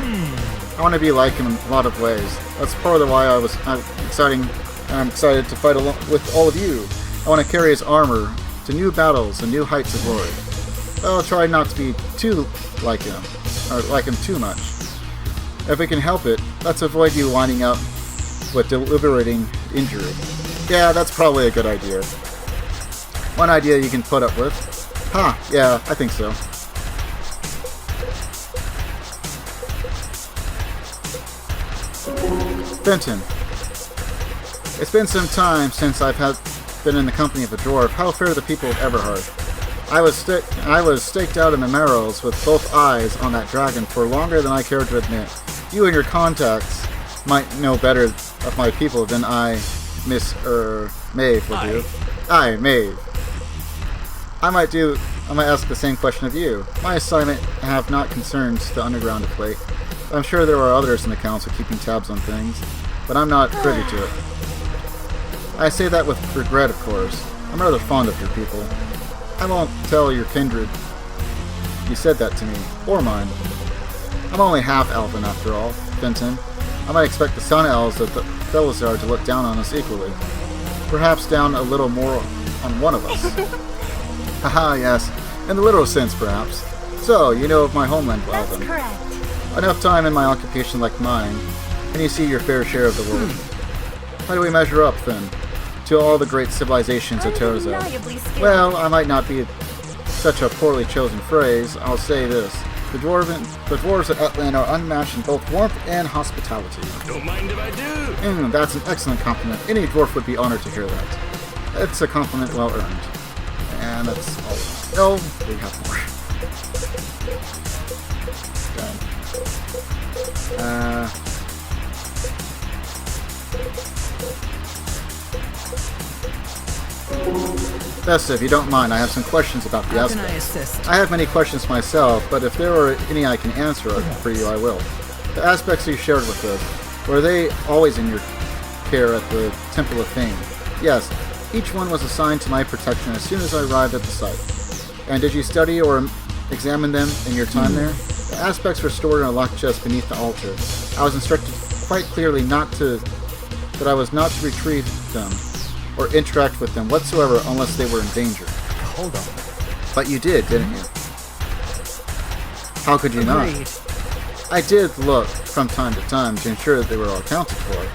I want to be like him in a lot of ways. That's part of why I'm excited to fight along with all of you. I want to carry his armor to new battles and new heights of glory. But I'll try not to be too like him, or like him too much. If we can help it, let's avoid you winding up with deliberating injury. Yeah, that's probably a good idea. One idea you can put up with. Yeah, I think so. Benton. It's been some time since I've been in the company of a dwarf. How fare the people of Everhard? I was staked out in the Marrows with both eyes on that dragon for longer than I care to admit. You and your contacts might know better of my people than I, Miss, Maeve will do. Aye, Maeve. I might ask the same question of you. My assignment have not concerned the underground of late. I'm sure there are others in the council keeping tabs on things, but I'm not privy to it. I say that with regret, of course. I'm rather fond of your people. I won't tell your kindred you said that to me, or mine. I'm only half elven after all, Benton. I might expect the Sun Elves of the Felizar to look down on us equally. Perhaps down a little more on one of us. Haha, yes. In the literal sense, perhaps. So, you know of my homeland, Elven.
That's correct.
Enough time in my occupation like mine, and you see your fair share of the world. How do we measure up, then, to all the great civilizations of Terza? Well, I might not be such a poorly chosen phrase. I'll say this. The dwarves at Etland are unmatched in both warmth and hospitality.
Don't mind if I do.
That's an excellent compliment. Any dwarf would be honored to hear that. It's a compliment well earned. And that's all. Oh, we have more. Best, if you don't mind, I have some questions about the aspects.
How can I assist?
I have many questions myself, but if there are any I can answer for you, I will. The aspects you shared with us, were they always in your care at the Temple of Fame? Yes, each one was assigned to my protection as soon as I arrived at the site. And did you study or examine them in your time there? The aspects were stored in a locked chest beneath the altar. I was instructed quite clearly that I was not to retrieve them or interact with them whatsoever unless they were in danger.
Hold on.
But you did, didn't you? How could you
Agreed.
not? I did look from time to time to ensure that they were all accounted for.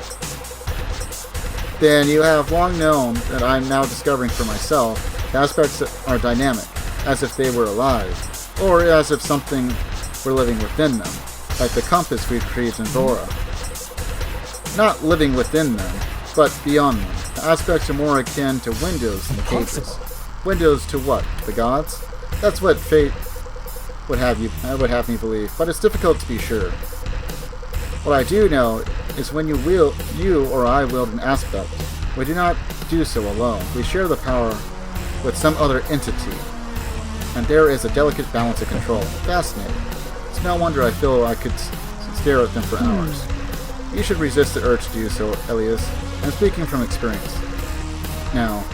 Then you have long known that I'm now discovering for myself the aspects that are dynamic. as if they were alive, or as if something were living within them, like the compass we've created in Dora. Not living within them, but beyond them. The aspects are more akin to windows than cages. Windows to what? The gods? That's what fate would have me believe, but it's difficult to be sure. What I do know is when you or I wield an aspect, we do not do so alone. We share the power with some other entity, and there is a delicate balance of control. Fascinating. It's no wonder I feel I could stare at them for hours. You should resist the urge to do so, Elias. I'm speaking from experience. Now,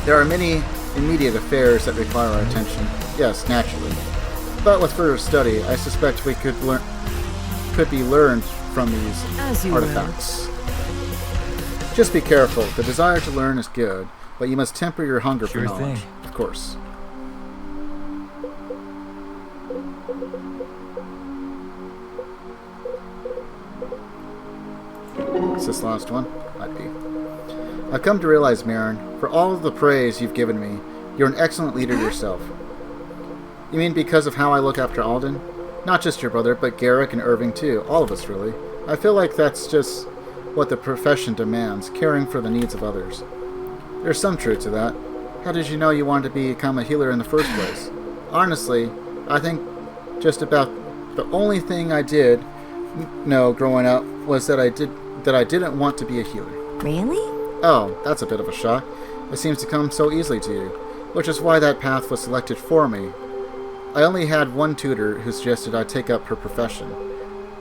there are many immediate affairs that require our attention. Yes, naturally. But with further study, I suspect we could be learned from these artifacts. Just be careful. The desire to learn is good, but you must temper your hunger for knowledge. Of course. Is this the last one? Might be. I've come to realize, Marin, for all of the praise you've given me, you're an excellent leader yourself. You mean because of how I look after Alden? Not just your brother, but Garrick and Irving too. All of us, really. I feel like that's just what the profession demands, caring for the needs of others. There's some truth to that. How did you know you wanted to become a healer in the first place? Honestly, I think just about the only thing I did know growing up was that I didn't want to be a healer.
Really?
Oh, that's a bit of a shock. It seems to come so easily to you, which is why that path was selected for me. I only had one tutor who suggested I take up her profession.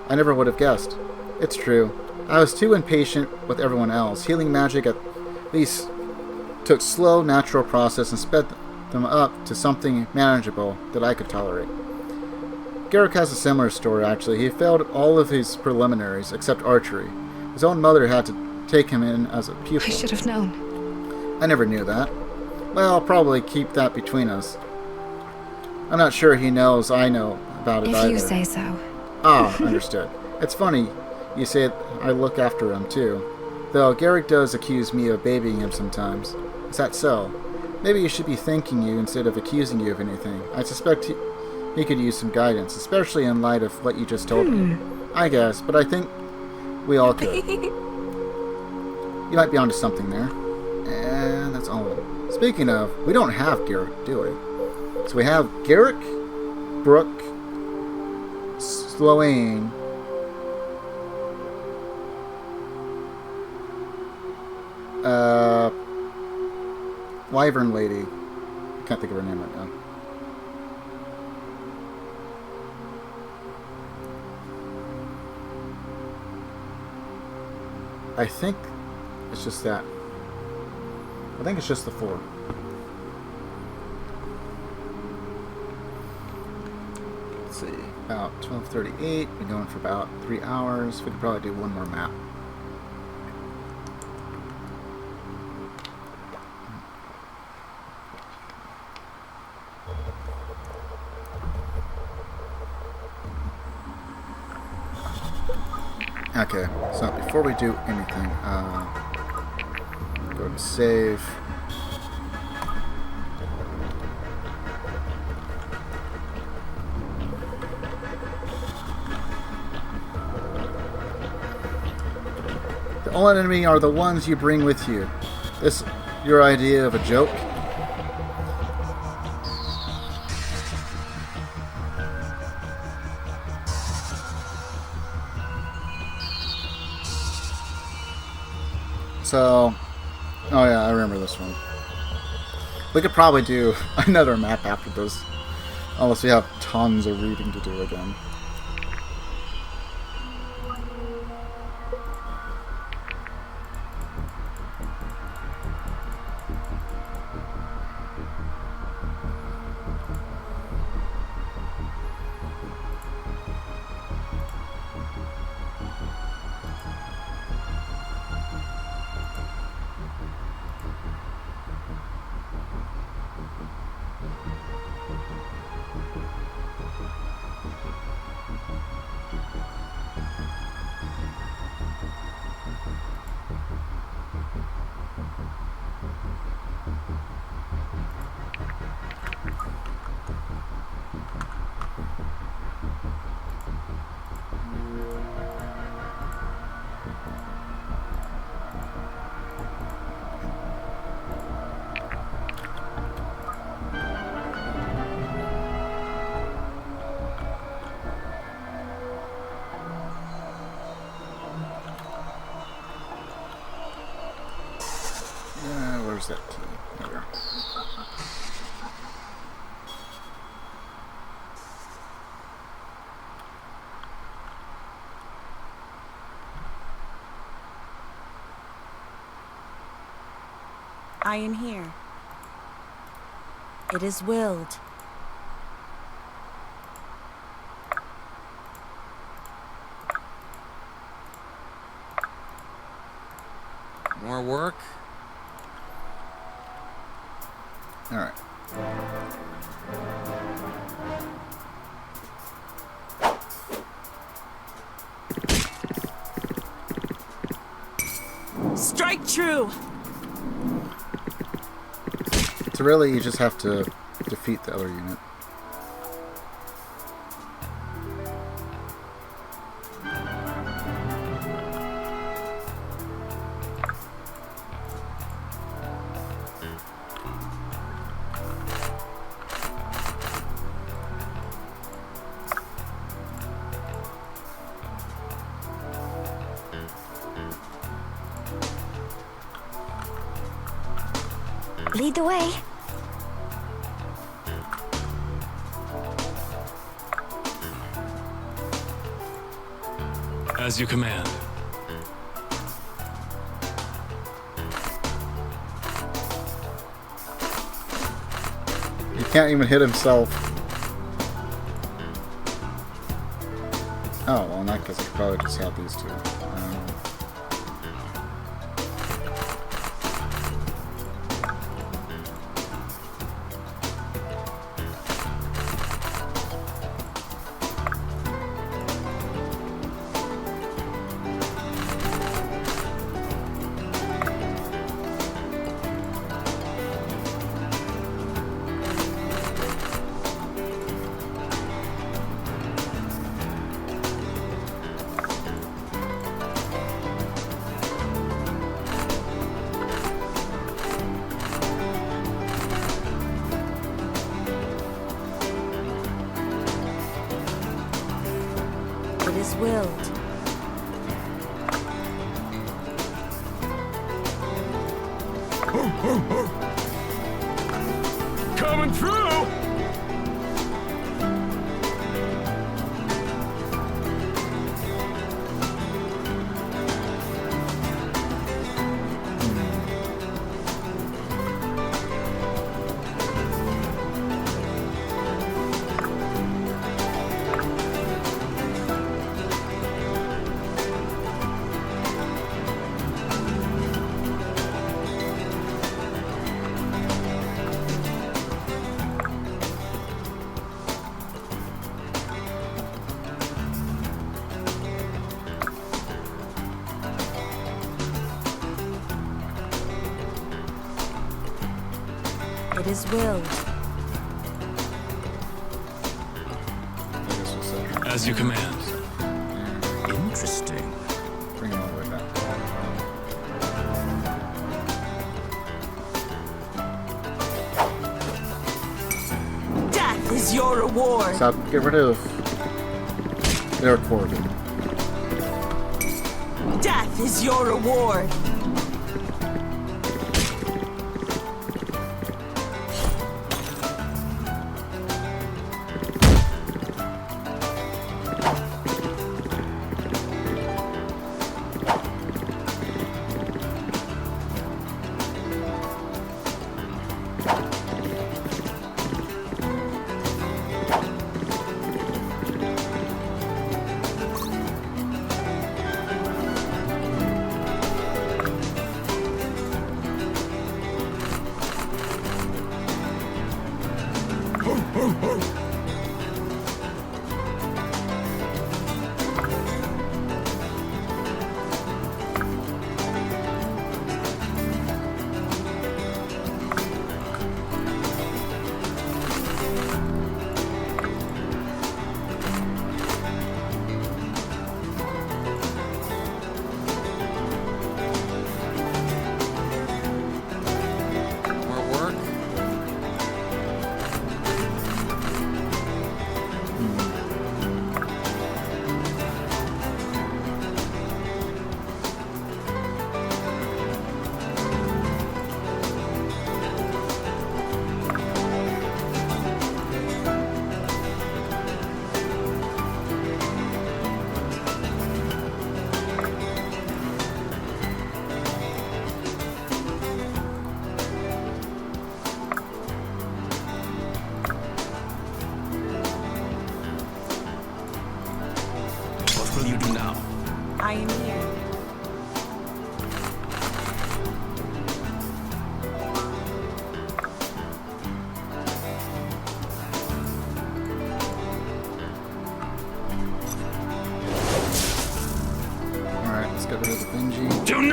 I never would have guessed. It's true. I was too impatient with everyone else. Healing magic at least took slow, natural process and sped them up to something manageable that I could tolerate. Garrick has a similar story, actually. He failed all of his preliminaries, except archery. His own mother had to take him in as a pupil.
I should have known.
I never knew that. Well, I'll probably keep that between us. I'm not sure he knows I know about it either.
If you say so.
Ah, understood. It's funny you say I look after him, too. Though Garrick does accuse me of babying him sometimes. Is that so? Maybe he should be thanking you instead of accusing you of anything. I suspect he could use some guidance, especially in light of what you just told me. I guess, but I think we all could. You might be onto something there. And that's all. Speaking of, we don't have Garrick, do we? So we have Garrick, Brooke, Sloane, Wyvern Lady. I can't think of her name right now. I think it's just that. I think it's just the 4. Let's see. About 12:38. Been going for about 3 hours. We could probably do one more map. Okay, so before we do anything, go to save. The only enemy are the ones you bring with you. This your idea of a joke? So, oh yeah, I remember this one. We could probably do another map after this, unless we have tons of reading to do again. Where's that key? There we are.
I am here. It is willed.
More work?
All right.
Strike true!
So really, you just have to defeat the other unit.
Lead the way.
As you command.
He can't even hit himself. Oh, well, in that case, I could probably just have these two.
It is willed.
Coming through!
It is willed.
As you command.
Interesting. Bring him all the way back.
Death is your reward.
Stop. Get rid of their Corbin.
Death is your reward.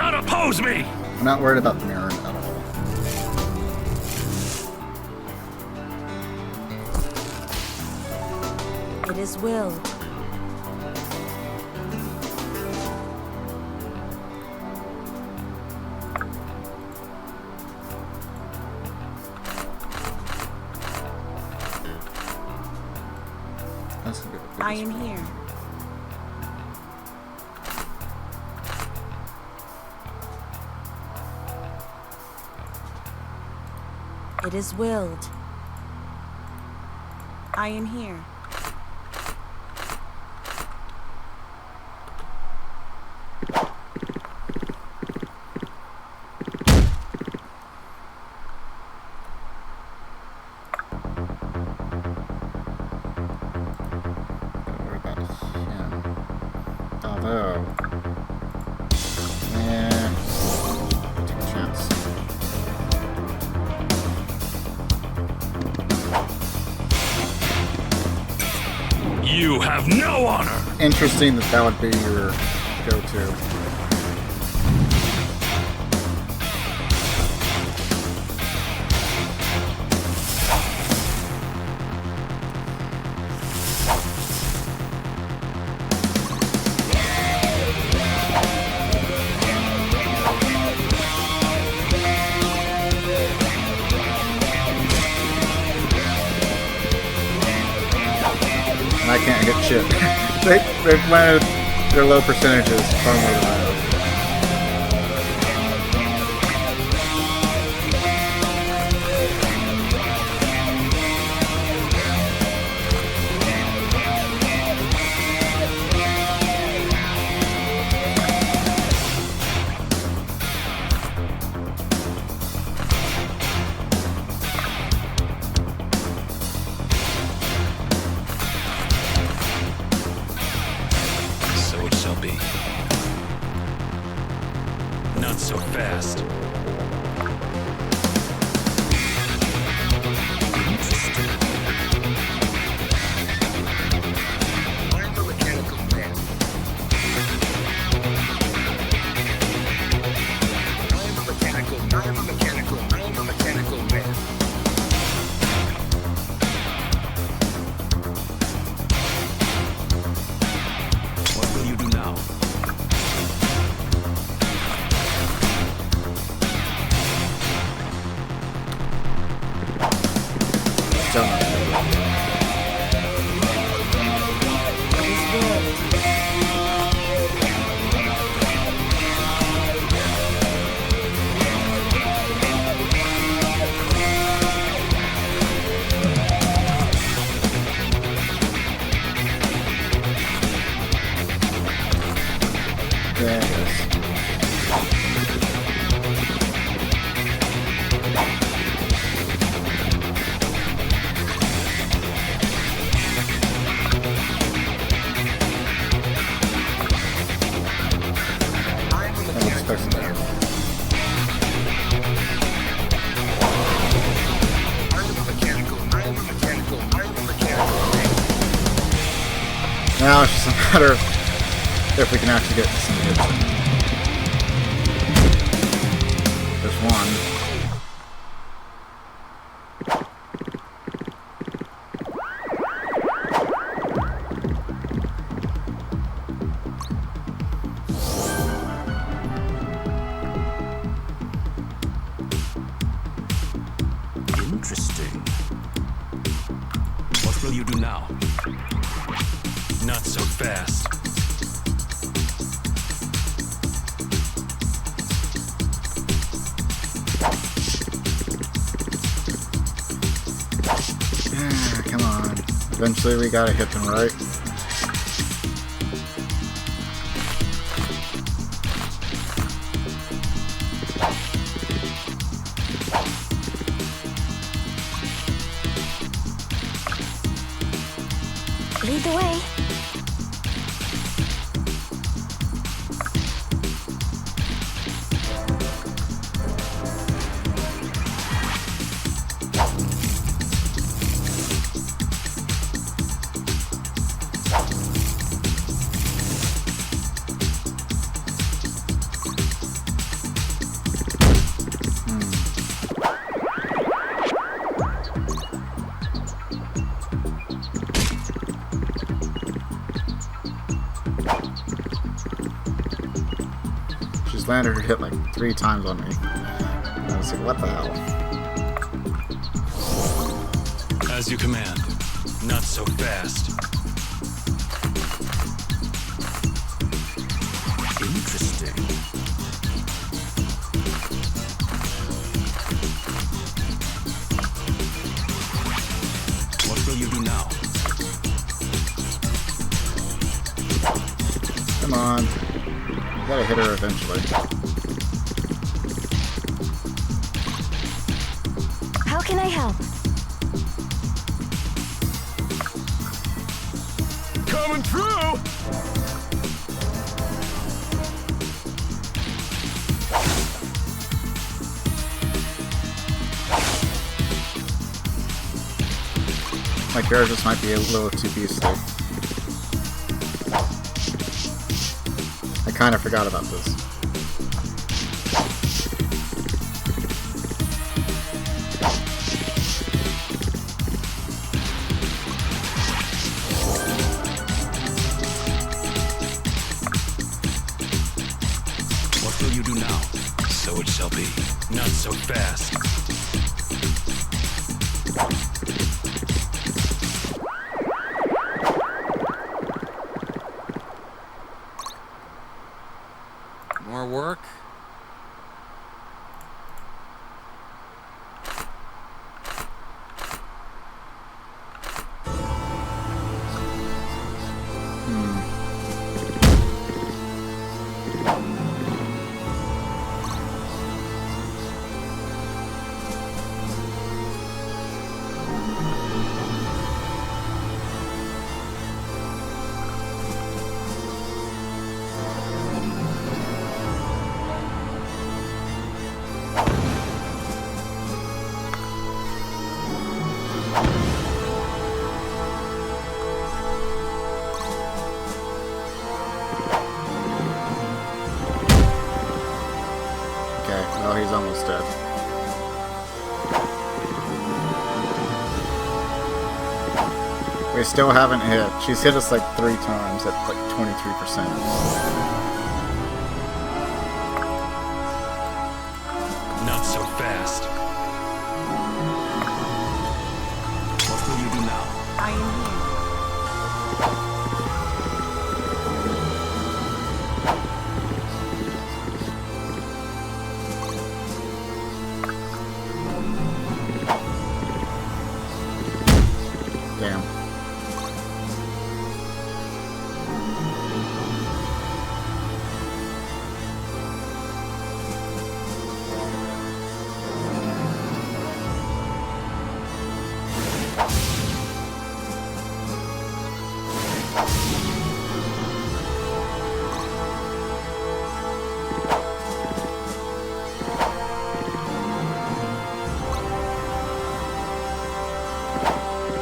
not oppose me!
I'm not worried about the mirror at all.
It is willed. I am here. It is willed. I am here.
You have no honor!
Interesting that would be your go-to. I can't get shit. They've landed their low percentages far more than I have.
Not so fast.
I'm a mechanical man. I'm a mechanical man.
What will you do now?
Now it's just a matter of if we can actually get some hits in. There's one.
Interesting. What will you do now? Not so fast.
Come on. Eventually we gotta hit them, right?
Lead the way.
planted her hit like 3 times on me. And I was like, what the hell?
As you command. Not so fast.
Interesting.
What will you do now?
Come on. You gotta hit her eventually.
How can I help?
Coming through!
My characters might be a little too beastly. I kind of forgot about this.
What will you do now? So it shall be. Not so fast.
More work?
Okay, well, he's almost dead. We still haven't hit. She's hit us like 3 times at like 23%.
Not so fast. What will you do now?
I am here.
Damn.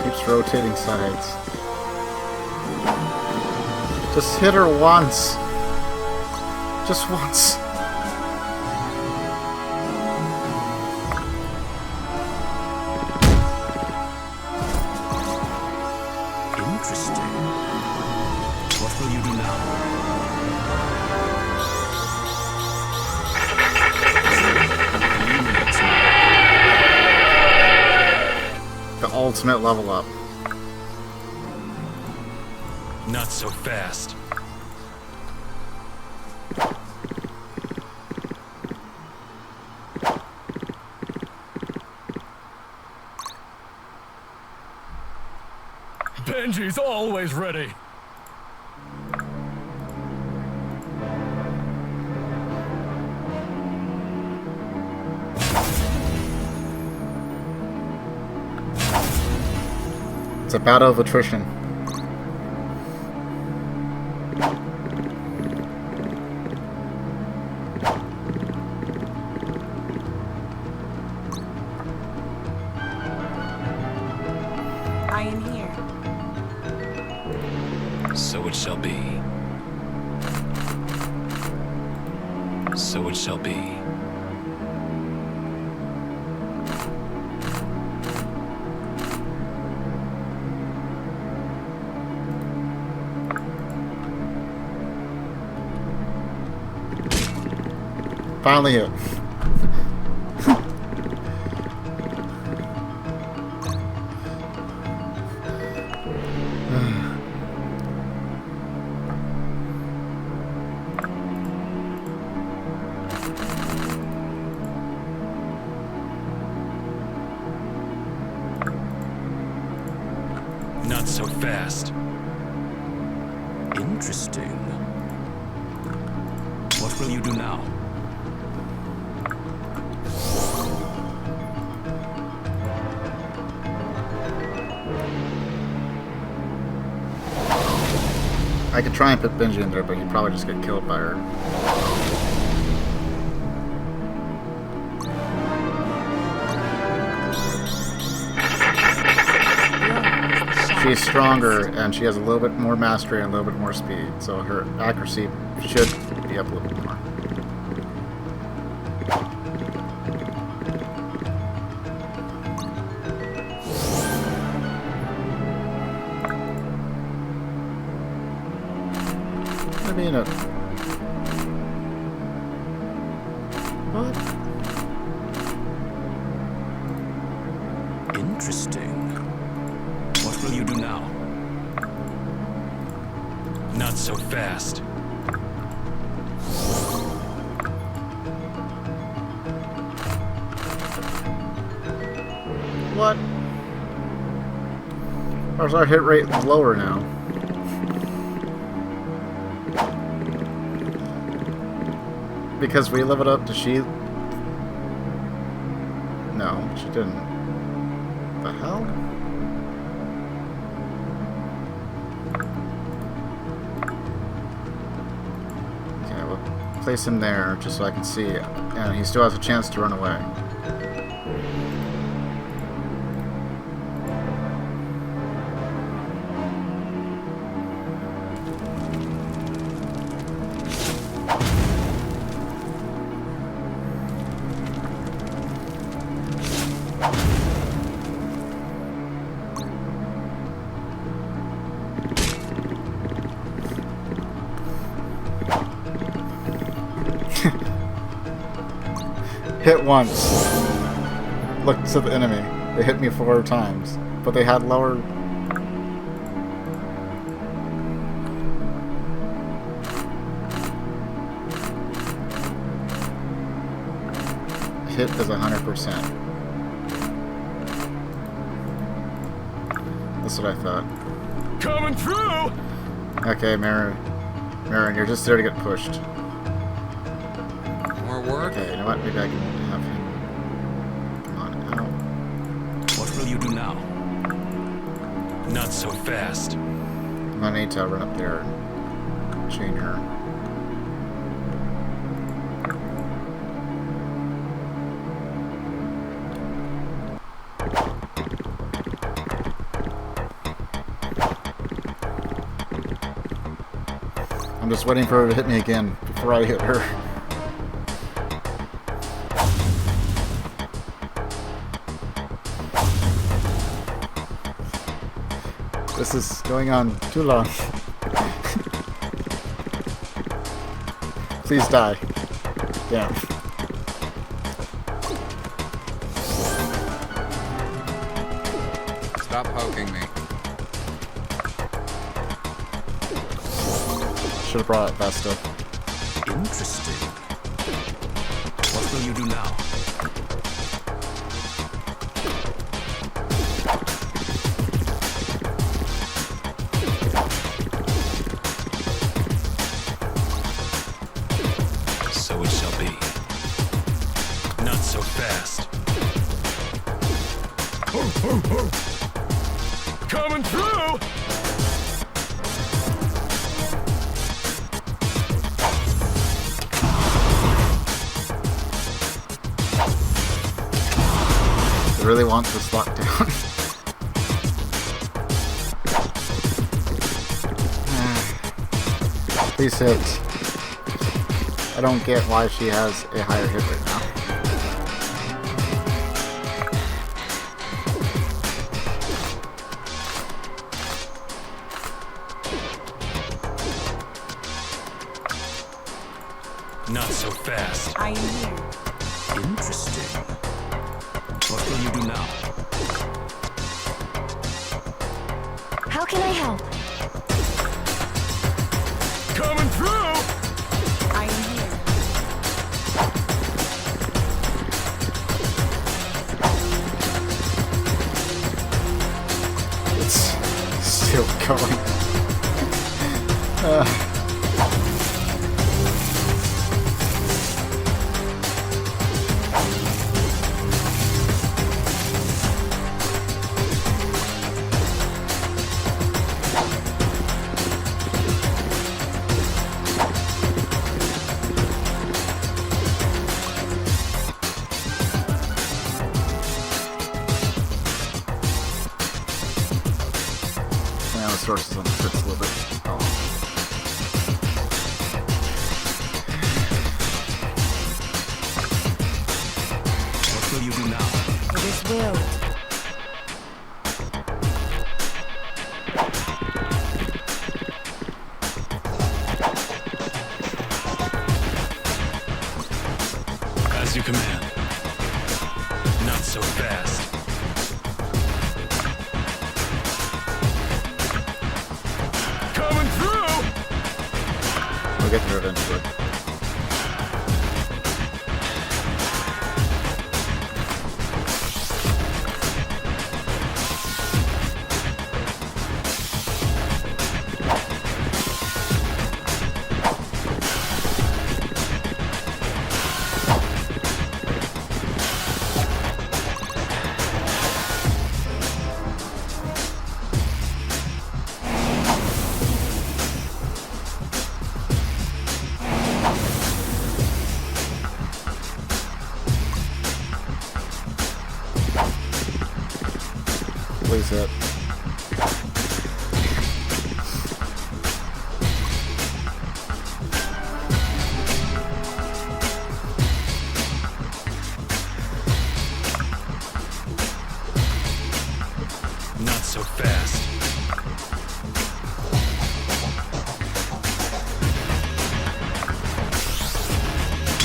Keeps rotating sides. Just hit her once. Just once.
Interesting. What will you do now?
The ultimate level up.
Not so fast. Benji's always ready.
It's a battle of attrition.
I am here.
So it shall be. So it shall be.
Finally hit.
Not so fast.
Interesting. What will you do now?
I could try and put Benji in there, but he'd probably just get killed by her. She's stronger, and she has a little bit more mastery and a little bit more speed, so her accuracy should be up a little bit more. I mean, what?
Interesting. What will you do now?
Not so fast.
What? Or is our hit rate lower now? Because we leveled up, did she? No, she didn't. The hell? Okay, we'll place him there just so I can see, and he still has a chance to run away. Hit once. Look to the enemy. They hit me 4 times, but they had lower. Hit is 100%. That's what I thought.
Coming through!
Okay, Marin, you're just there to get pushed.
More work?
Okay, you know what? Maybe I can have him. Come on, out.
What will you do now?
Not so fast.
I'm gonna need to run up there and chain her. I'm just waiting for her to hit me again before I hit her. This is going on too long. Please die. Damn.
Stop poking me.
Should have brought Vesta.
Interesting. What will you do now?
So it shall be. Not so fast. Coming through!
I really want this lockdown. Please hit. I don't get why she has a higher hit right now.
Not so fast.
I am here.
Interesting. What will you do now?
How can I help?
Coming through!
I am here.
It's still going. Yeah, the source is on the fritz a little bit. Oh.
What will you do now?
It is will.
As you command. Not so fast. Coming through!
We'll get there eventually. Please hit.
Not so fast.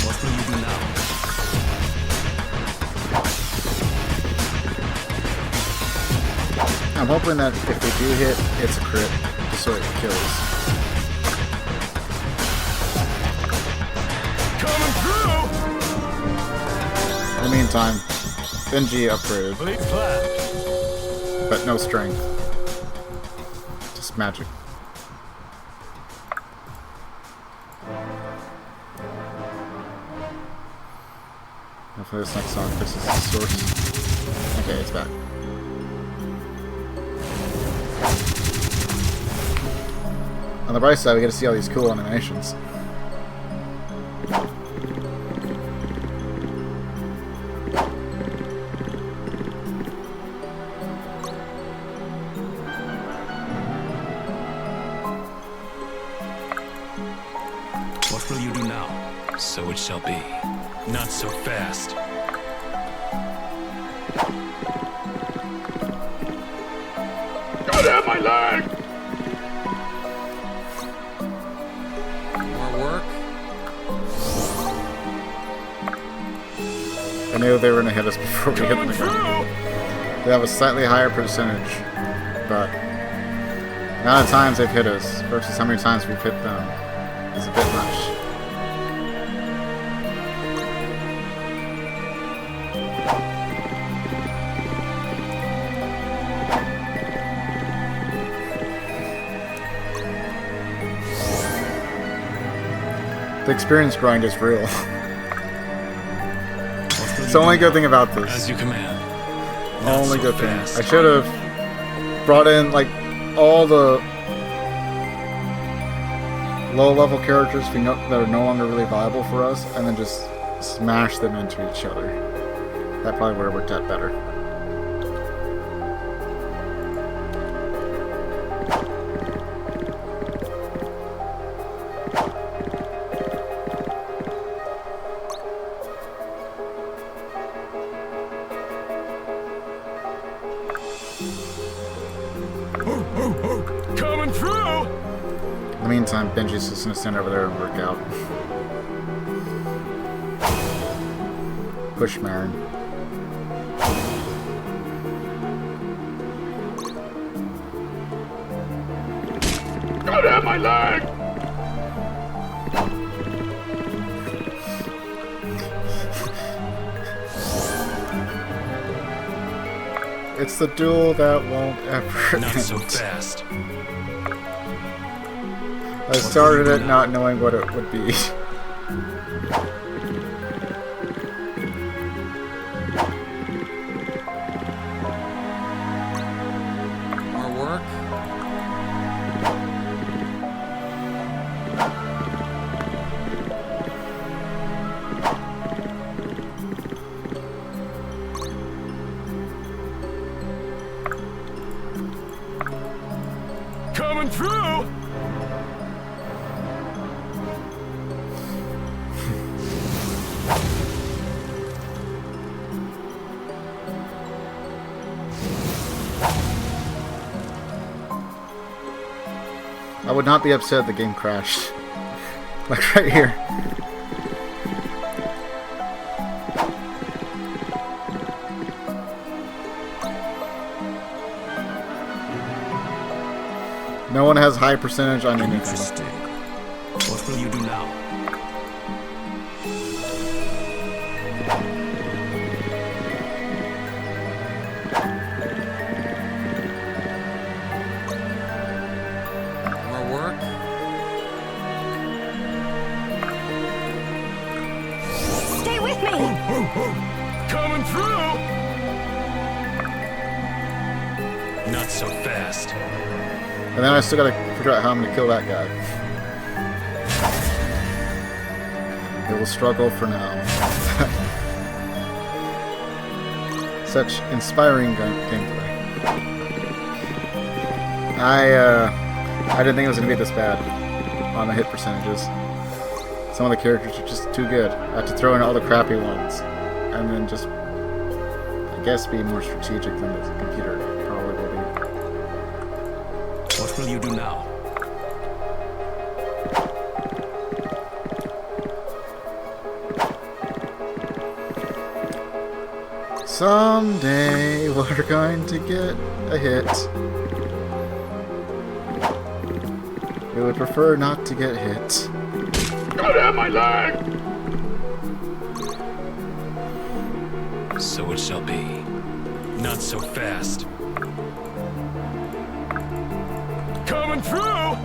What will you do now?
I'm hoping that if we do hit, it's a crit, just so it kills.
Coming through!
In the meantime, Benji upgraded,
Blade clap.
but no strength. Just magic. Hopefully this next song fixes the source. Okay, it's back. On the bright side, we get to see all these cool animations.
What will you do now?
So it shall be. Not so fast.
God damn my leg!
More work?
I knew they were going to hit us before we hit them again. They have a slightly higher percentage, but the amount of times they've hit us versus how many times we've hit them is a bit much. The experience grind is real. It's the only good thing about this.
As you command.
Only good thing. I should have brought in like all the low-level characters we know that are no longer really viable for us, and then just smash them into each other. That probably would have worked out better.
Coming through!
In the meantime, Benji's just gonna stand over there and work out. push Marin.
God damn my leg!
It's the duel that won't ever
Not
end.
so fast.
I started it not knowing what it would be.
More work?
Coming through!
I would not be upset if the game crashed. Like right here. No one has high percentage on anything.
Interesting. What will you do now?
More work?
Stay with me!
Coming through! Not so fast.
And then I still gotta figure out how I'm gonna kill that guy. It will struggle for now. Such inspiring gameplay. I didn't think it was gonna be this bad on the hit percentages. Some of the characters are just too good. I have to throw in all the crappy ones, and then just, I guess, be more strategic than the computer probably will be.
What will you do now?
Someday we're going to get a hit. We would prefer not to get hit.
God damn my leg!
So it shall be. Not so fast. Coming through!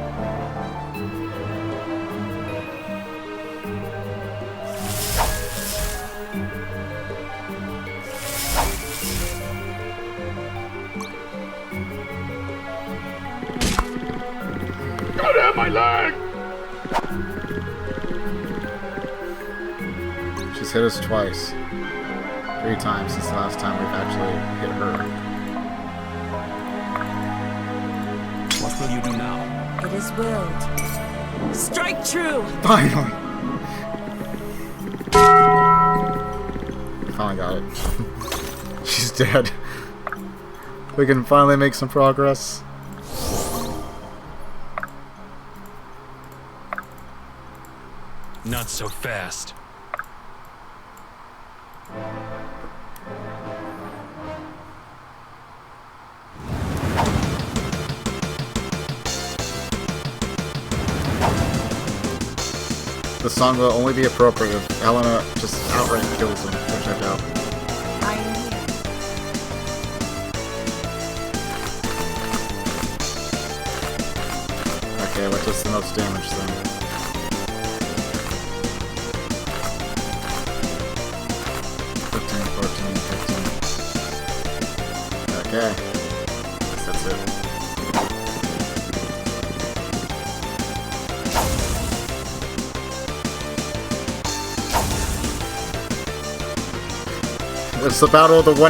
God damn my leg!
She's hit us twice. 3 times since the last time we've actually hit her.
What will you do now?
It is willed. Strike true!
Finally! Finally got it. She's dead. We can finally make some progress.
Not so fast.
The song will only be appropriate if Helena just outright kills him, which I doubt.
I am here.
Okay, what does the most damage then? Okay. Guess that's it. It's the battle of the 1%.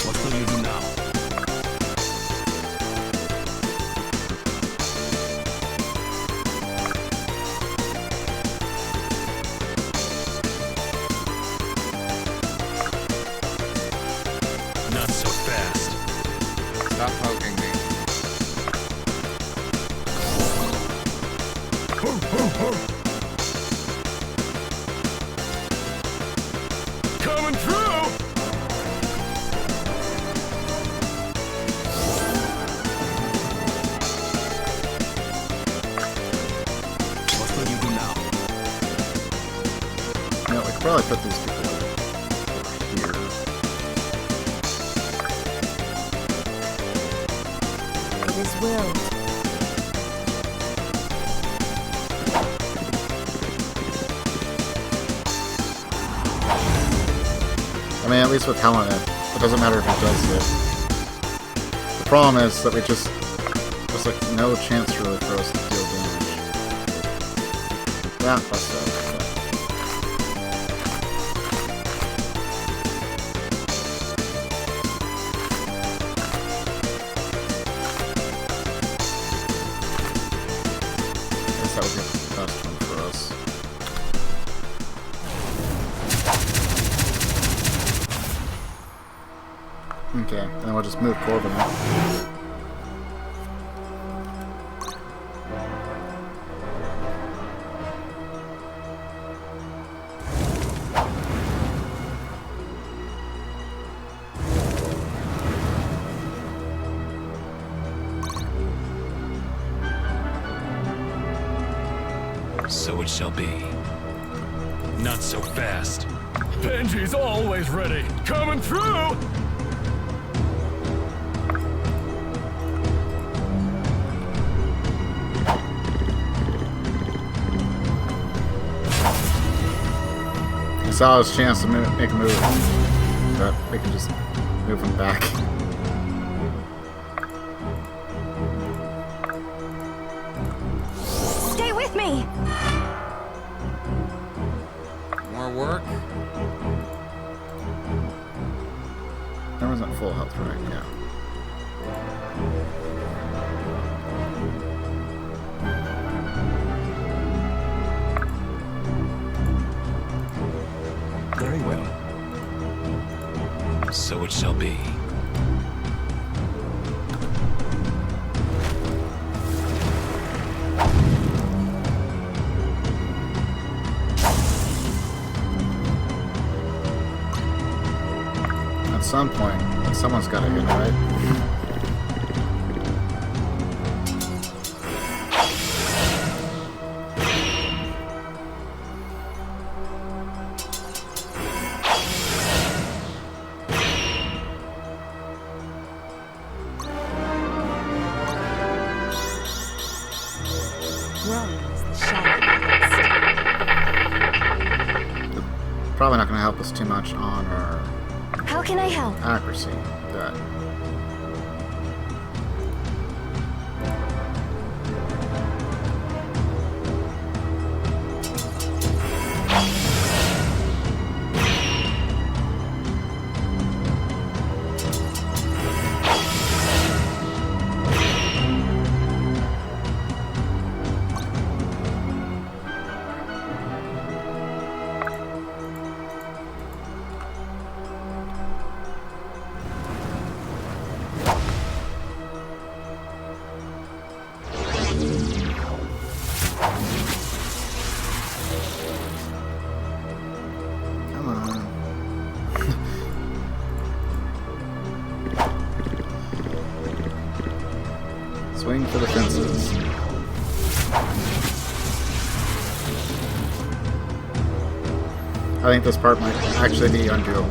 What will you do now?
Not so fast.
Stop poking me.
probably put these people here.
It is willed.
I mean, at least with Helena, it doesn't matter if it does hit. The problem is that there's like no chance really for us to deal damage. Yeah, that's that. Guess that would be the best one for us. Okay, and then we'll just move Corbin out.
So it shall be. Not so fast. Benji's always ready. Coming through!
He saw his chance to make a move, but we can just move him back.
Stay with me!
More work?
Everyone's at full health right now.
Very well. So it shall be.
At some point, someone's got to hit, right? Probably not going to help us too much on our
How can I help?
accuracy. But swing for the fences. I think this part might actually be undoable.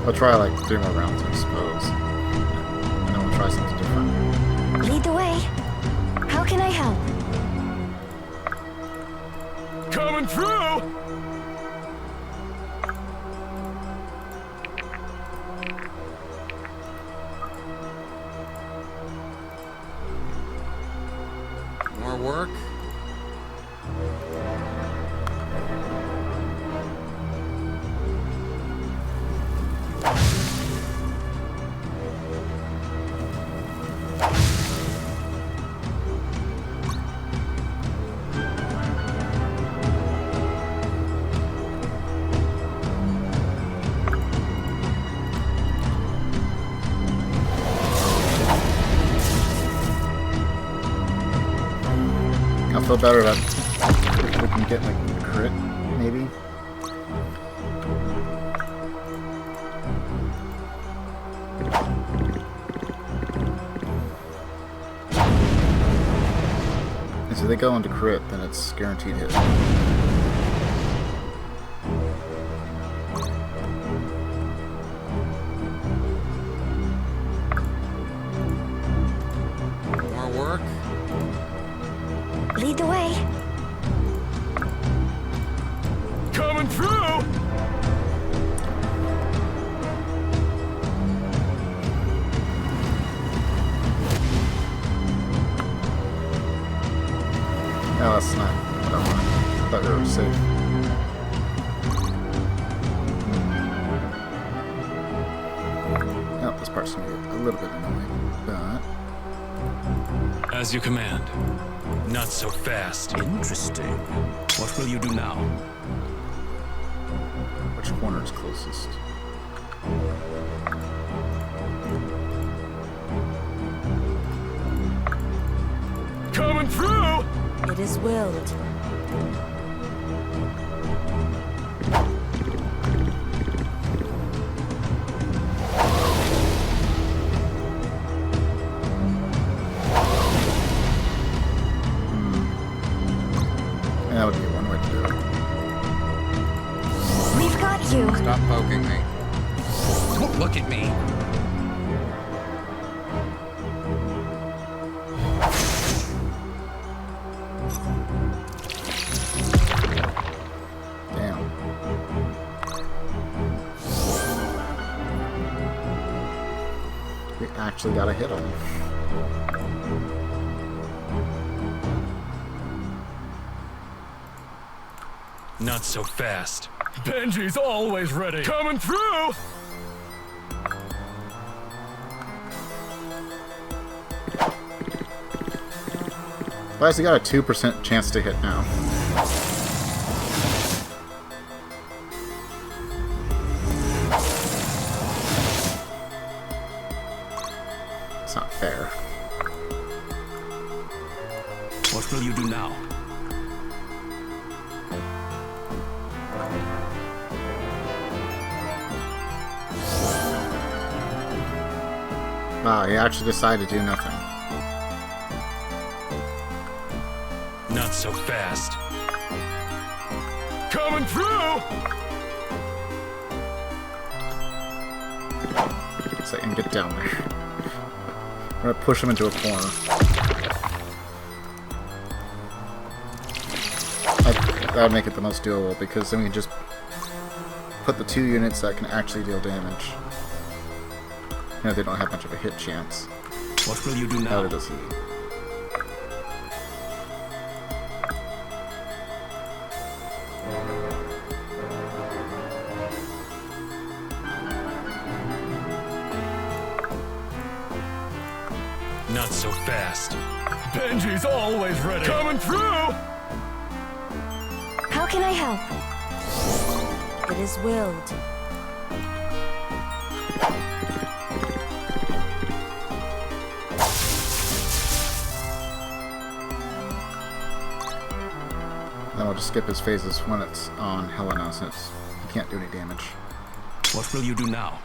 I'll try like 3 more rounds, I suppose. And then we'll try something different.
Lead the way. How can I help?
Coming through!
More work?
I feel better that if we can get like a crit, maybe. Because if they go into crit, then it's guaranteed hit.
More work?
Lead the way.
Coming through!
No, that's not what I wanted. I thought we were safe. Oh, this part's gonna get a little bit annoying, but...
As you command. Not so fast.
Interesting. What will you do now?
Which corner is closest?
Coming through!
It is willed.
That would be one way to do it.
We've got you.
Stop poking me. Don't look at me.
Damn. We actually got a hit on him.
Not so fast. Benji's always ready. Coming through!
Why has he got a 2% chance to hit now? It's not fair.
What will you do now?
Wow, he actually decided to do nothing.
Not so fast. Coming through!
So I can get down there. I'm gonna push him into a corner. That would make it the most doable, because then we can just put the 2 units that can actually deal damage. You know, they don't have much of a hit chance.
What will you do now?
Neither does he.
Not so fast. Benji's always ready. Coming through!
How can I help?
It is willed.
Then we'll just skip his phases when it's on Helena, since he can't do any damage.
What will you do now?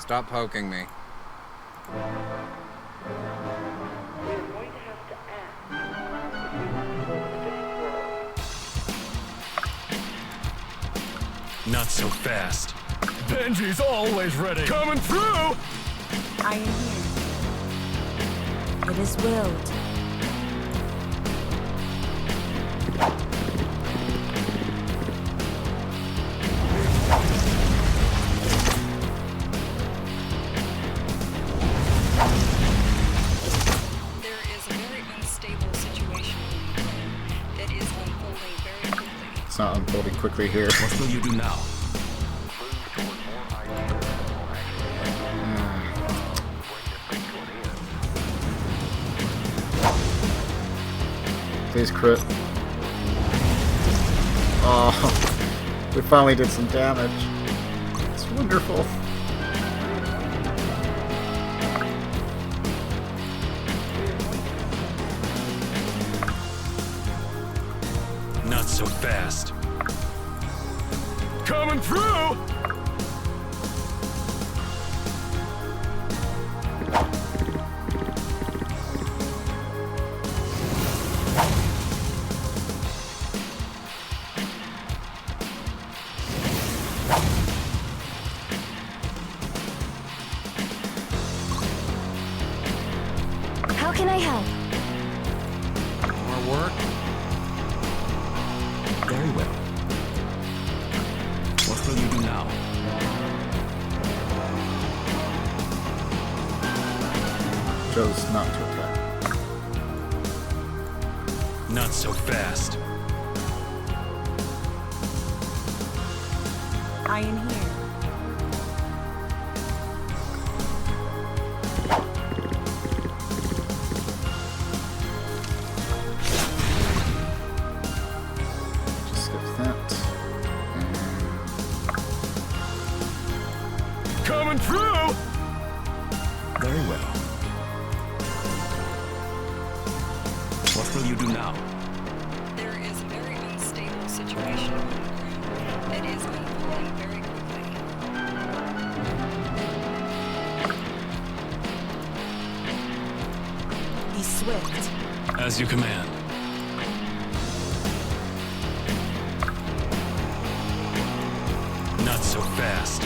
Stop poking me.
We're going to have to act if we want to live in a different world.
Not so fast. Benji's always ready. Coming through!
I am here. It is willed.
There is a very unstable situation that is unfolding very quickly.
It's not unfolding quickly here.
What will you do now?
Please crit. Oh, we finally did some damage. It's wonderful.
Not so fast. Coming through!
work?
Very well. What will you do now?
Chose not to attack.
Not so fast.
I am here.
Just skip that.
Coming through!
Very well. What will you do now?
There is a very unstable situation on the ground that is unfolding very quickly.
Be swift.
As you command. Not so fast.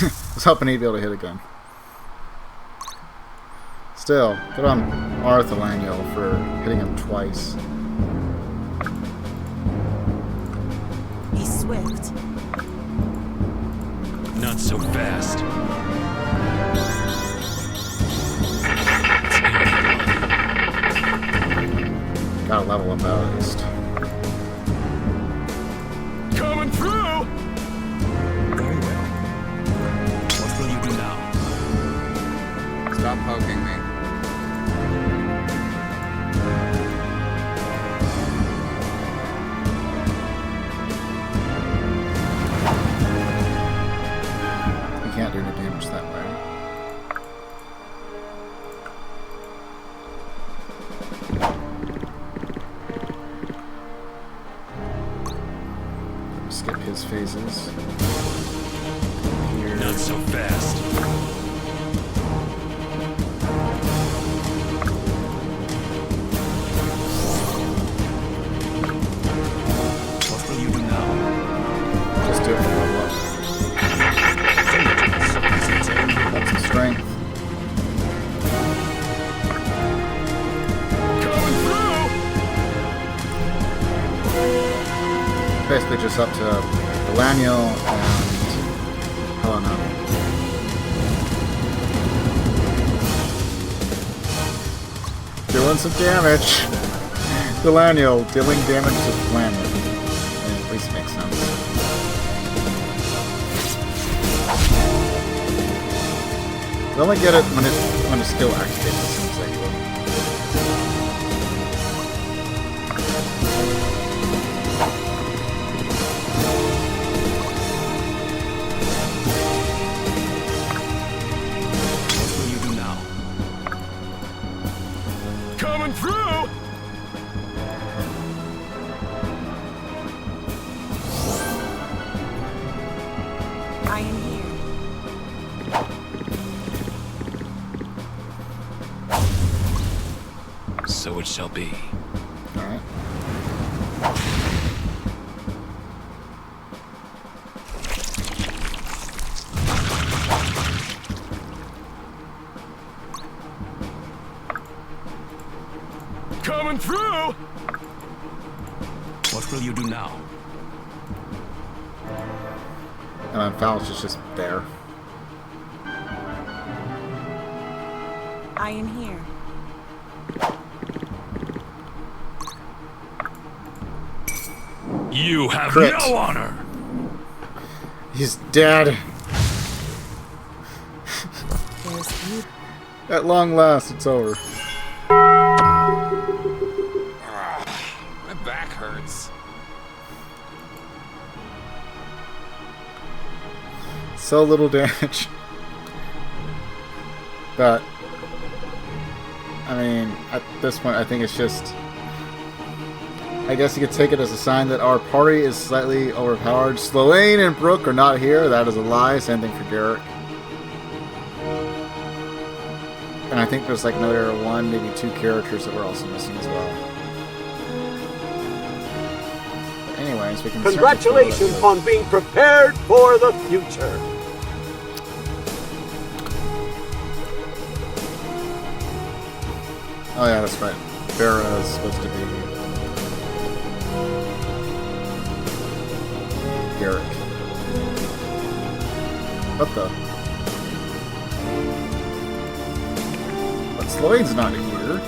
I was hoping he'd be able to hit again. Still, good on Arthur Laniel for hitting him twice.
Be swift.
Not so fast.
Gotta level up at least.
Coming through!
Very well. What will you do now?
Stop poking me.
You can't do any damage that way. Skip his phases. Here.
Not so fast.
What will you do now?
Just do it for level up. That's some strength.
Coming through!
Basically just up to Laniel and Helena. Doing some damage. Delaniel dealing damage to the planet. At least it makes sense. You only get it when the skill activates, it seems like.
What will you do now?
Coming through!
I am here.
So it shall be.
Alright.
Coming through!
What will you do now?
And then Faust is just there.
I am here.
You have
Crit.
no honor!
He's dead.
There's you.
At long last, it's over.
My back hurts.
So little damage. But, I mean, at this point, I think it's just... I guess you could take it as a sign that our party is slightly overpowered. Sloane and Brooke are not here. That is a lie. Same thing for Garrick. And I think there's like another one, maybe two characters that we're also missing as well. But anyway, nice. We can
Congratulations on being prepared for the future.
Oh yeah, that's right. Farah is supposed to be Garrick. What the? But Sloane's not here.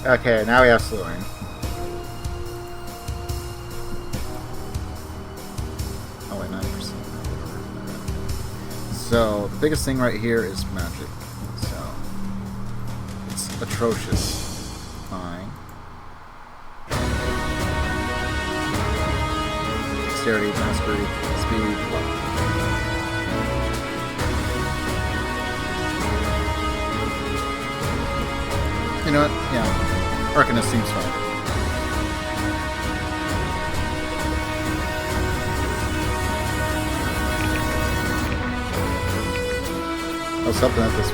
Okay, now we have Sloane. Oh wait, 9%. So, the biggest thing right here is magic. So, it's atrocious. Fine. Dexterity, mastery, speed, luck. You know what? Yeah. Arcanist seems fine. I was hoping that this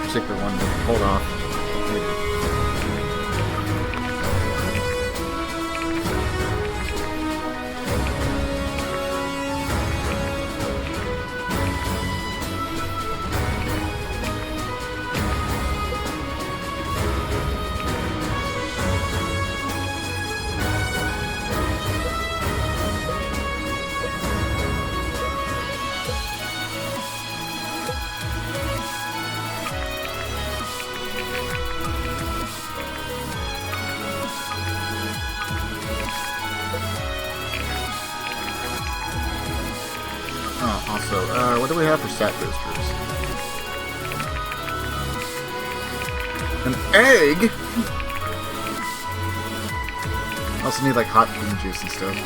particular one would hold off. Maybe. What do we have for stat boosters? An egg? I also need like hot bean juice and stuff.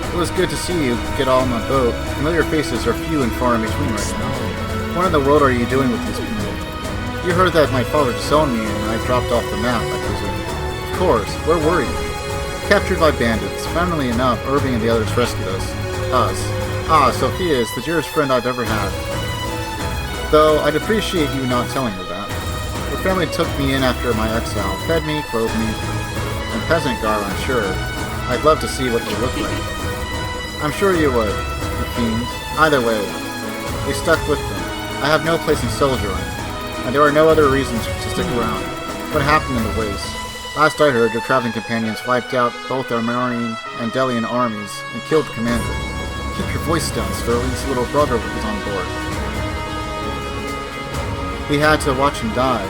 It was good to see you get all on the boat. Familiar faces are few and far in between right now. What in the world are you doing with these people? You heard that my father disowned me and I dropped off the map, I presume. Of course, where were you? Captured by bandits. Funnily enough, Irving and the others rescued us. Ah, Sophia is the dearest friend I've ever had. Though, I'd appreciate you not telling her that. Your family took me in after my exile, fed me, clothed me, and peasant garb, I'm sure. I'd love to see what you look like. I'm sure you would, you fiend. Either way, we stuck with them. I have no place in Soldiering, and there are no other reasons to stick around. What happened in the waste? Last I heard, your traveling companions wiped out both our Marine and Delian armies and killed the commander. Keep your voice down, Sterling's little brother was on board. We had to watch him die,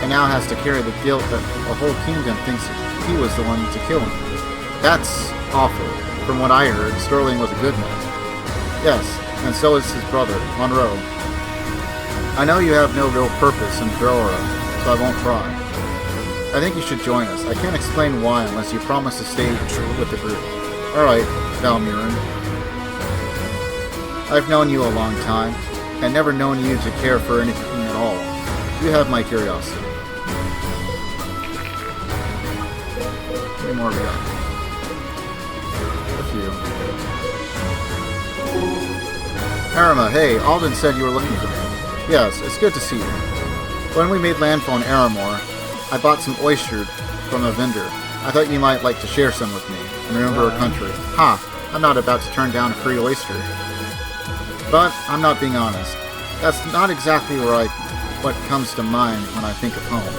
and now has to carry the guilt that a whole kingdom thinks he was the one to kill him. That's awful. From what I heard, Sterling was a good man. Yes, and so is his brother, Monroe. I know you have no real purpose in Drora, so I won't pry. I think you should join us. I can't explain why unless you promise to stay with the group. Alright, Valmurin. I've known you a long time, and never known you to care for anything at all. You have my curiosity. How many more we got? Arima, hey, Alden said you were looking for me. Yes, it's good to see you. When we made landfall in Aramor, I bought some oysters from a vendor. I thought you might like to share some with me and remember our country. Ha! I'm not about to turn down a free oyster. But I'm not being honest. That's not exactly what comes to mind when I think of home.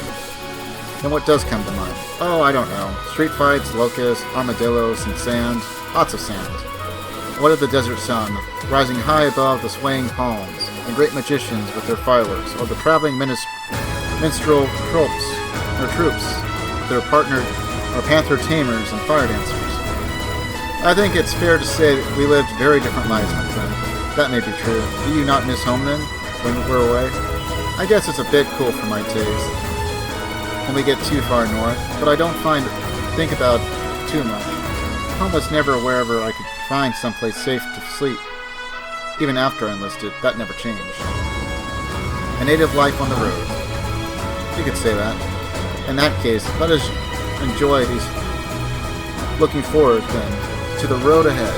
Then what does come to mind? Oh, I don't know. Street fights, locusts, armadillos, and sand. Lots of sand. What of the desert sun, rising high above the swaying palms, and great magicians with their fireworks, or the traveling minstrel troops, their partnered or panther tamers and fire dancers? I think it's fair to say that we lived very different lives, my friend. That may be true. Do you not miss home then, when we're away? I guess it's a bit cool for my taste when we get too far north, but I don't think about it too much. Home was never wherever I could find someplace safe to sleep. Even after I enlisted, that never changed. A native life on the road. You could say that. In that case, let us enjoy these. Looking forward, then, to the road ahead.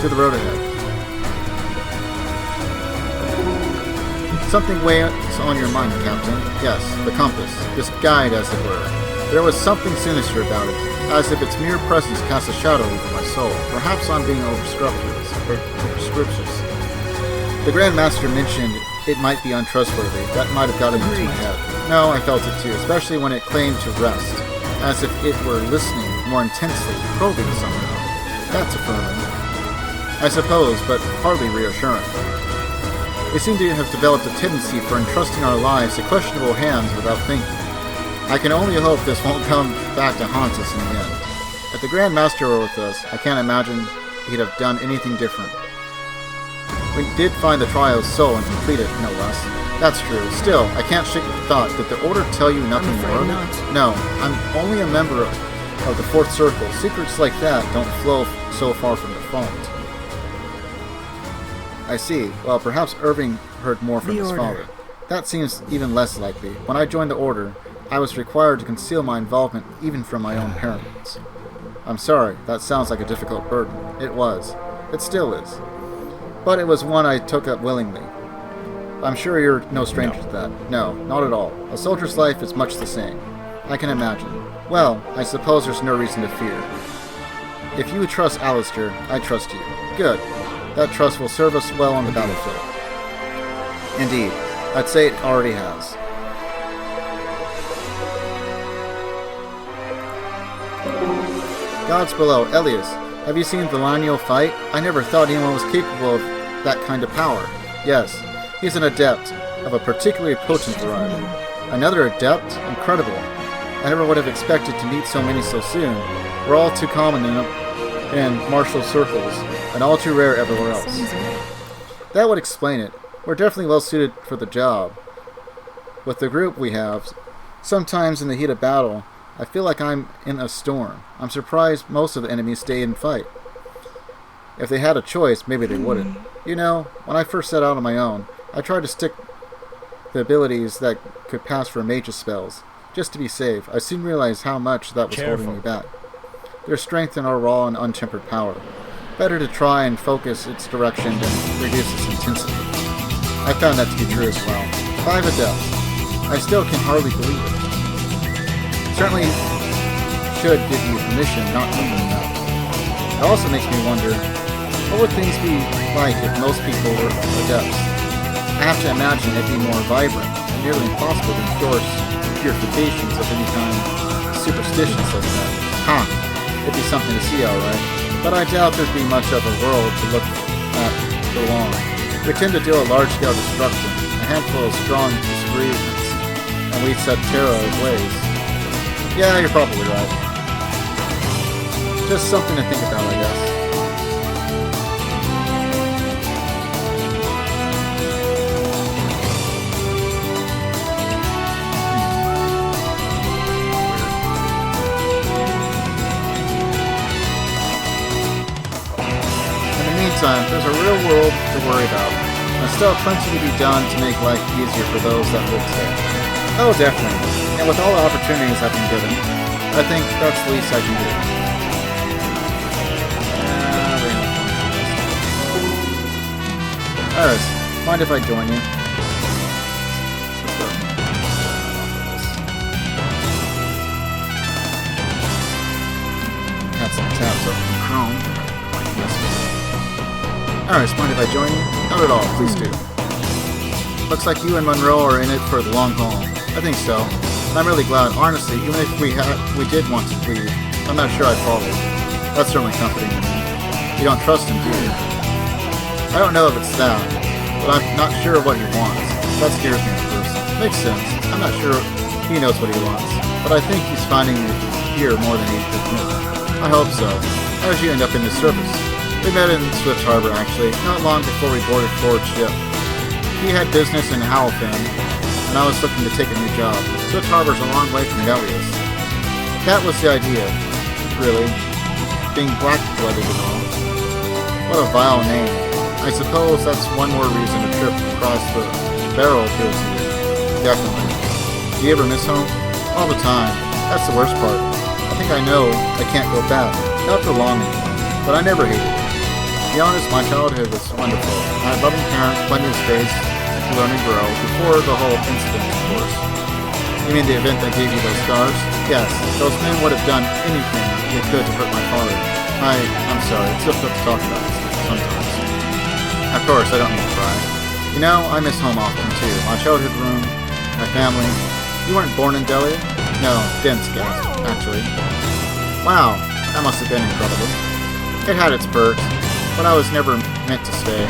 To the road ahead. Something weighs on your mind, Captain. Yes, the compass. This guide, as it were. There was something sinister about it, as if its mere presence cast a shadow over my soul. Perhaps I'm being overscrupulous. The Grand Master mentioned it might be untrustworthy. That might have gotten into my head. No, I felt it too, especially when it claimed to rest, as if it were listening more intensely, probing somehow. That's affirming, I suppose, but hardly reassuring. We seem to have developed a tendency for entrusting our lives to questionable hands without thinking. I can only hope this won't come back to haunt us in the end. If the Grand Master were with us, I can't imagine he'd have done anything different. We did find the Trial's soul and complete it, no less. That's true. Still, I can't shake the thought. Did the Order tell you nothing more of it? No, I'm only a member of the Fourth Circle. Secrets like that don't flow so far from the font. I see. Well, perhaps Irving heard more from his father. That seems even less likely. When I joined the Order, I was required to conceal my involvement even from my own parents. I'm sorry, that sounds like a difficult burden. It was. It still is. But it was one I took up willingly. I'm sure you're no stranger to that. No, not at all. A soldier's life is much the same. I can imagine. Well, I suppose there's no reason to fear. If you trust Alistair, I trust you. Good. That trust will serve us well on the battlefield. Indeed. I'd say it already has. Gods below. Elias, have you seen Villanio fight? I never thought anyone was capable of that kind of power. Yes, he's an adept of a particularly potent variety. Another adept? Incredible. I never would have expected to meet so many so soon. We're all too common in martial circles, and all too rare everywhere else. That would explain it. We're definitely well suited for the job. With the group we have, sometimes in the heat of battle, I feel like I'm in a storm. I'm surprised most of the enemies stay and fight. If they had a choice, maybe they wouldn't. You know, when I first set out on my own, I tried to stick the abilities that could pass for mage's spells, just to be safe. I soon realized how much that was holding me back. There's strength in our raw and untempered power. Better to try and focus its direction than reduce its intensity. I found that to be true as well. 5 adepts. I still can hardly believe it. Certainly should give you permission, not thinking about it. It also makes me wonder, what would things be like if most people were adepts? I have to imagine it'd be more vibrant and nearly impossible to enforce purifications of any kind superstitious like that. Huh, it'd be something to see alright, but I doubt there'd be much of a world to look at for long. We tend to do a large-scale destruction, a handful of strong disagreements, and we set terror ablaze. Yeah, you're probably right. Just something to think about, I guess. In the meantime, there's a real world to worry about, and still plenty to be done to make life easier for those that live today. Oh, definitely. And with all the opportunities I've been given, I think that's the least I can do. Iris, mind if I join you? Had some tabs open in Chrome. Iris, mind if I join you? Not at all, please do. Looks like you and Monroe are in it for the long haul. I think so. I'm really glad. Honestly, even if we did want to leave, I'm not sure I'd follow. That's certainly comforting to me. You don't trust him, do you? I don't know if it's that, but I'm not sure what he wants. That scares me at first. Makes sense. I'm not sure he knows what he wants, but I think he's finding you here more than he did me. I hope so. How did you end up in this service? We met in Swift Harbor, actually, not long before we boarded Ford's ship. He had business in Howlfin, and I was looking to take a new job. Swift Harbor's a long way from Delius. That was the idea, really. Being black-blooded and all. What a vile name. I suppose that's one more reason to trip across the barrel appeals to you. Definitely. Do you ever miss home? All the time. That's the worst part. I think I know I can't go back. Not for long anymore. But I never hated it. To be honest, my childhood was wonderful. I had loving parents, plenty of space to learn and grow, before the whole incident, of course. You mean the event that gave you those scars? Yes. Those men would have done anything they could to hurt my father. I'm sorry. It's difficult to talk about sometimes. Of course, I don't mean to cry. You know, I miss home often, too. My childhood room, my family. You weren't born in Delhi? No, Dinsk, actually. Wow, that must have been incredible. It had its perks, but I was never meant to stay.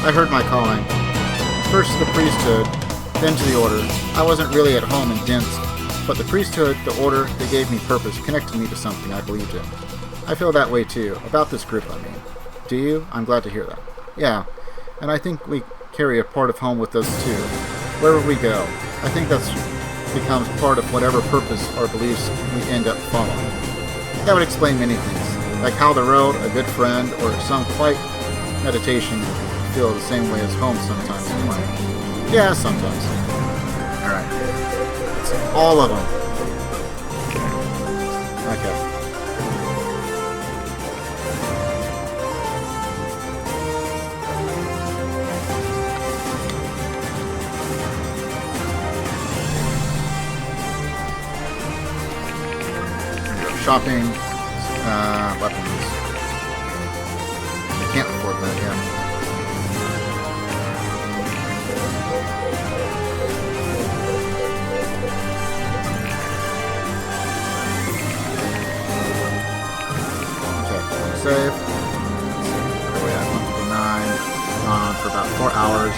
I heard my calling. First to the priesthood, then to the order. I wasn't really at home in Dinsk, but the priesthood, the order, they gave me purpose, connected me to something I believed in. I feel that way, too. About this group, I mean. Do you? I'm glad to hear that. Yeah, and I think we carry a part of home with us too. Wherever we go, I think that becomes part of whatever purpose or beliefs we end up following. That would explain many things, like how the road, a good friend, or some quiet meditation feel the same way as home sometimes anyway. Yeah, sometimes. Alright. It's all of them. Okay. Shopping, weapons. I can't afford that yet. Okay, save. We're at 159. On for about 4 hours.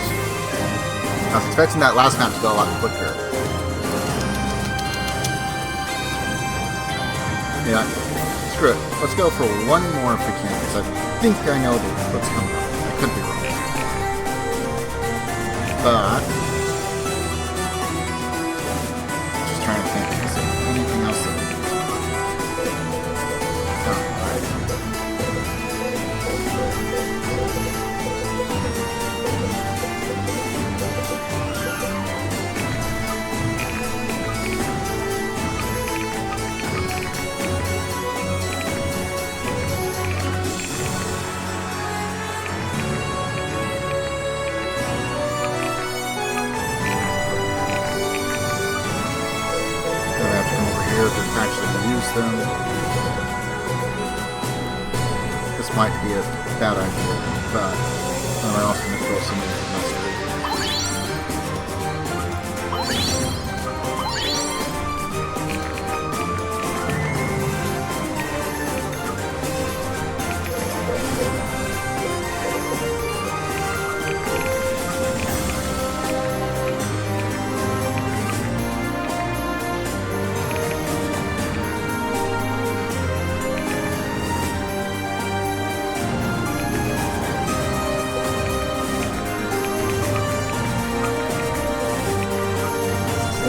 I was expecting that last map to go a lot quicker. Yeah, screw it. Let's go for one more if we can, because I think I know what's coming up. I could be wrong. But just trying to think, is there anything else that them. This might be a bad idea, but I also want to throw some of the mustard.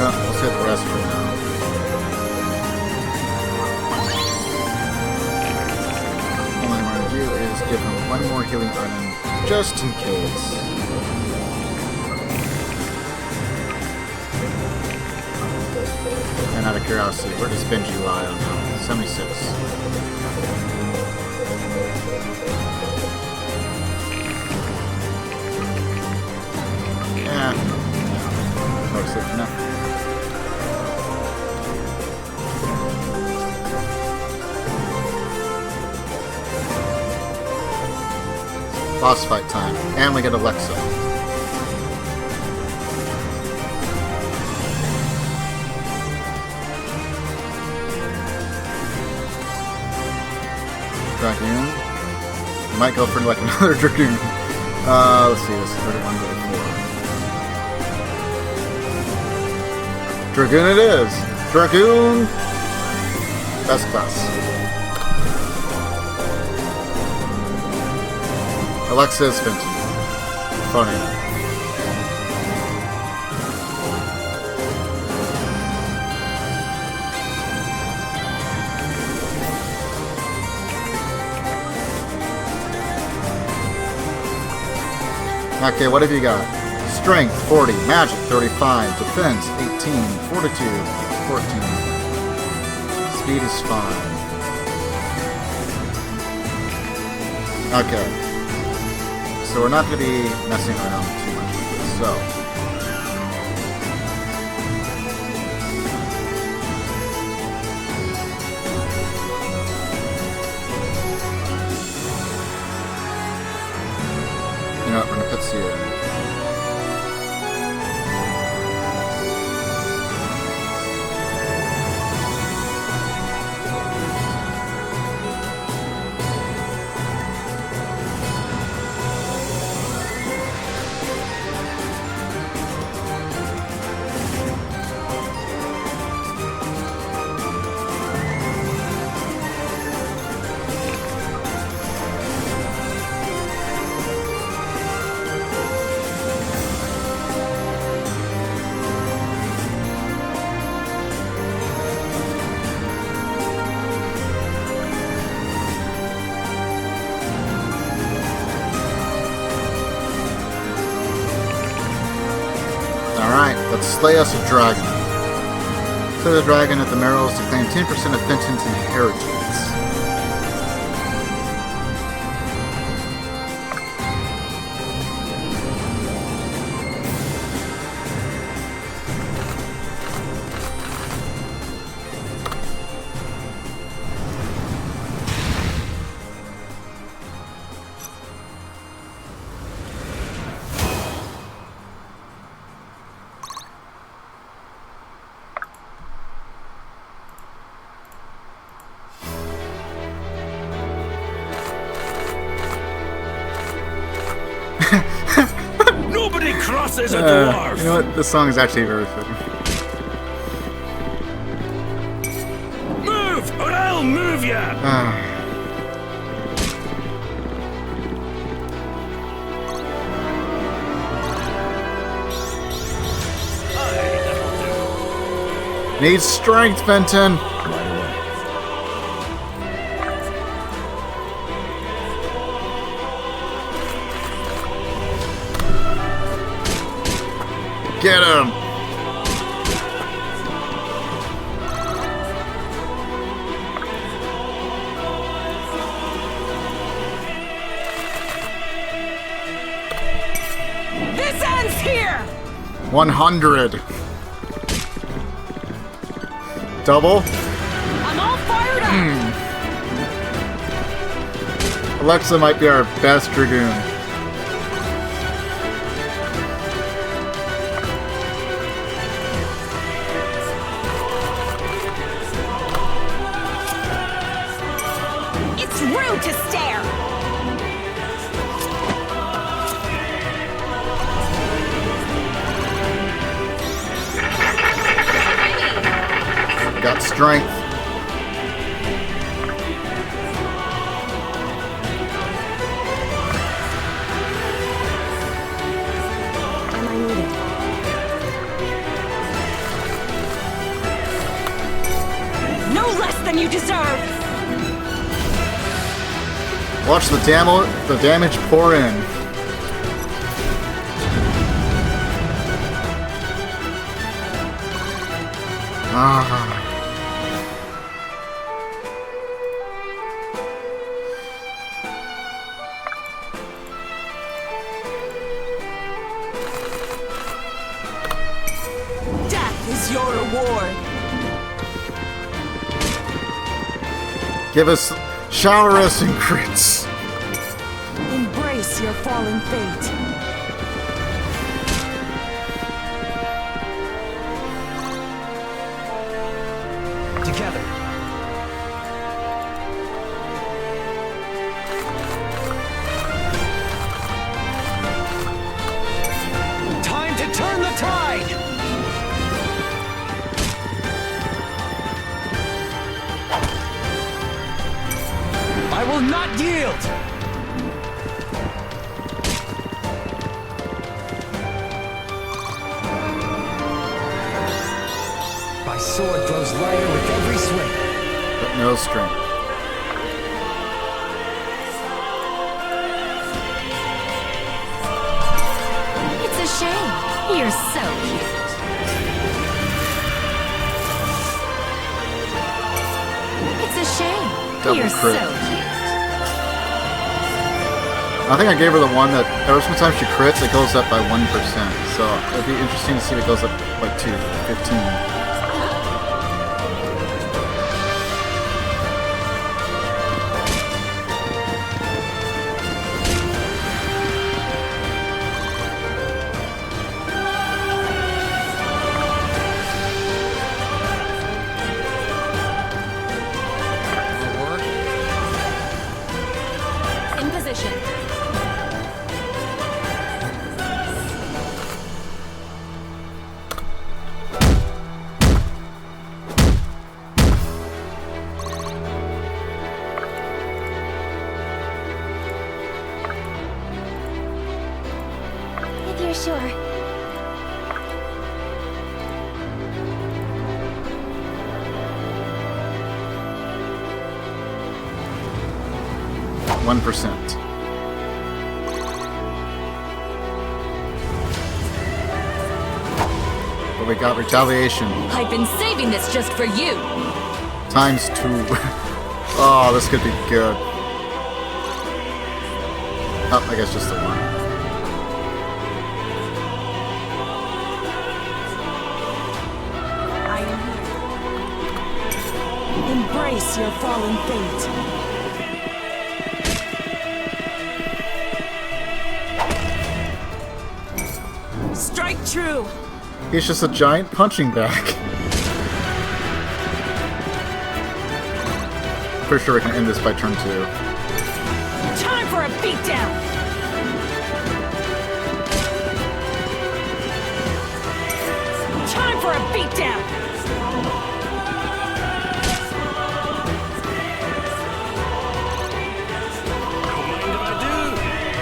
We'll save the rest for now. All I want to do is give him one more healing item, just in case. And out of curiosity, where does Benji lie on now? 76. Yeah. No, safe enough. Boss fight time. And we get Alexa. Dragoon. might go for like another Dragoon. Let's see, this is 31, 34. Dragoon it is! Dragoon! Best class. Alexis Fenton. Funny. Okay, what have you got? Strength 40, Magic 35, Defense 18, Fortitude 14. Speed is 5. Okay. So we're not going to be messing around too much with this. So. You know what, we're going to put Sia in. Let's slay us a dragon. Slay the dragon at the Merrills to claim 10% of Fenton's inheritance.
Nobody crosses a dwarf!
You know what? This song is actually very fitting.
Move, or I'll move ya!
Needs strength, Fenton! Get him!
This ends here!
100. Double?
I'm all fired up!
Alexa might be our best Dragoon.
It's rude to stare!
Got strength.
Am I needed? No less than you deserve!
Watch the damage pour in.
Death is your reward!
Shower us in crits.
Embrace your fallen fate.
Together.
not yield! My sword grows lighter with every swing.
But no strength.
It's a shame. You're so cute. It's a shame.
Double
You're
crit.
so cute.
I think I gave her the one that every single time she crits, it goes up by 1%. So it'd be interesting to see if it goes up like to 15.
In position.
If you're sure.
One 1%. But we got retaliation.
I've been saving this just for you.
Times 2. Oh, this could be good. Oh, I guess just the one.
I am here. Embrace your fallen fate. Strike true.
He's just a giant punching bag. Pretty sure we can end this by turn 2.
Time for a beatdown. Time for a beatdown.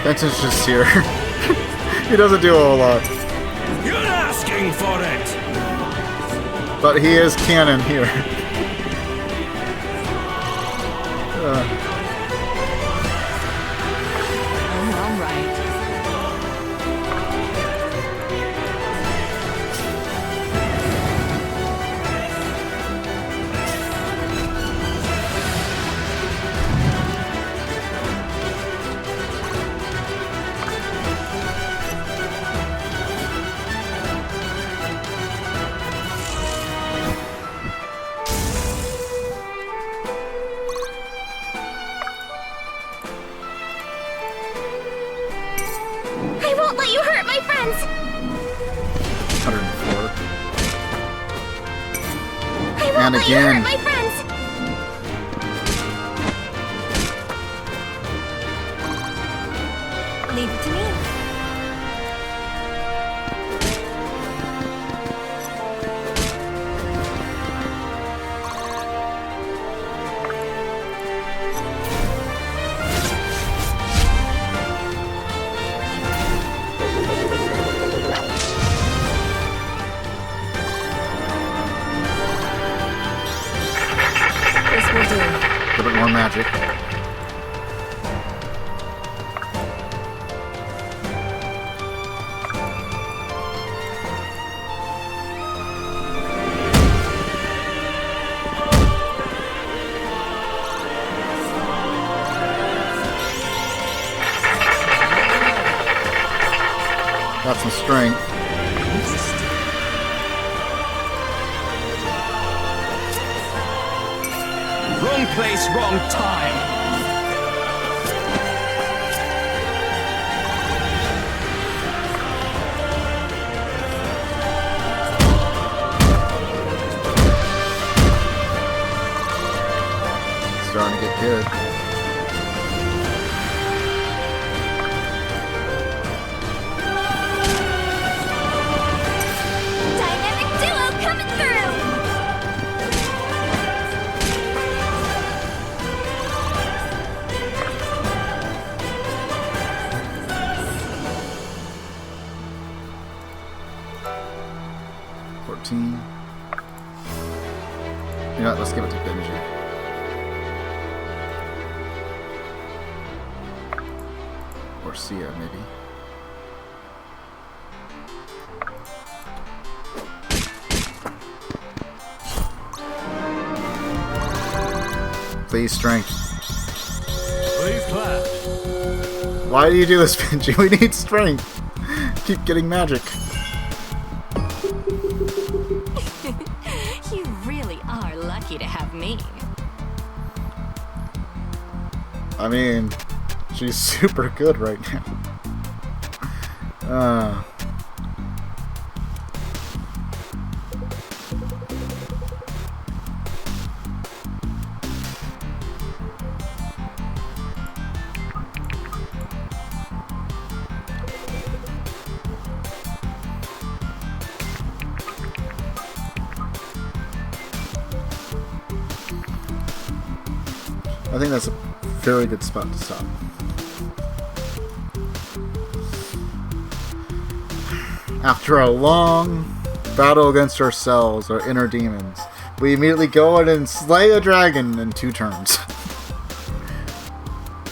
Benton's just here. He doesn't do a whole lot.
You're asking for it!
But he is canon here.
All right.
I won't let you hurt my friends!
104.
I won't
And
let you hurt
again.
my friends! Leave it to me.
This will do.
A little bit more magic. Got some strength.
Wrong place, wrong time.
Starting to get good.
Dynamic duo coming through!
14. You know what, let's give it to Benji. Or Sia, maybe. Please, strength.
Please clap.
Why do you do this, Benji? We need strength. Keep getting magic.
You really are lucky to have me.
I mean, she's super good right now. I think that's a very good spot to stop. After a long battle against ourselves, our inner demons, we immediately go in and slay a dragon in 2 turns.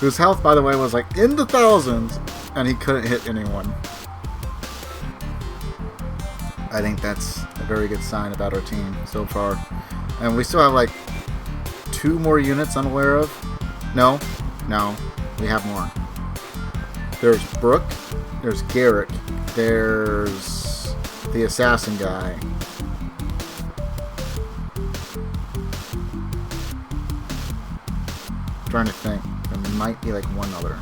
Whose health, by the way, was like in the thousands, and he couldn't hit anyone. I think that's a very good sign about our team so far. And we still have like 2 more units I'm aware of. No, we have more. There's Brooke, there's Garrick, there's the assassin guy. I'm trying to think. There might be like 1 other.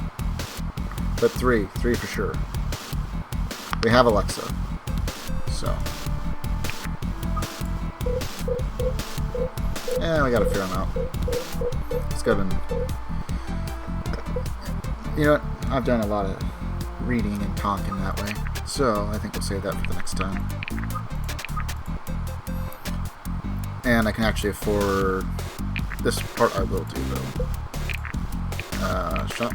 But 3 for sure. We have Alexa. So. Yeah, we gotta figure them out. Let's go and... You know what? I've done a lot of reading and talking that way. So, I think we'll save that for the next time. And I can actually afford... This part I will do, though. Shop.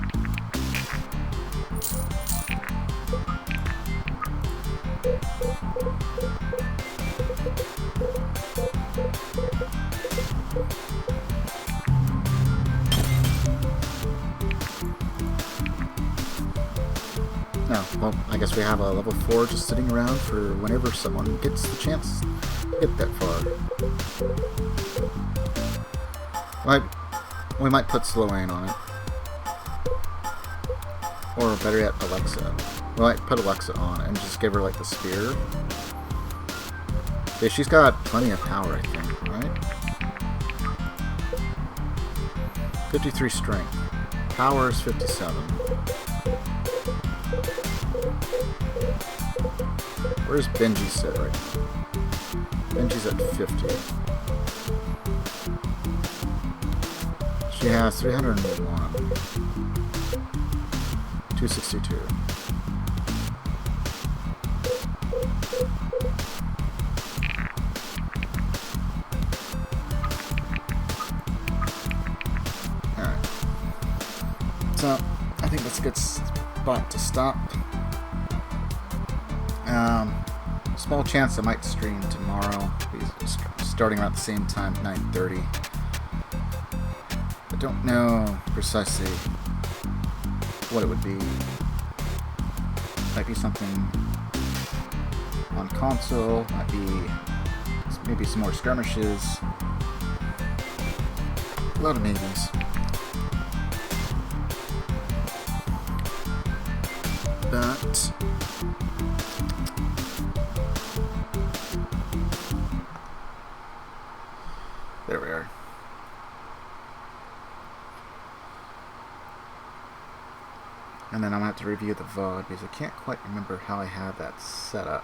No, well, I guess we have a level 4 just sitting around for whenever someone gets the chance to get that far. We might put Sloane on it. Or better yet, Alexa. We might put Alexa on and just give her like the spear. Yeah, she's got plenty of power, I think, right? 53 strength. Power is 57. Where's Benji sit right now? Benji's at 50. She has 301. 262. Alright. So, I think that's a good spot to stop. Small chance I might stream tomorrow, starting around the same time, 9:30. I don't know precisely what it would be. Might be something on console, might be maybe some more skirmishes. A lot of maybes. But there we are. And then I'm going to have to review the VOD because I can't quite remember how I have that set up.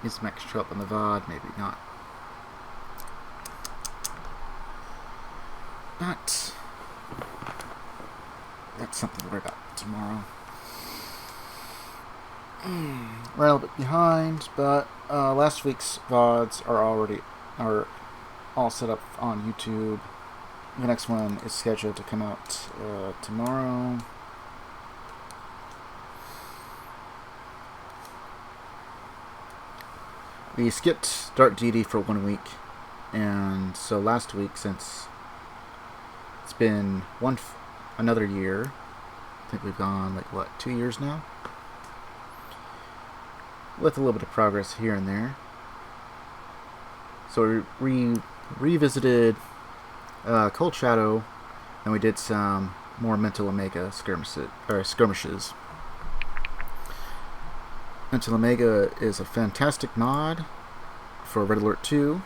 Is Max show up on the VOD? Maybe not. But that's something to worry about tomorrow. We're a little bit behind, but last week's VODs are all set up on YouTube. The next one is scheduled to come out tomorrow. We skipped Dark Deity for 1 week, and so last week, since it's been another year, I think we've gone like what, 2 years now, with a little bit of progress here and there. So we revisited Cold Shadow, and we did some more Mental Omega skirmishes. Mental Omega is a fantastic mod for Red Alert 2.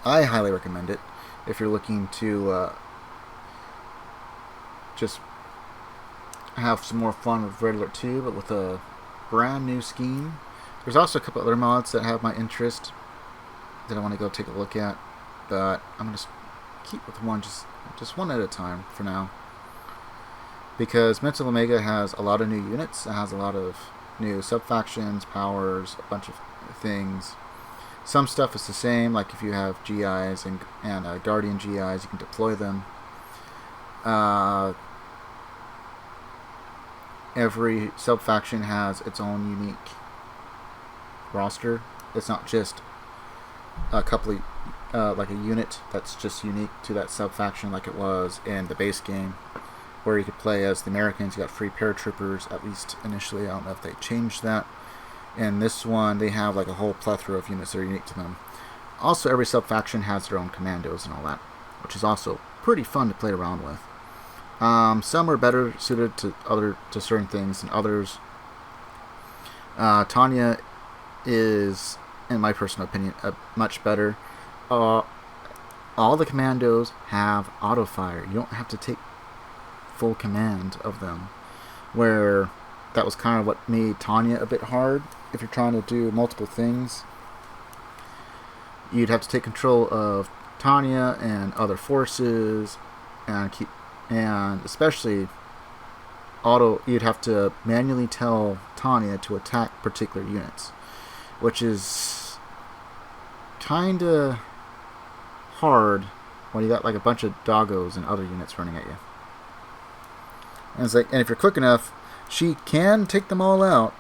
I highly recommend it if you're looking to just have some more fun with Red Alert 2, but with a brand new scheme. There's also a couple other mods that have my interest that I want to go take a look at, but I'm going to keep with one, just one at a time for now. Because Mental Omega has a lot of new units, it has a lot of new sub-factions, powers, a bunch of things. Some stuff is the same, like if you have GIs and Guardian GIs, you can deploy them. Every sub-faction has its own unique roster. It's not just a couple of, like a unit that's just unique to that sub-faction like it was in the base game, where you could play as the Americans. You got free paratroopers, at least initially. I don't know if they changed that. And this one, they have like a whole plethora of units that are unique to them. Also, every sub-faction has their own commandos and all that, which is also pretty fun to play around with. Some are better suited to certain things than others. Tanya is, in my personal opinion, much better. All the commandos have auto fire. You don't have to take full command of them, where that was kind of what made Tanya a bit hard. If you're trying to do multiple things, you'd have to take control of Tanya and other forces, and especially you'd have to manually tell Tanya to attack particular units, which is kinda hard when you got like a bunch of doggos and other units running at you. And it's like, and if you're quick enough, she can take them all out,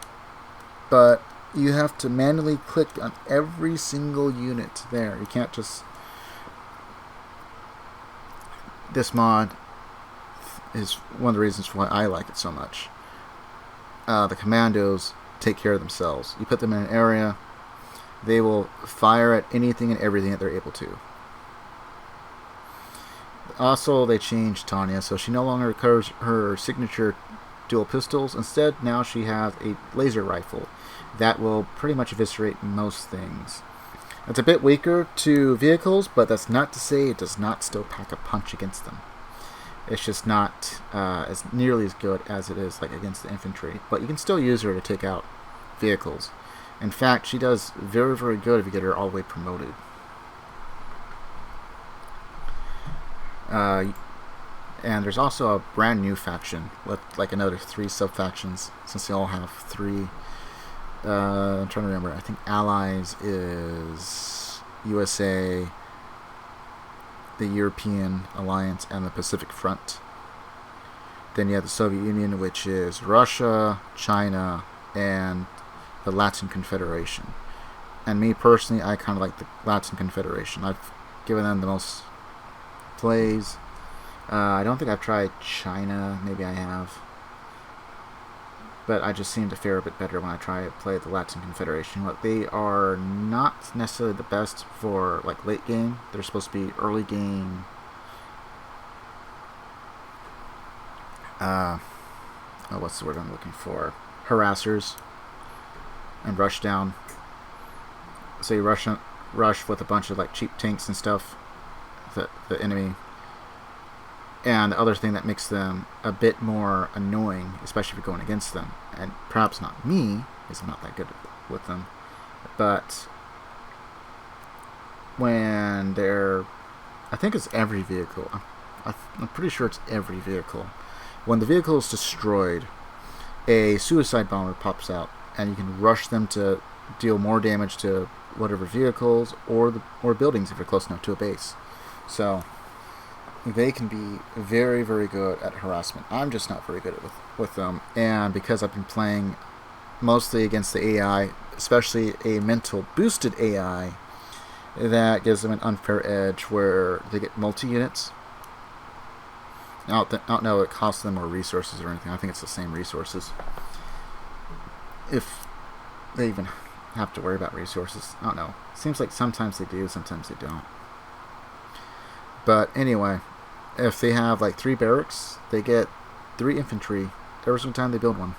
but you have to manually click on every single unit there. You can't just... This mod is one of the reasons why I like it so much. The commandos take care of themselves. You put them in an area, they will fire at anything and everything that they're able to. Also, they changed Tanya, so she no longer recovers her signature dual pistols. Instead, now she has a laser rifle that will pretty much eviscerate most things. It's a bit weaker to vehicles, but that's not to say it does not still pack a punch against them. It's just not as nearly as good as it is like against the infantry, but you can still use her to take out vehicles. In fact, she does very, very good if you get her all the way promoted. And there's also a brand new faction with like another 3 sub-factions, since they all have 3. I'm trying to remember. I think Allies is USA, the European Alliance, and the Pacific Front. Then you have the Soviet Union, which is Russia, China, and the Latin Confederation. And me personally, I kind of like the Latin Confederation. I've given them the most plays. I don't think I've tried China. Maybe I have. But I just seem to fare a bit better when I play the Latin Confederation. But they are not necessarily the best for like late game. They're supposed to be early game. What's the word I'm looking for? Harassers and rush down. So you rush with a bunch of like cheap tanks and stuff. The enemy. And the other thing that makes them a bit more annoying, especially if you're going against them, and perhaps not me, because I'm not that good with them, but when they're... I think it's every vehicle. I'm pretty sure it's every vehicle. When the vehicle is destroyed, a suicide bomber pops out, and you can rush them to deal more damage to whatever vehicles or buildings if you're close enough to a base. So they can be very, very good at harassment. I'm just not very good with them, and because I've been playing mostly against the AI, especially a mental boosted AI that gives them an unfair edge where they get multi-units. I don't know it costs them more resources or anything. I think it's the same resources. If they even have to worry about resources. I don't know. Seems like sometimes they do, sometimes they don't. But anyway, if they have like 3 barracks, they get 3 infantry every single time they build one.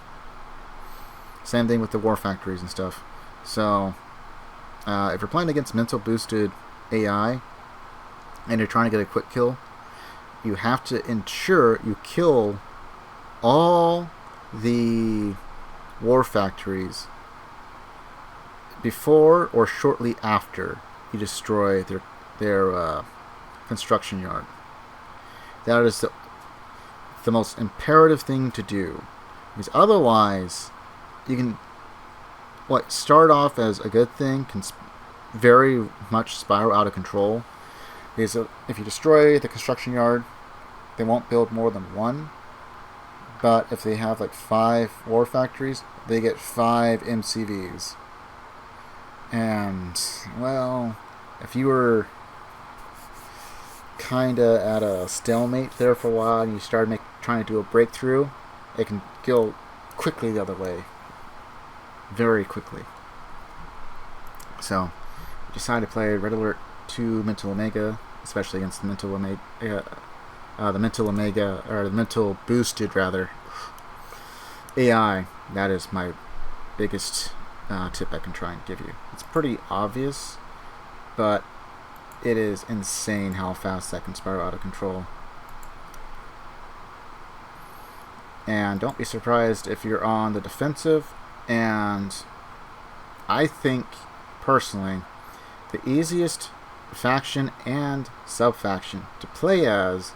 Same thing with the war factories and stuff. So, if you're playing against mental boosted AI and you're trying to get a quick kill, you have to ensure you kill all the war factories before or shortly after you destroy their construction yard. That is the most imperative thing to do, because otherwise you can what start off as a good thing can very much spiral out of control. Because if you destroy the construction yard, they won't build more than 1. But if they have like 5 war factories, they get 5 MCVs. And, well, if you were kinda at a stalemate there for a while and you started trying to do a breakthrough, it can go quickly the other way. Very quickly. So, decided to play Red Alert 2 Mental Omega, especially against the Mental Omega, or the Mental Boosted, rather, AI. That is my biggest tip I can try and give you. It's pretty obvious, but it is insane how fast that can spiral out of control. And don't be surprised if you're on the defensive, and I think, personally, the easiest faction and sub-faction to play as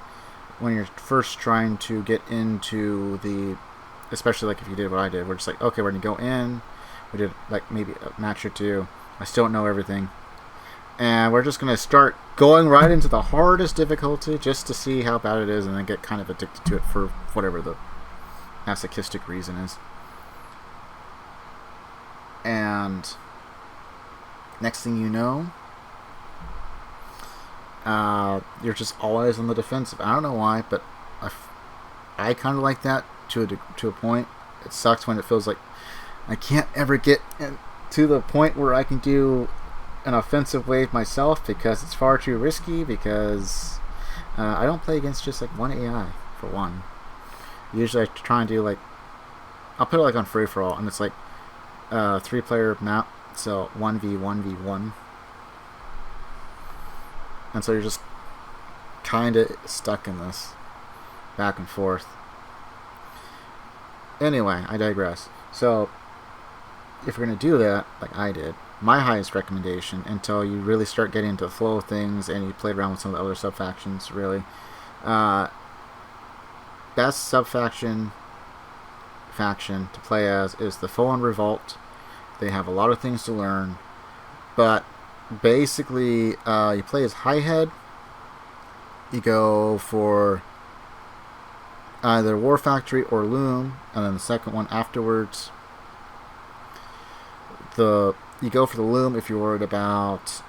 when you're first trying to get into the, especially like if you did what I did, we're just like, okay, we're going to go in, we did like maybe a match or 2, I still don't know everything, and we're just going to start going right into the hardest difficulty just to see how bad it is, and then get kind of addicted to it for whatever the masochistic reason is. And next thing you know, you're just always on the defensive. I don't know why, but I kind of like that to a point. It sucks when it feels like I can't ever get to the point where I can do an offensive wave myself, because it's far too risky, because I don't play against just like one AI, for one. Usually I try and do like, I'll put it like on free-for-all, and it's like 3-player map, so 1v1v1. And so you're just kind of stuck in this back and forth. Anyway, I digress. So if you're going to do that, like I did, my highest recommendation, until you really start getting into the flow of things and you play around with some of the other sub-factions, really, best sub-faction to play as is the Fallen Revolt. They have a lot of things to learn, but basically you play as Highhead. You go for either War Factory or Loom, and then the second one afterwards. You go for the Loom if you're worried about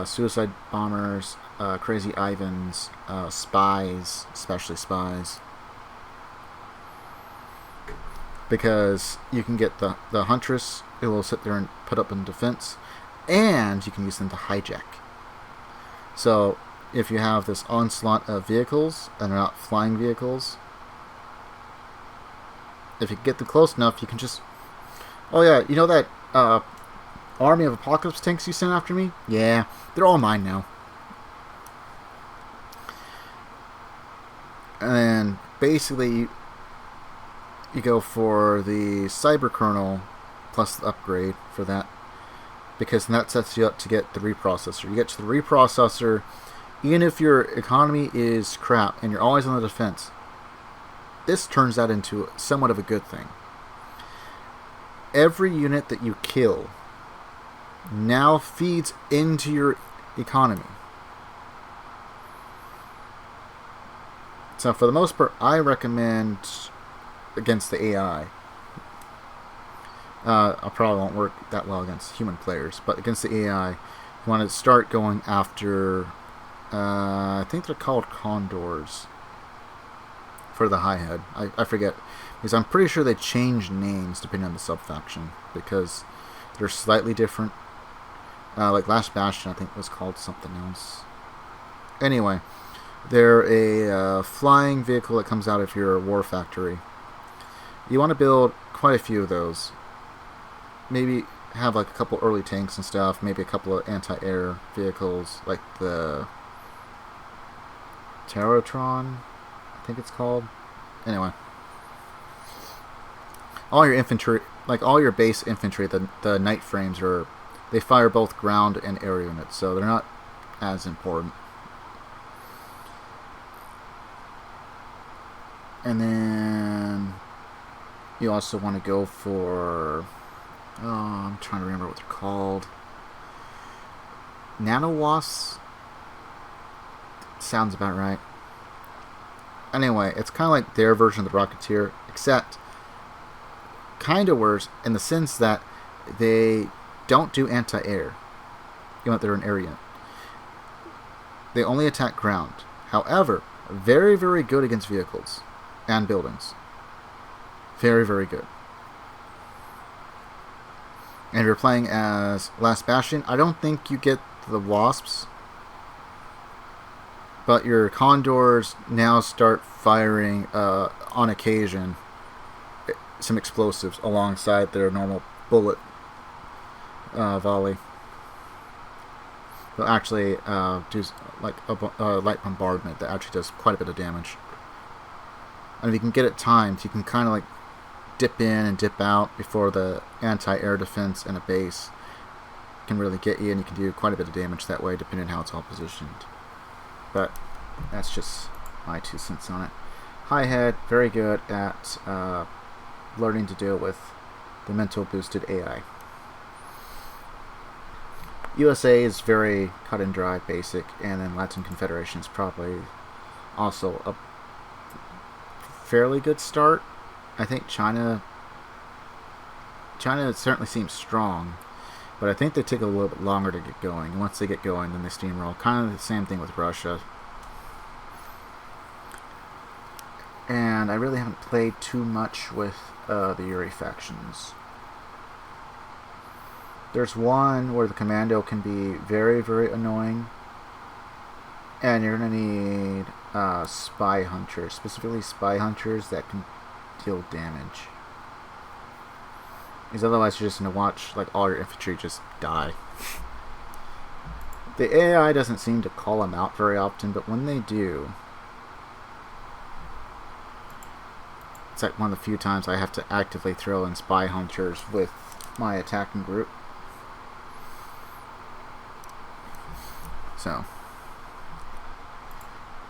suicide bombers, crazy Ivans, spies, especially spies, because you can get the Huntress, who will sit there and put up in defense, and you can use them to hijack. So if you have this onslaught of vehicles, and they're not flying vehicles, if you can get them close enough, you can just, oh yeah, you know that army of apocalypse tanks you sent after me? Yeah, they're all mine now. And then basically you go for the cyber kernel plus the upgrade for that, because that sets you up to get the reprocessor. You get to the reprocessor, even if your economy is crap and you're always on the defense, this turns that into somewhat of a good thing. Every unit that you kill now feeds into your economy. So for the most part, I recommend against the AI. I probably won't work that well against human players, but against the AI, you want to start going after, I think they're called condors for the high head. I forget, because I'm pretty sure they change names depending on the sub-faction, because they're slightly different. Like Last Bastion, I think, was called something else. Anyway, they're a flying vehicle that comes out of your war factory. You want to build quite a few of those. Maybe have like a couple early tanks and stuff. Maybe a couple of anti-air vehicles, like the Terratron, I think it's called. Anyway, all your infantry, like all your base infantry, the night frames they fire both ground and air units, so they're not as important. And then you also want to go for, I'm trying to remember what they're called. Nanowasps? Sounds about right. Anyway, it's kind of like their version of the Rocketeer, except kind of worse in the sense that they don't do anti-air, even if they're an air unit. They only attack ground. However, very, very good against vehicles and buildings. Very, very good. And if you're playing as Last Bastion, I don't think you get the Wasps, but your Condors now start firing, on occasion, some explosives alongside their normal bullet volley. They'll actually do like a light bombardment that actually does quite a bit of damage. And if you can get it timed, you can kind of like dip in and dip out before the anti-air defense in a base can really get you, and you can do quite a bit of damage that way, depending on how it's all positioned. But that's just my 2 cents on it. High Head, very good at learning to deal with the mental boosted AI. USA is very cut and dry, basic, and then Latin Confederation is probably also a fairly good start. I think China certainly seems strong, but I think they take a little bit longer to get going. And once they get going, then they steamroll. Kind of the same thing with Russia. And I really haven't played too much with the Yuri factions. There's one where the commando can be very, very annoying, and you're going to need spy hunters, specifically spy hunters that can deal damage. Because otherwise you're just going to watch like all your infantry just die. The AI doesn't seem to call them out very often, but when they do, it's like one of the few times I have to actively throw in spy hunters with my attacking group. So,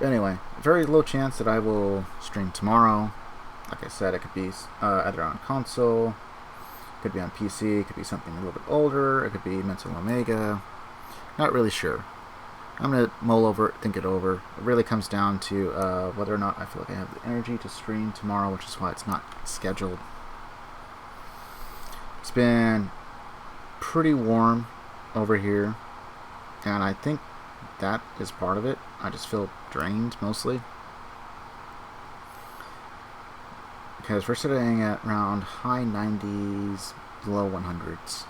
anyway, very low chance that I will stream tomorrow. Like I said, it could be either on console, could be on PC, it could be something a little bit older, it could be Mental Omega. Not really sure. I'm going to mull over it, think it over. It really comes down to whether or not I feel like I have the energy to stream tomorrow, which is why it's not scheduled. It's been pretty warm over here, and I think that is part of it. I just feel drained mostly, because we're sitting at around high 90s, low 100s.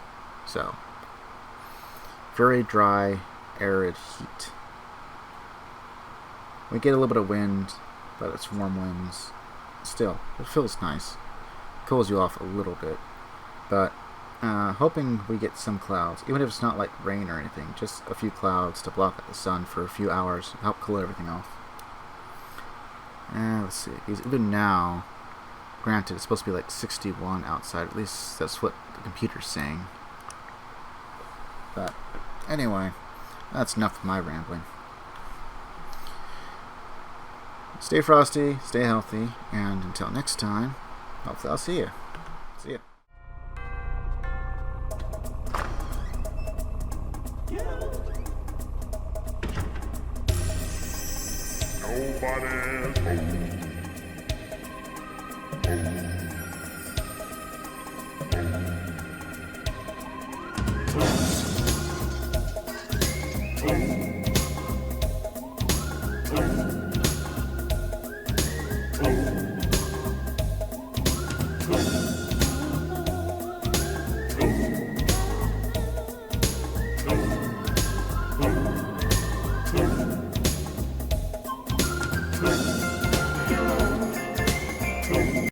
So, very dry, arid heat. We get a little bit of wind, but it's warm winds. Still, it feels nice. Cools you off a little bit. But hoping we get some clouds, even if it's not like rain or anything, just a few clouds to block out the sun for a few hours, help cool everything off. And let's see, because even now, granted, it's supposed to be like 61 outside, at least that's what the computer's saying. But anyway, that's enough of my rambling. Stay frosty, stay healthy, and until next time, hopefully I'll see you. See ya.